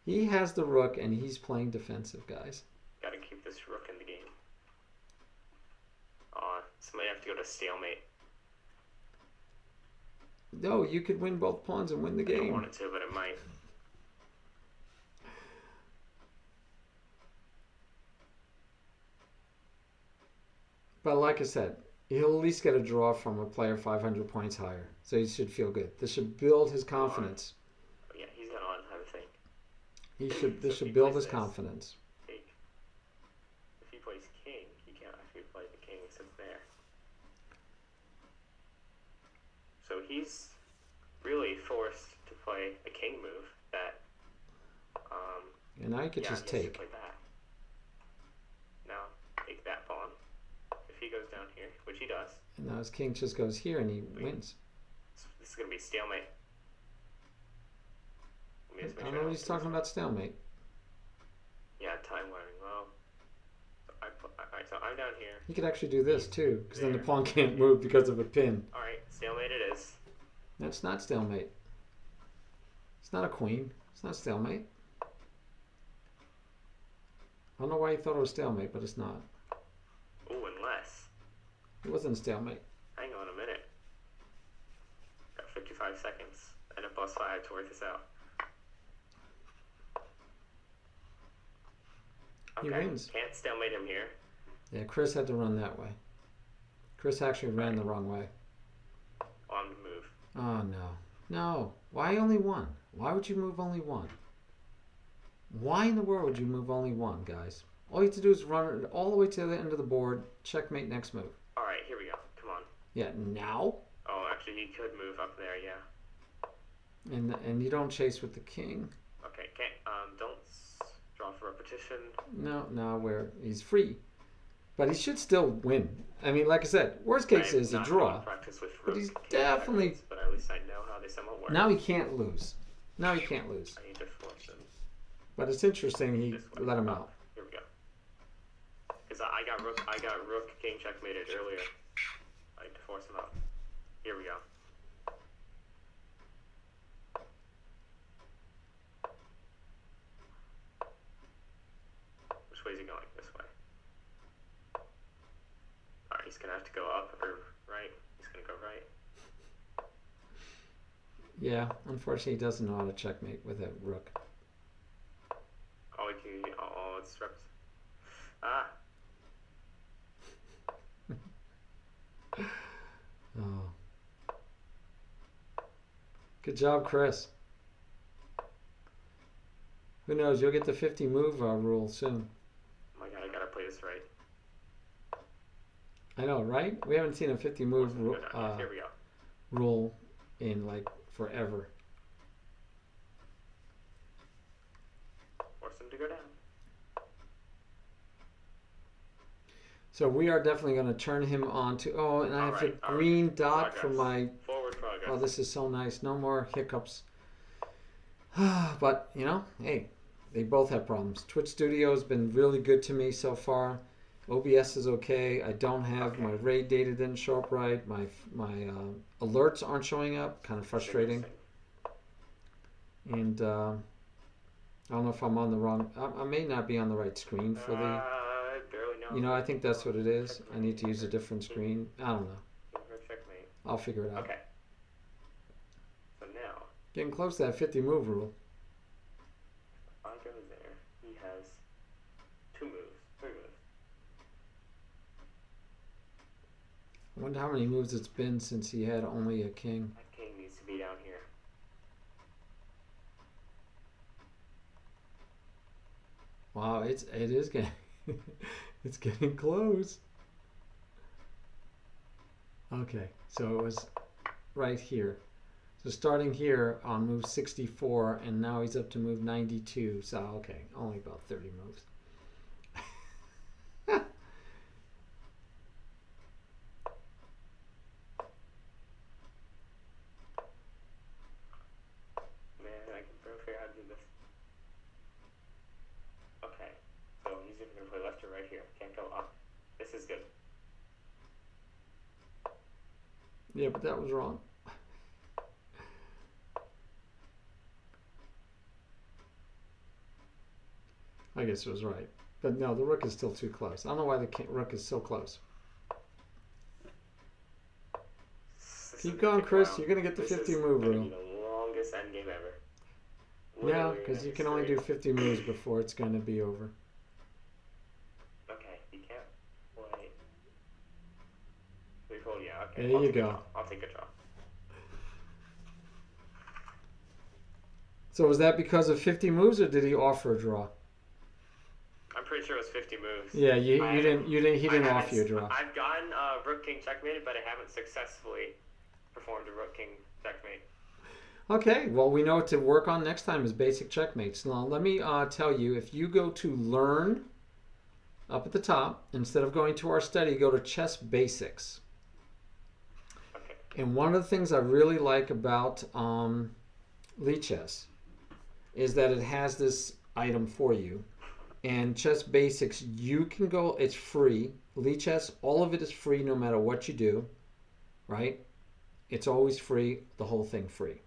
Then He has the rook and he's playing defensive, guys. gotta keep this rook in the game. Somebody have to go to stalemate. No, you could win both pawns and win the I don't game. want it to, but it might. But like I said, he'll at least get a draw from a player 500 points higher. So he should feel good. This should build his confidence. Oh, yeah, he's gonna have a thing. This So if should he build plays his this. confidence. Take. If he plays king, he can't actually play the king since there. So he's really forced to play a king move that. And now you could Yeah, just he has to take. play that. Now take that pawn. If he goes down here, which he does, And now his king just goes here and he wins. this is gonna be stalemate. Let me I just make don't sure know what don't he's do talking this. about stalemate. Yeah, time wiring. Well, alright, so I'm down here. He could actually do this too, because then the There. pawn can't move because of a pin. Alright, stalemate it is. That's not stalemate. It's not a queen. It's not stalemate. I don't know why he thought it was stalemate, but it's not. Ooh, unless. It wasn't stalemate. Hang on a minute. Got 55 seconds and a +5 to work this out. He Okay, wins. can't stalemate him here. Yeah, Chris had to run that way. Chris actually ran the wrong way. On the move. Oh no. No. Why only one? Why would you move only one? Why in the world would you move only one, guys? All you have to do is run it all the way to the end of the board, checkmate next move. Alright, here we go. Come on. Yeah, now? Oh, actually, he could move up there, yeah. And you don't chase with the king. Okay, don't draw for repetition. No, where he's free. But he should still win. I mean, like I said, worst case I'm is a not draw. practice with But rook he's king definitely- checkmates, but at least I know how they somewhat work. Now he can't lose. Now he can't lose. I need to force him. But it's interesting he This way. let him out. Here we go. Because I got rook king checkmated earlier. I need to force him out. Here we go. Which way is he going? This way. Alright, he's gonna have to go up or right. He's gonna go right. Yeah, unfortunately he doesn't know how to checkmate with a rook. Oh, it's reps. Ah, Oh. Good job, Chris. Who knows? You'll get the 50 move rule soon. oh my god, I gotta play this right. I know, right? We haven't seen a 50 move Go down. Here we go. rule in like forever. Force him to go down. So we are definitely going to turn him on to. Oh, and I have Alright, a green dot for Progress. my. Forward progress. Oh, this is so nice. No more hiccups. But, you know, hey, they both have problems. Twitch Studio has been really good to me so far. OBS is okay. I don't have Okay. my raid data didn't show up right. My alerts aren't showing up. Kind of That's frustrating. interesting. And I don't know if I'm on the wrong. I may not be on the right screen for the. I barely know. You know, I think that's what it is. I need to use a Checkmate. different screen. I don't know. Checkmate. I'll figure it out. Okay. So now, Getting close to that 50 move rule. I go there. He has 2 moves, 3 moves. I wonder how many moves it's been since he had only a king. That king needs to be down here. Wow, it is getting it's getting close. Okay, so it was right here. So starting here on move 64, and now he's up to move 92. So okay, only about 30 moves. Man, I can barely figure out how to do this. Okay, so he's either going to play left or right here. Can't go up. This is good. Yeah, but that was wrong. I guess it was right. But no, the rook is still too close. I don't know why the rook is so close. This Keep is going, gonna take a Chris. while. You're going to get the This 50 is move gonna rule. be the longest endgame ever. Yeah, Literally because in you can only do history. 50 moves before it's going to be over. Okay, you can't play. We told yeah. Okay. There I'll you take a go. draw. I'll take a draw. So was that because of 50 moves, or did he offer a draw? I'm pretty sure it was 50 moves. Yeah, I haven't- he didn't I offer haven't you a draw. I've gotten Rook King checkmated, but I haven't successfully performed a Rook King checkmate. Okay, well, we know what to work on next time is basic checkmates. Now, let me tell you, if you go to Learn up at the top, instead of going to our study, go to Chess Basics. Okay. And one of the things I really like about Lichess is that it has this item for you. And Chess Basics, you can go, it's free. Lichess, all of it is free no matter what you do, right? It's always free, the whole thing free.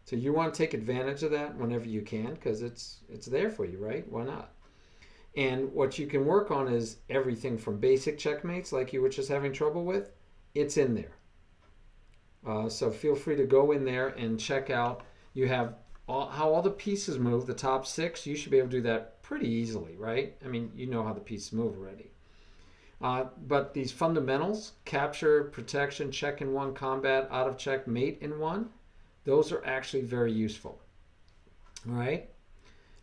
So you want to take advantage of that whenever you can, because it's there for you, right? Why not? And what you can work on is everything from basic checkmates, like you were just having trouble with, it's in there. So feel free to go in there and check out. You have how all the pieces move, the top 6. You should be able to do that pretty easily, right? I mean, you know how the pieces move already. But these fundamentals, capture, protection, check in 1, combat, out of check, mate in 1, those are actually very useful. All right?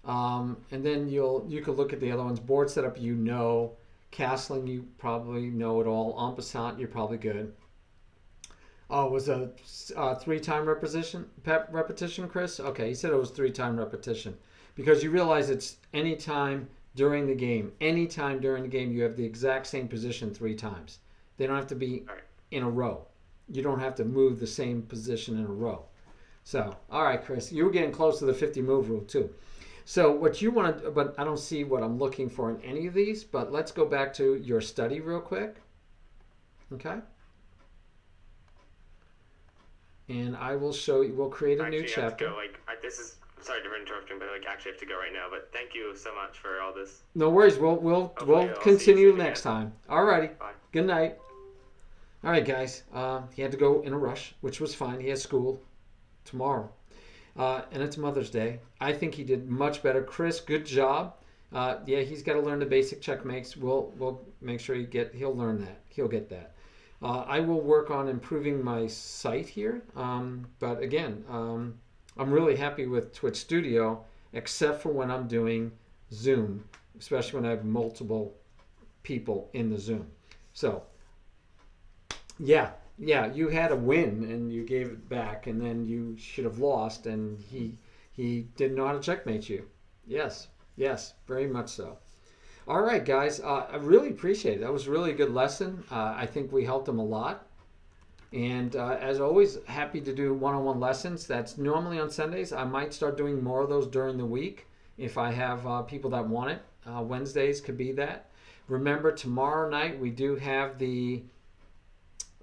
And then you could look at the other ones. Board setup, you know. Castling, you probably know it all. En passant, you're probably good. Oh, was a 3-time repetition, Chris? Okay, he said it was 3-time repetition. Because you realize it's any time during the game. Any time during the game, you have the exact same position 3 times. They don't have to be in a row. You don't have to move the same position in a row. So, all right, Chris, you were getting close to the 50 move rule too. So what you want to, but I don't see what I'm looking for in any of these, but let's go back to your study real quick. Okay. And I will show you, we'll create a new chapter. I have to go, this is, sorry to interrupt you, but actually I have to go right now, but thank you so much for all this. No worries, we'll I'll continue see you next again. time. Alrighty. Bye. Good night. All right, guys. He had to go in a rush, which was fine. He has school tomorrow. And it's Mother's Day. I think he did much better. Chris, good job. Yeah, he's got to learn the basic checkmates. We'll make sure he'll learn that. He'll get that. I will work on improving my site here. But again, I'm really happy with Twitch Studio, except for when I'm doing Zoom, especially when I have multiple people in the Zoom. So, yeah, you had a win and you gave it back, and then you should have lost, and he didn't know how to checkmate you. Yes, very much so. All right, guys, I really appreciate it. That was a really good lesson. I think we helped him a lot. And as always, happy to do one-on-one lessons. That's normally on Sundays. I might start doing more of those during the week if I have people that want it. Wednesdays could be that. Remember, tomorrow night we do have the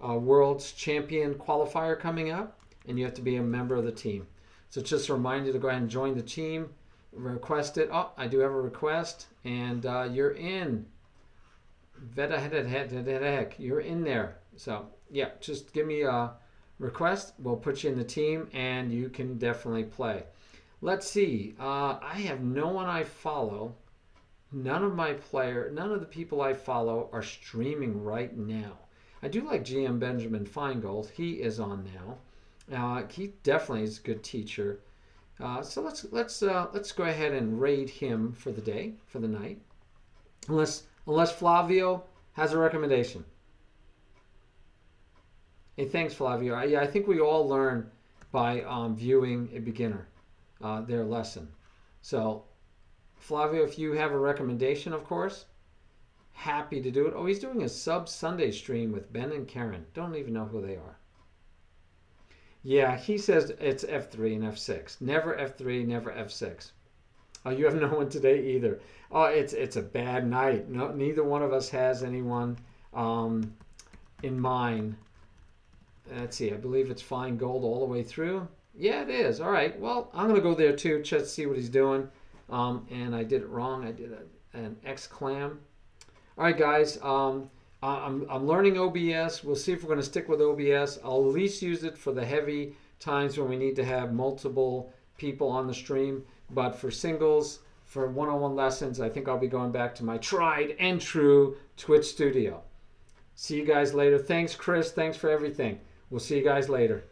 World's Champion qualifier coming up, and you have to be a member of the team. So it's just a reminder to go ahead and join the team, request it. Oh, I do have a request, and you're in. Heck, you're in there. So yeah, just give me a request. We'll put you in the team, and you can definitely play. Let's see. I have no one I follow. None of the people I follow are streaming right now. I do like GM Benjamin Feingold. He is on now. He definitely is a good teacher. So let's go ahead and raid him for the day, for the night. Unless Flavio has a recommendation. Hey, thanks, Flavio. I think we all learn by viewing a beginner, their lesson. So, Flavio, if you have a recommendation, of course, happy to do it. Oh, he's doing a sub Sunday stream with Ben and Karen. Don't even know who they are. Yeah, he says it's F3 and F6. Never F3, never F6. Oh, you have no one today either. Oh, it's a bad night. No, neither one of us has anyone in mind. Let's see. I believe it's Feingold all the way through. Yeah, it is. All right. Well, I'm going to go there too, just to see what he's doing. And I did it wrong. I did an exclam. All right, guys. I'm learning OBS. We'll see if we're going to stick with OBS. I'll at least use it for the heavy times when we need to have multiple people on the stream. But for singles, for one-on-one lessons, I think I'll be going back to my tried and true Twitch studio. See you guys later. Thanks, Chris. Thanks for everything. We'll see you guys later.